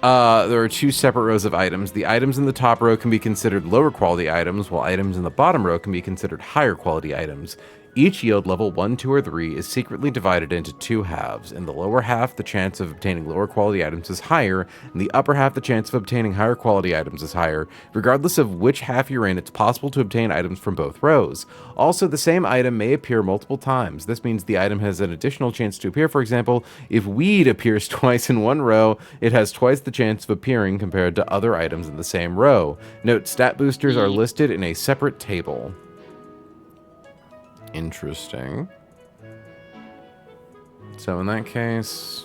There are 2 separate rows of items. The items in the top row can be considered lower quality items, while items in the bottom row can be considered higher quality items. Each yield level 1, 2, or 3 is secretly divided into 2 halves. In the lower half, the chance of obtaining lower quality items is higher. In the upper half, the chance of obtaining higher quality items is higher. Regardless of which half you're in, it's possible to obtain items from both rows. Also, the same item may appear multiple times. This means the item has an additional chance to appear. For example, if weed appears twice in one row, it has twice the chance of appearing compared to other items in the same row. Note, stat boosters are listed in a separate table. Interesting. So in that case,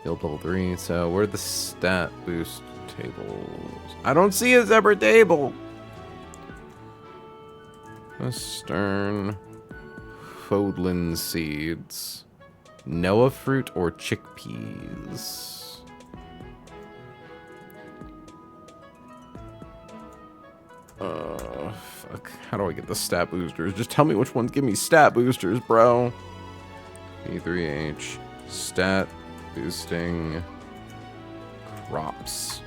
yield level 3. So where are the stat boost tables? I don't see a separate table. Western Fodlan seeds, Noah fruit or chickpeas. Fuck. How do I get the stat boosters? Just tell me which ones give me stat boosters, bro. E3H. Stat boosting crops.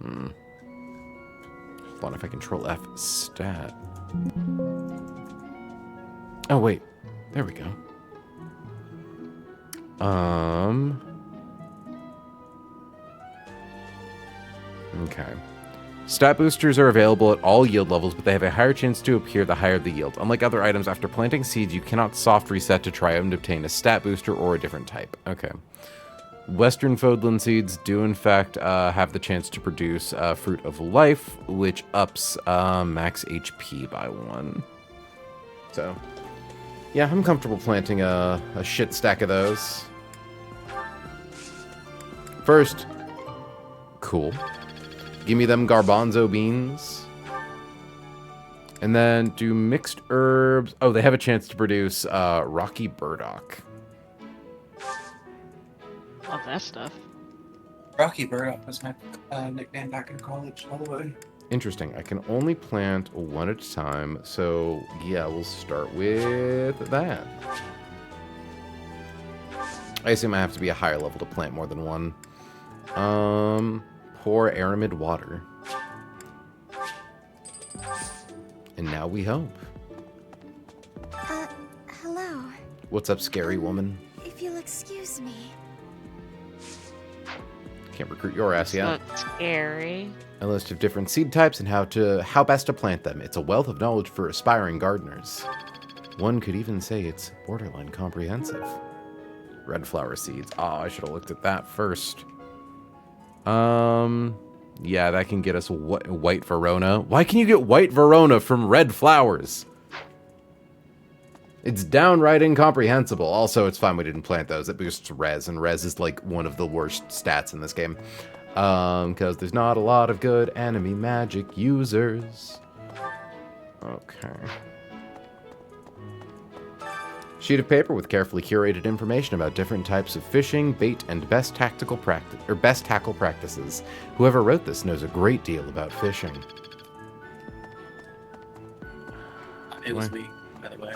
Hold on, if I control F, stat. Oh, wait. There we go. Okay. Stat boosters are available at all yield levels, but they have a higher chance to appear the higher the yield. Unlike other items, after planting seeds, you cannot soft reset to try and obtain a stat booster or a different type. Okay. Western Fodlan seeds do, in fact, have the chance to produce Fruit of Life, which ups max HP by 1. So, yeah, I'm comfortable planting a shit stack of those. First, cool. Give me them garbanzo beans. And then do mixed herbs. Oh, they have a chance to produce rocky burdock. Love that stuff. Rocky Burdock was my nickname back in college, by the way. Interesting. I can only plant one at a time. So, yeah, we'll start with that. I assume I have to be a higher level to plant more than one. Pour aramid water. And now we hope. Hello. What's up, scary woman? If you'll excuse me. Can't recruit your ass yet. Not scary. A list of different seed types and how best to plant them. It's a wealth of knowledge for aspiring gardeners. One could even say it's borderline comprehensive. Red flower seeds. Oh, I should have looked at that first. Yeah, that can get us white Verona. Why can you get white Verona from red flowers? It's downright incomprehensible. Also, it's fine we didn't plant those. It boosts res, and res is like one of the worst stats in this game. Because there's not a lot of good enemy magic users. Okay. Sheet of paper with carefully curated information about different types of fishing, bait, and best tackle practices. Whoever wrote this knows a great deal about fishing. It was me, by the way.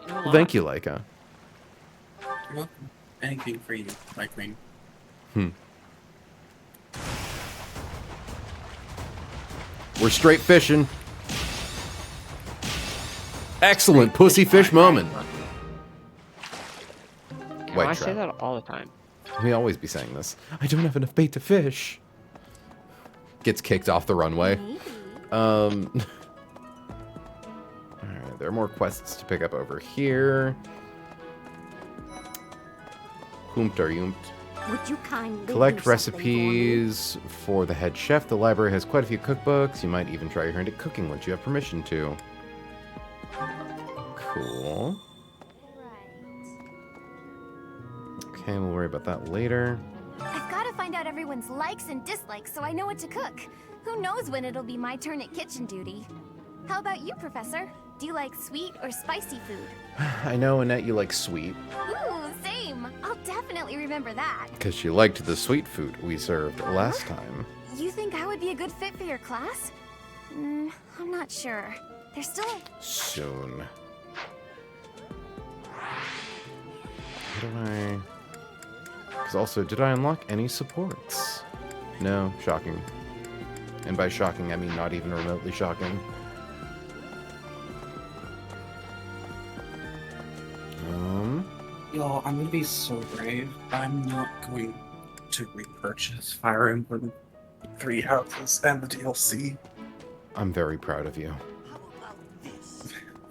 Well, thank you, Laika. You're welcome. Anything for you, my queen. We're straight fishing. Excellent pussyfish moment. I say that all the time. We always be saying this. I don't have enough bait to fish. Gets kicked off the runway. Alright, there are more quests to pick up over here. Humpt or yumpt. Would you kindly Collect recipes for the head chef. The library has quite a few cookbooks. You might even try your hand at cooking once you have permission to. Cool. Okay, we'll worry about that later. I've got to find out everyone's likes and dislikes so I know what to cook. Who knows when it'll be my turn at kitchen duty. How about you, Professor? Do you like sweet or spicy food? I know, Annette, you like sweet. Ooh, same. I'll definitely remember that. Because she liked the sweet food we served last time. You think I would be a good fit for your class? I'm not sure. There's still... Soon. How do I... Because also, did I unlock any supports? No, shocking. And by shocking, I mean not even remotely shocking. Y'all, I'm gonna be so brave. I'm not going to repurchase Fire Emblem 3 Houses and the DLC. I'm very proud of you.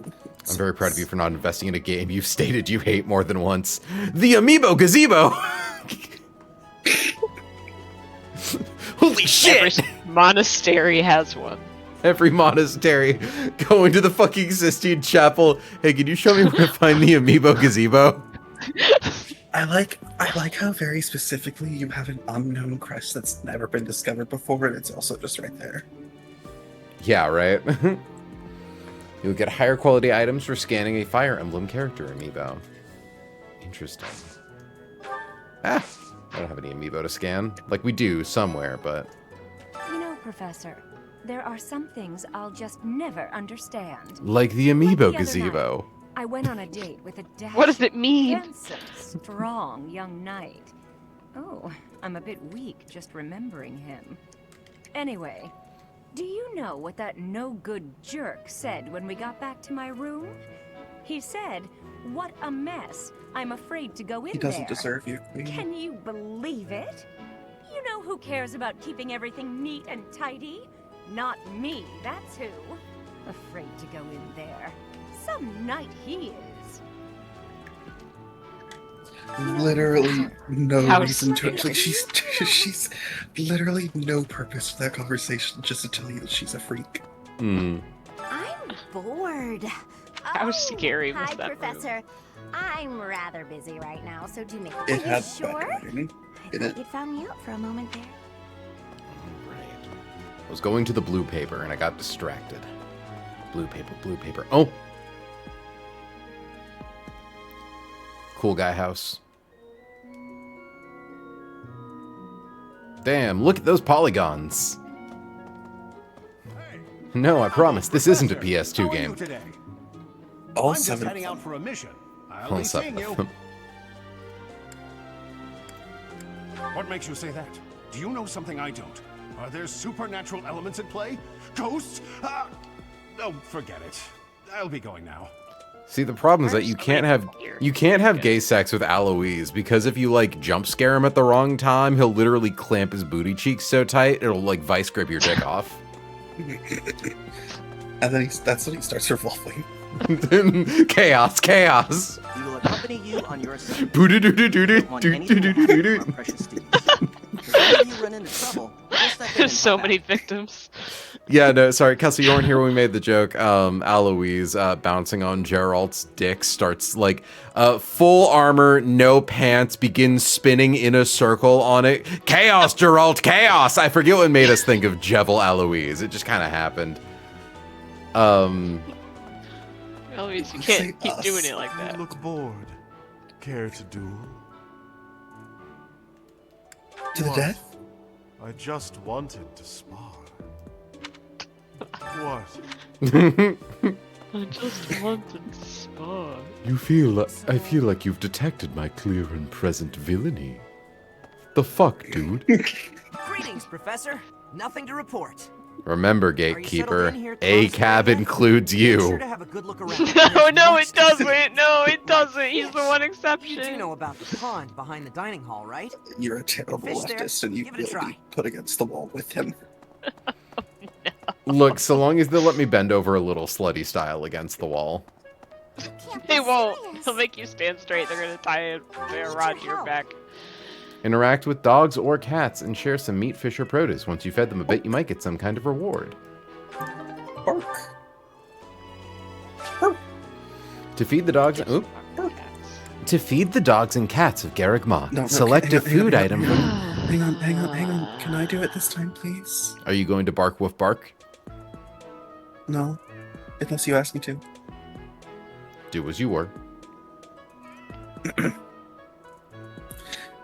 I'm very proud of you for not investing in a game you've stated you hate more than once. The Amiibo Gazebo! Holy shit! Every monastery has one. Every monastery going to the fucking Sistine Chapel. Hey, can you show me where to find the Amiibo Gazebo? I like how very specifically you have an unknown crest that's never been discovered before, and it's also just right there. Yeah, right? You'll get higher quality items for scanning a Fire Emblem character amiibo. Interesting. I don't have any amiibo to scan. Like, we do somewhere, but... You know, Professor, there are some things I'll just never understand. Like the Amiibo Like the other Gazebo. night, I went on a date with a dashing, What does it mean? handsome, strong young knight. Oh, I'm a bit weak just remembering him. Anyway, do you know what that no-good jerk said when we got back to my room? He said, "What a mess. I'm afraid to go in there." He doesn't deserve you, Queen. Can you believe it? You know who cares about keeping everything neat and tidy? Not me, that's who. Afraid to go in there. Some knight he is. Literally no How reason to sweet. actually. She's literally no purpose for that conversation, just to tell you that she's a freak. Hmm. I'm bored. How scary was Hi, that room? Professor. I'm rather busy right now, so do make It Are you had sure? bad writing in I it. thought you'd found me out for a moment there. I was going to the blue paper and I got distracted. Blue paper, blue paper. Oh! Cool guy house. Damn, look at those polygons. No, I promise, this isn't a PS2 game. All I'm just seven. heading out for a mission. I'll All be seven seeing of you. them. What makes you say that? Do you know something I don't? Are there supernatural elements at play? Ghosts? Oh, forget it. I'll be going now. See, the problem is that you can't have gay sex with Aloise, because if you like jump scare him at the wrong time, he'll literally clamp his booty cheeks so tight it'll like vice grip your dick off. And then that's when he starts revolving. Chaos, chaos. We will accompany you on your assignment. Boo-doo-doo-doo-doo-doo-doo-doo-doo. Precious steeds. If you run into trouble, just step in and So pop many out. victims. Yeah, no, sorry, Kelsey, you weren't here when we made the joke. Aloise bouncing on Geralt's dick starts like full armor, no pants, begins spinning in a circle on it. Chaos, Geralt, chaos! I forget what made us think of Jevil Aloise. It just kind of happened. Eloise, you can't keep doing it like that. You look bored. Care to duel? To the death? I just wanted to spar. What? I just wanted to spar. I feel like you've detected my clear and present villainy. The fuck, dude? Greetings, Professor. Nothing to report. Remember, Are you settled Gatekeeper, in here, A Colossus? cab includes Make sure you. to have a good look around. No, no, it doesn't. No, it doesn't. He's the one You exception. do know about the pond behind the dining hall, right? You're a terrible Fish there. leftist, and you Give it a will try. be put against the wall with him. Look, so long as they'll let me bend over a little slutty style against the wall. They won't. They'll make you stand straight. They're gonna tie a rod to your back. Interact with dogs or cats and share some meat, fish, or produce. Once you fed them a bit, you might get some kind of reward. Bark. To feed the dogs, to feed the dogs and cats of Garreg Mach, No, select a food item. Hang on. Can I do it this time, please? Are you going to bark woof bark? No. Unless you ask me to. Do as you were.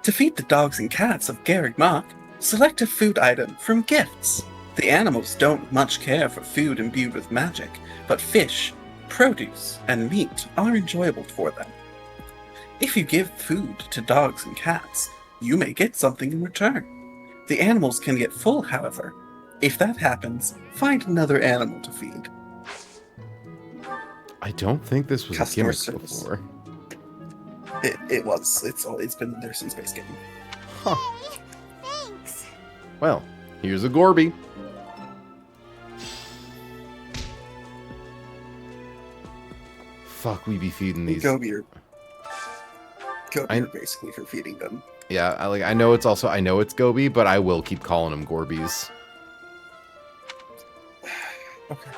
To feed the dogs and cats of Garreg Mach, select a food item from gifts. The animals don't much care for food imbued with magic, but fish, produce, and meat are enjoyable for them. If you give food to dogs and cats, you may get something in return. The animals can get full, however. If that happens, find another animal to feed. I don't think this was a Customer gimmick service. before. It was. It's been there since base game. Thanks. Well, here's a Gorby. Fuck, we be feeding these. Goby are basically for feeding them. Yeah, I know it's Goby, but I will keep calling them Gorbies. Okay.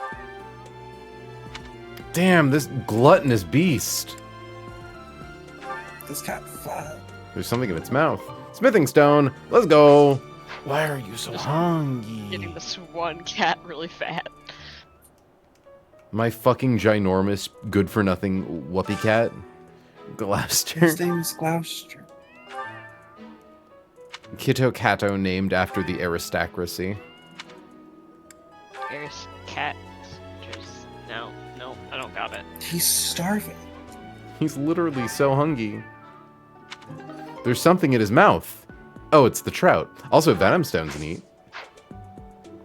Damn, this gluttonous beast. This cat fat. There's something in its mouth. Smithing stone. Let's go. Why are you so hungry? Getting this one cat really fat. My fucking ginormous, good-for-nothing whoopee cat. Gloucester. His name's Gloucester. Kitto Cato, named after the aristocracy. There's cat. No, I don't got it. He's starving. He's literally so hungry. There's something in his mouth. Oh, it's the trout. Also, venom stones neat.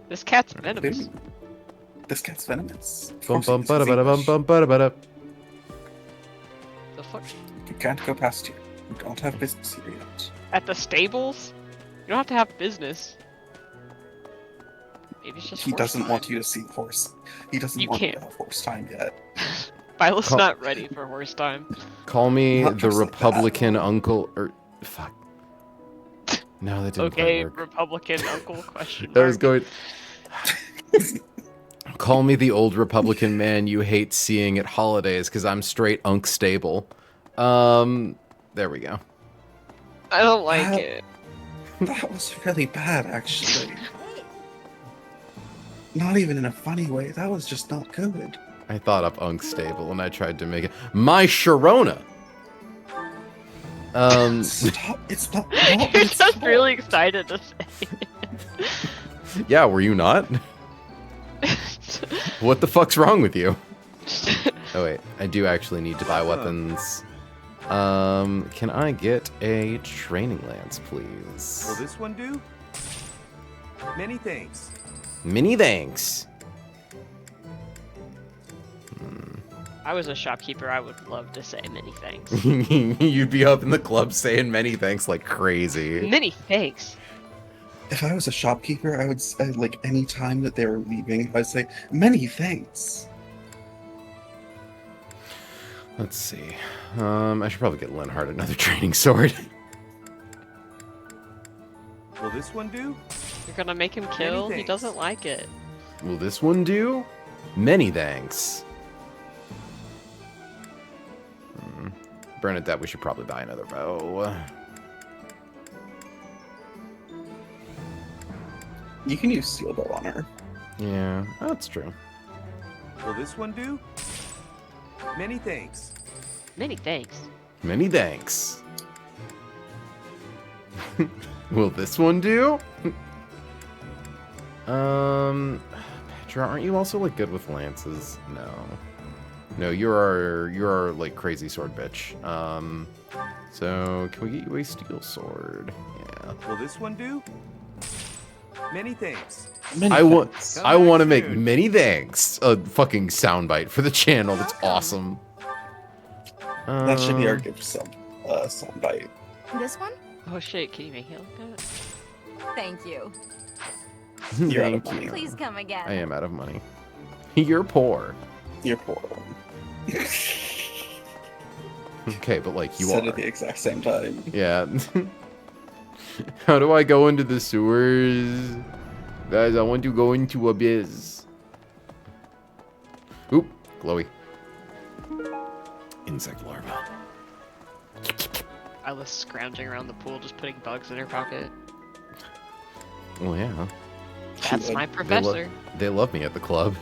This cat's venomous. This cat's venomous. Bum bum bada bada bum bum bada bada. The fuck? You can't go past here. You don't have business here yet. At the stables? don't have to have business. Maybe it's just He horse doesn't time. want you to see horse. He doesn't want you to have horse time yet. Violet's not ready for horse time. Call me Not the just like Republican uncle, or fuck. No, that didn't quite Okay, work. Republican uncle question That was mark. going. Call me the old Republican man you hate seeing at holidays, because I'm straight unstable. There we go. I don't like it. That was really bad, actually. Not even in a funny way. That was just not good. I thought up unstable and I tried to make it my Sharona. Stop! It's not. You're just really excited to say it. Yeah, were you not? What the fuck's wrong with you? Oh wait, I do actually need to buy weapons. Can I get a training lance, please? Will this one do? Many thanks. Many thanks. If I was a shopkeeper, I would love to say many thanks. You'd be up in the club saying many thanks like crazy. Many thanks. If I was a shopkeeper, I would say, like, any time that they were leaving, I'd say, many thanks. Let's see. I should probably get Linhardt another training sword. Will this one do? You're gonna make him kill? He thanks. doesn't like it. Will this one do? Many thanks. Bernadette, we should probably buy another bow. You can use steel bow on her. Yeah, that's true. Will this one do? Many thanks. Many thanks. Many thanks. Will this one do? Petra, aren't you also like good with lances? No. No, you're like crazy sword bitch. So can we get you a steel sword? Yeah. Will this one do? Many thanks. I want to make many thanks a fucking soundbite for the channel. That's awesome. That should be our gift soundbite. This one? Oh shit, can you make it look good? Thank you. You're out of Thank money. you. Please come again. I am out of money. You're poor. You're poor. Okay, but like you Said are. at the exact same time. Yeah. How do I go into the sewers? Guys, I want to go into Abyss. Oop, glowy. Insect larva. I was scrounging around the pool just putting bugs in her pocket. Well, yeah. That's my professor. They love me at the club.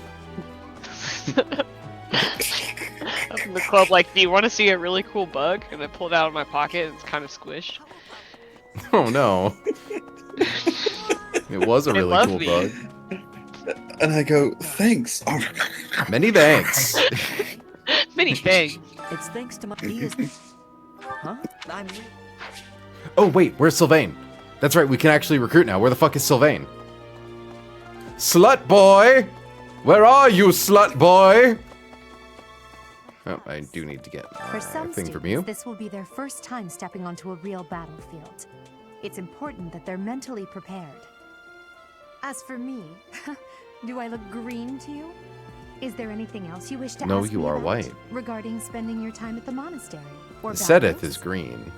Up in the club, like, do you want to see a really cool bug? And I pulled it out of my pocket and it's kind of squished. Oh no. It was a They really love cool me. bug. And I go, thanks. Many thanks. Many thanks. It's thanks to my ideas. Huh? I mean, Oh wait, where's Sylvain? That's right, we can actually recruit now. Where the fuck is Sylvain? Slut boy! Where are you, slut boy? Oh, I do need to get For some a thing from students, you. this will be their first time stepping onto a real battlefield. It's important that they're mentally prepared. As for me, do I look green to you? Is there anything else you wish to No, ask you me are about white. regarding spending your time at the monastery or Sedith battles? is green.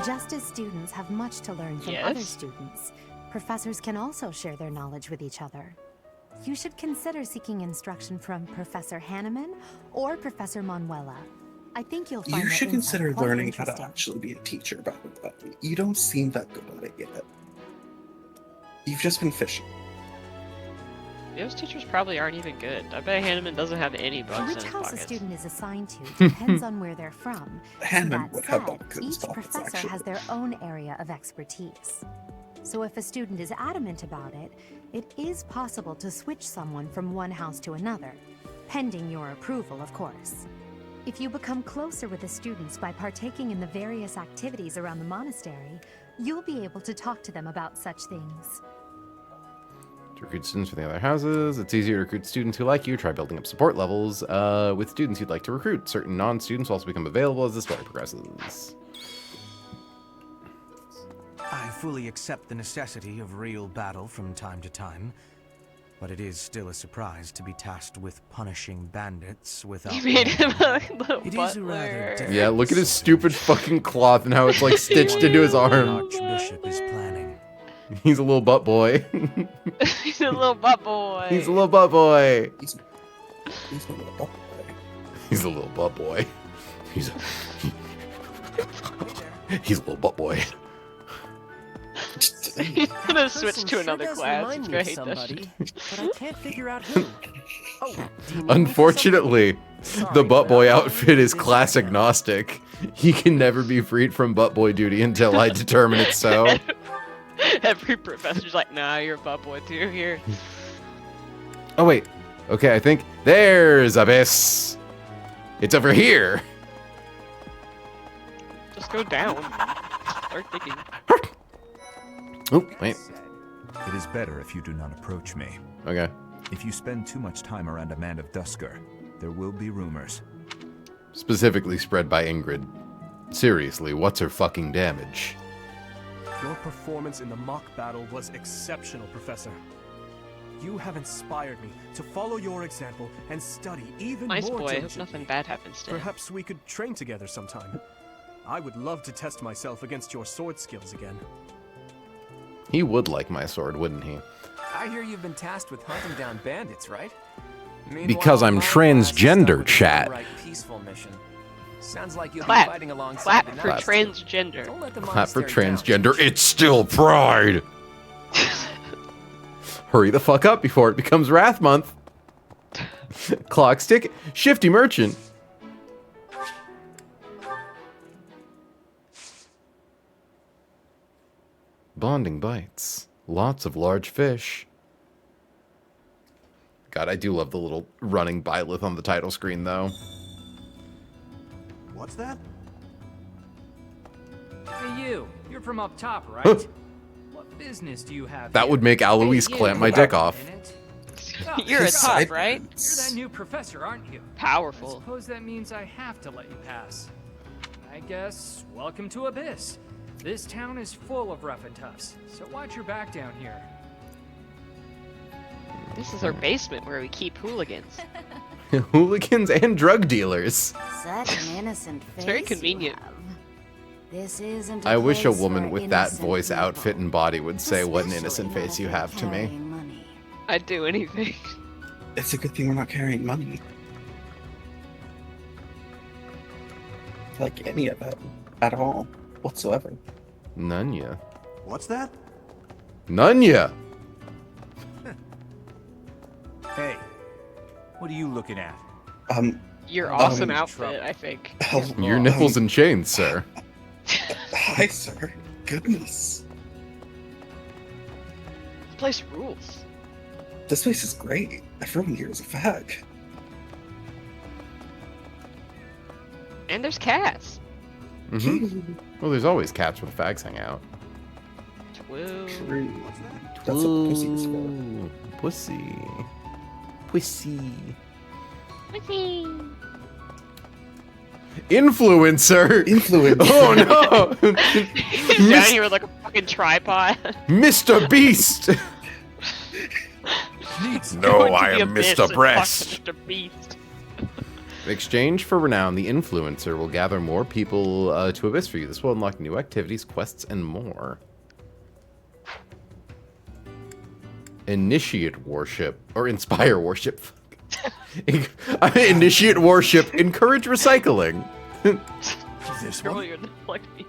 Just as students have much to learn from other students, professors can also share their knowledge with each other. You should consider seeking instruction from Professor Hanneman or Professor Manuela. I think you'll find You their should insight consider quite learning how to interesting. actually be a teacher, by the way. You don't seem that good at it yet. You've just been fishing. Those teachers probably aren't even good. I bet Hanneman doesn't have any bugs in Which his house a pockets. student is assigned to depends on where they're from. Hanneman That would have said, bugs in his each pockets, professor actually. has their own area of expertise. So if a student is adamant about it, it is possible to switch someone from one house to another, pending your approval, of course. If you become closer with the students by partaking in the various activities around the monastery, you'll be able to talk to them about such things. To recruit students from the other houses, it's easier to recruit students who like you. Try building up support levels with students you'd like to recruit. Certain non-students will also become available as the story progresses. I fully accept the necessity of real battle from time to time, but it is still a surprise to be tasked with punishing bandits without... You made him a little It is a rather butler. Yeah, look at his stupid fucking cloth and how it's like stitched into his arm. Archbishop is planning. He's a little butt boy. He's a little butt boy. He's a little butt boy. He's a little butt boy. He's a little butt boy. He's a little butt boy. He's gonna switch Person to sure another does class. remind It's me of great. somebody, but I can't figure out who. Oh, do you need me for Unfortunately, something? the Sorry, butt boy but I'm outfit is busy class right now. agnostic. He can never be freed from butt boy duty until I determine it's so. Every professor's like, nah, you're a butt boy too. Here. Oh wait. Okay, I think there's Abyss. It's over here. Just go down. Start digging. Oh, wait. It is better if you do not approach me. Okay. If you spend too much time around a man of Dusker, there will be rumors. Specifically spread by Ingrid. Seriously, what's her fucking damage? Your performance in the mock battle was exceptional, Professor. You have inspired me to follow your example and study even Nice more boy. Hope diligently. nothing bad happens to him. Perhaps we could train together sometime. I would love to test myself against your sword skills again. He would like my sword, wouldn't he? I hear you've been tasked with hunting down bandits, right? Because I'm Meanwhile, my class is stuck transgender, with a chat. downright peaceful mission. Sounds like you'll Clap. be fighting alongside Clap the for Knights. transgender. Don't let the Clap for monastery down. transgender. It's still Pride. Hurry the fuck up before it becomes Wrath Month. Clock stick, shifty merchant. Bonding bites. Lots of large fish. God, I do love the little running byleth on the title screen, though. What's that? Hey, you're from up top, right? What business do you have That here? would make Alois Hey, you, clamp my dick off. Oh, You're a top, right? You're that new professor, aren't you? Powerful. I suppose that means I have to let you pass. I guess, welcome to Abyss. This town is full of rough and toughs, so watch your back down here. This is our basement where we keep hooligans. Hooligans and drug dealers. Such an innocent face. It's very you convenient. have. This isn't a I wish a place woman for with that innocent voice, people. outfit, and body would say what an innocent Especially face you not have if to they're me. carrying money. I'd do anything. It's a good thing we're not carrying money. Like any of it. At all. Whatsoever. None ya. What's that? None ya. Hey, what are you looking at? Your awesome outfit, I think. Your nipples and chains, sir. Hi, sir. Goodness. This place rules. This place is great. Everyone here is a fag. And there's cats. Mm-hmm. Well, there's always cats where the fags hang out. Whoa. True. That's what pussy is for. Pussy. Pussy. Pussy. Influencer. Influencer. Oh no. He's down here with like a fucking tripod. Mr. Beast. No, Going to I the am abyss Mr. and Breast. fuck Mr. Beast. In exchange for renown, the influencer will gather more people to Abyss for you. This will unlock new activities, quests, and more. Initiate worship or inspire worship. Initiate worship. Encourage recycling. This Girl, one? you're deflecting.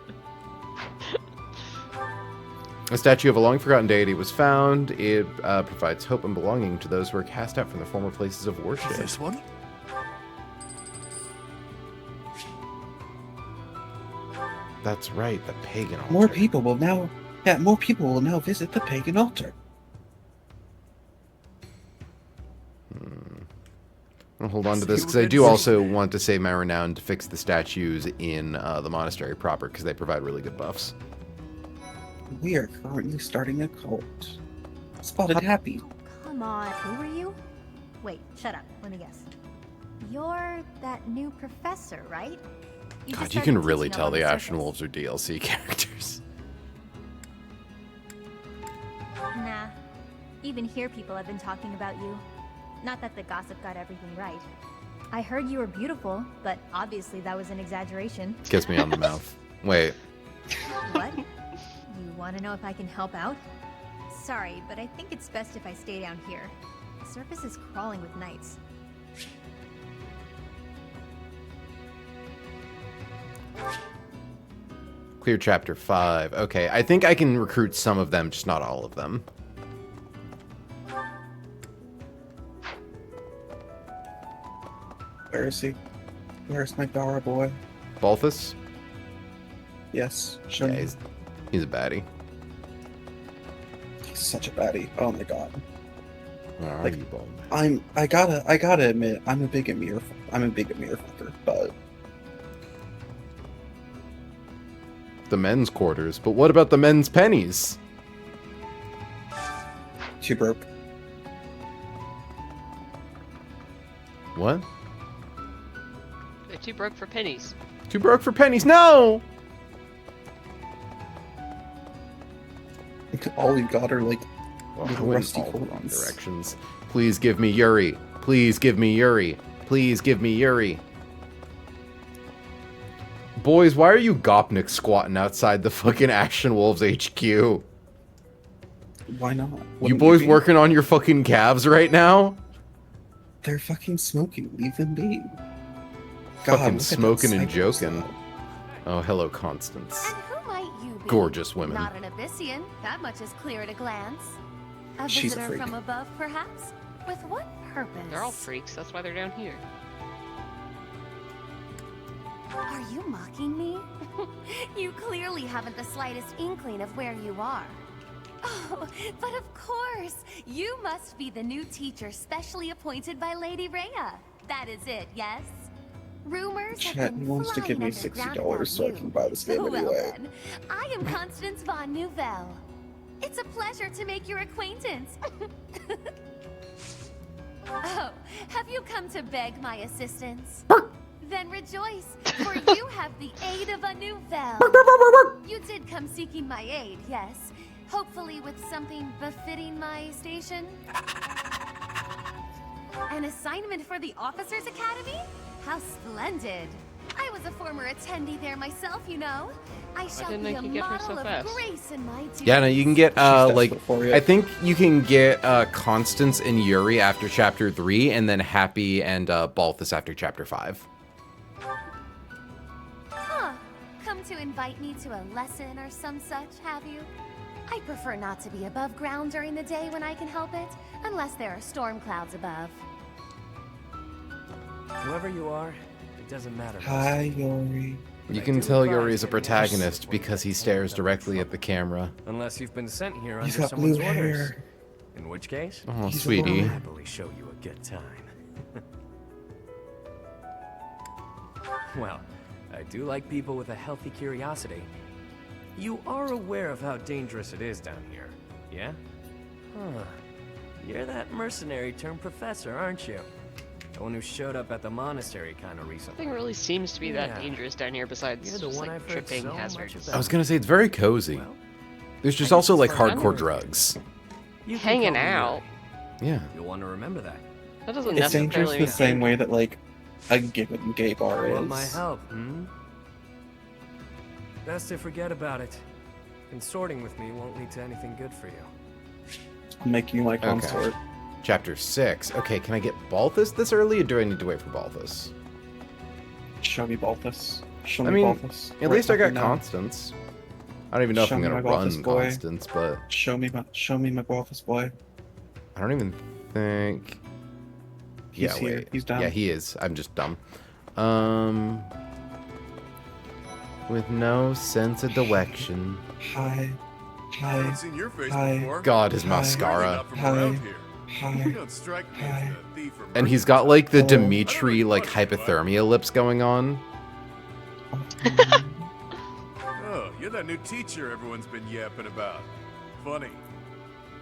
A statue of a long-forgotten deity was found. It provides hope and belonging to those who are cast out from their former places of worship. This one? That's right, the pagan altar. More people will now visit the pagan altar. I'll hold on to this because I do also want to save my renown to fix the statues in the monastery proper because they provide really good buffs. We are currently starting a cult. Spotted Happy. Come on, who are you? Wait, shut up. Let me guess. You're that new professor, right? God, you can really tell the Ashen Wolves are DLC characters. even hear people have been talking about you. Not that the gossip got everything right. I heard you were beautiful, but obviously that was an exaggeration. Kiss me on the mouth. Wait. What? You want to know if I can help out? Sorry, but I think it's best if I stay down here. The surface is crawling with knights. Clear chapter 5. Okay, I think I can recruit some of them, just not all of them. Where is he? Where's my Dara boy? Balthus? Yes. Show Yeah, me. he's a baddie. He's such a baddie. Oh my god. Where are Like, you, Bald? I gotta admit, I'm a big Amir fucker, but The men's quarters. But what about the men's pennies? too broke. What? They're too broke for pennies. Too broke for pennies. No! All we got are like I little went rusty all the wrong coins. directions. Please give me Yuri. Please give me Yuri. Please give me Yuri. Boys, why are you Gopnik squatting outside the fucking Action Wolves HQ? Why not? You Wouldn't boys be? working on your fucking calves right now? They're fucking smoking. Leave them be. God, Fucking look at smoking that and cycles, joking. Oh, hello, Constance. Who might you be? Gorgeous women. Not an Abyssian. That much is clear at a glance. A She's a visitor freak. from above, perhaps? With what purpose? They're all freaks, that's why they're down here. Are you mocking me? You clearly haven't the slightest inkling of where you are. Oh, but of course! You must be the new teacher specially appointed by Lady Rhea. That is it, yes? Rumors have Chat, been he wants to give flying me underground $60 so I about can buy this game you. Well anyway. then, I am Constance von Nouvelle. It's a pleasure to make your acquaintance. Oh, have you come to beg my assistance? Then rejoice, for you have the aid of a Nouvelle. You did come seeking my aid, yes. Hopefully with something befitting my station. An assignment for the Officers Academy? How splendid. I was a former attendee there myself, you know. I shall didn't be think a you get her so model of fast? grace in my duties. Yeah, no, you can get, She's like, desperate for it. I think you can get Constance and Yuri after Chapter 3, and then Happy and Balthus after Chapter 5. Huh. Come to invite me to a lesson or some such, have you? I prefer not to be above ground during the day when I can help it, unless there are storm clouds above. Whoever you are, it doesn't matter. Hi, Yuri. You can tell Yuri is a protagonist because he stares directly at the camera. Unless you've been sent here He's under got someone's blue orders. hair. In which case, Oh, He's sweetie. alone. happily show you a good time. Well, I do like people with a healthy curiosity. You are aware of how dangerous it is down here, yeah? Huh. You're that mercenary turned professor, aren't you? The one who showed up at the monastery kind of recently. Nothing really seems to be that Yeah. dangerous down here besides You're the just, one like, I've heard tripping so much hazards. about. I was gonna say, it's very cozy. There's just I also, guess like, it's fine. hardcore drugs. You can Hanging call me out. Yuri. Yeah. You'll want to remember that. That doesn't It's dangerous necessarily the same way that like a given gay bar Want my is. help, hmm? Best to forget about it. Consorting with me won't lead to anything good for you. I'll make you my consort. Chapter 6. Okay, can I get Balthus this early, or do I need to wait for Balthus? Show me Balthus. Show I me mean, Balthus. at Right least I got fucking now. Constance. I don't even know if Show I'm me gonna my Balthus run boy. Constance, but Show me my Balthus boy. I don't even think... He's yeah, here. wait. He's down. Yeah, he is. I'm just dumb. With no sense of direction. Hi. Hi. Haven't seen your face Hi. before. God, his Hi. mascara. Not from Hi. around here. Hi. You don't strike me as a thief or And he's got, like, the Oh. Dimitri, like, hypothermia lips going on. Oh, you're that new teacher everyone's been yapping about. Funny.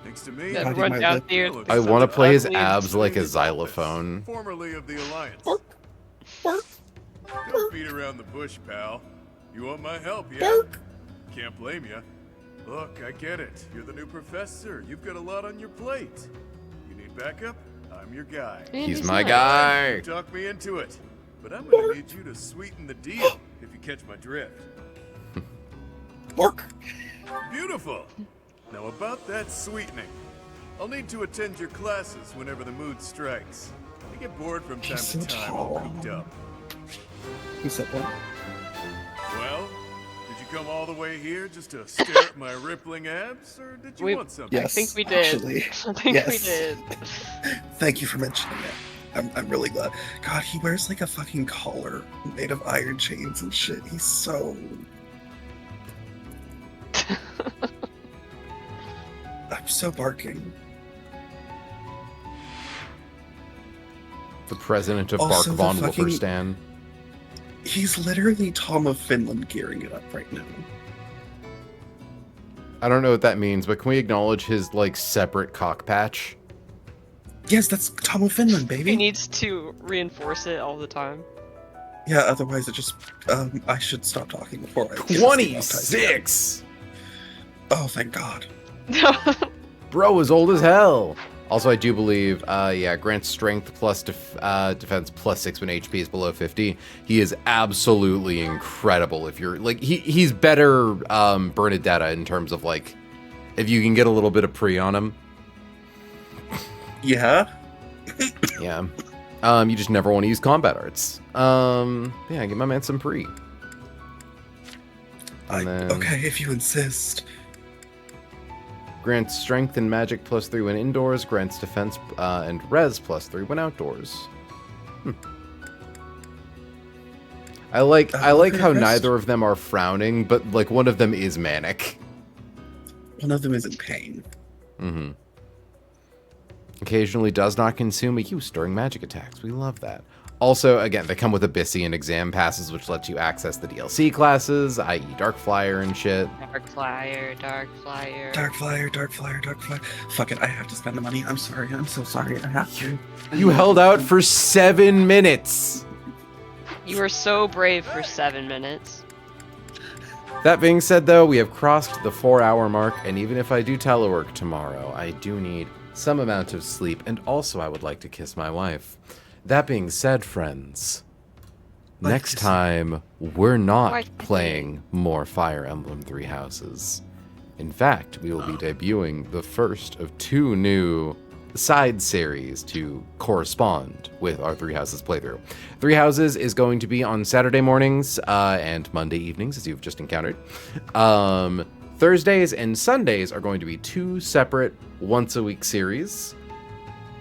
Thanks to me. That Howdy, run my down lip. there. I want to play his ugly. abs like a xylophone. Formerly of the Alliance. Don't beat around the bush, pal. You want my help, yeah? Can't blame you. Look, I get it. You're the new professor. You've got a lot on your plate. You need backup? I'm your guy. He's my guy. Talk me into it. But I'm gonna need you to sweeten the deal, if you catch my drift. Mark. Beautiful. Now about that sweetening. I'll need to attend your classes whenever the mood strikes. I get bored from time to time, all cooped up. He said what? Well, did you come all the way here just to stare at my rippling abs, or did you want something? Yes, I think we did. Actually, I think we did. Thank you for mentioning it. I'm really glad. God, he wears like a fucking collar made of iron chains and shit. He's so... I'm so barking. The president of Also, Bark von the fucking- Wolferstan. He's literally Tom of Finland gearing it up right now. I don't know what that means, but can we acknowledge his, like, separate cock patch? Yes, that's Tom of Finland, baby. He needs to reinforce it all the time. Yeah, otherwise it just... I should stop talking before I... 26! Oh, thank God. Bro is old as hell. Also, I do believe, yeah, grants strength plus defense plus 6 when HP is below 50. He is absolutely incredible if you're, like, he's better Bernadetta in terms of, like, if you can get a little bit of pre on him. Yeah? Yeah. You just never want to use combat arts. Yeah, get my man some pre. Okay, if you insist. Grants strength and magic plus 3 when indoors. Grants defense and res plus 3 when outdoors. I like how neither of them are frowning, but like one of them is manic. One of them is in pain. Mm-hmm. Occasionally does not consume a use during magic attacks. We love that. Also, again, they come with Abyssian exam passes, which lets you access the DLC classes, i.e. Dark Flyer and shit. Dark Flyer. Dark Flyer. Fuck it, I have to spend the money. I'm sorry, I'm so sorry. I have to. You held out for 7 minutes. You were so brave for 7 minutes. That being said, though, we have crossed the 4-hour mark, and even if I do telework tomorrow, I do need some amount of sleep, and also I would like to kiss my wife. That being said, friends, next time, we're not playing more Fire Emblem Three Houses. In fact, we will be debuting the first of 2 new side series to correspond with our Three Houses playthrough. Three Houses is going to be on Saturday mornings and Monday evenings, as you've just encountered. Thursdays and Sundays are going to be 2 separate once-a-week series,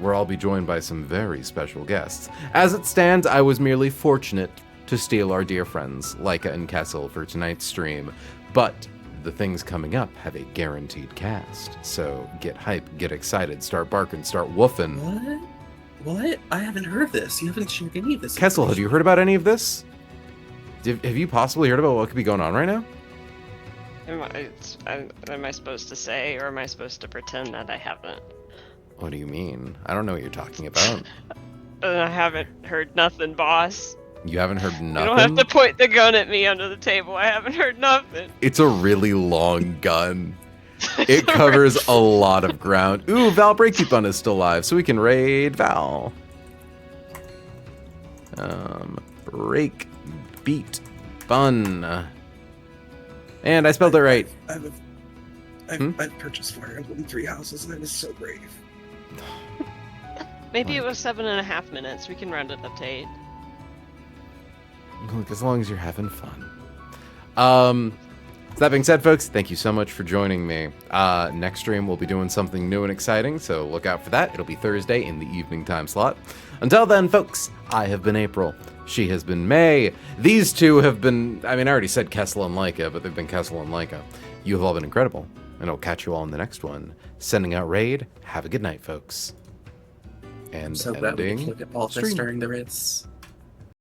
where I'll be joined by some very special guests. As it stands, I was merely fortunate to steal our dear friends, Leica and Kessel, for tonight's stream, but the things coming up have a guaranteed cast. So get hype, get excited, start barking, start woofing. What? I haven't heard this. You haven't shared any of this. Kessel, have you heard about any of this? Have you possibly heard about what could be going on right now? Am I supposed to say, or am I supposed to pretend that I haven't? What do you mean? I don't know what you're talking about. I haven't heard nothing, boss. You haven't heard nothing? You don't have to point the gun at me under the table. I haven't heard nothing. It's a really long gun. It covers a lot of ground. Ooh, Val Breakkeep is still alive, so we can raid Val. Break, beat, fun. And I spelled it right. I've purchased Fire Emblem Three Houses, and I was so brave. Maybe it was 7.5 minutes. We can round it up to 8. Look, as long as you're having fun. So that being said, folks, thank you so much for joining me. Next stream, we'll be doing something new and exciting, so look out for that. It'll be Thursday in the evening time slot. Until then, folks, I have been April. She has been May. These two have been, I mean, I already said Kessel and Leica, but they've been Kessel and Leica. You have all been incredible, and I'll catch you all in the next one. Sending out raid. Have a good night, folks. And So glad we ending can look at all this stream. during the race.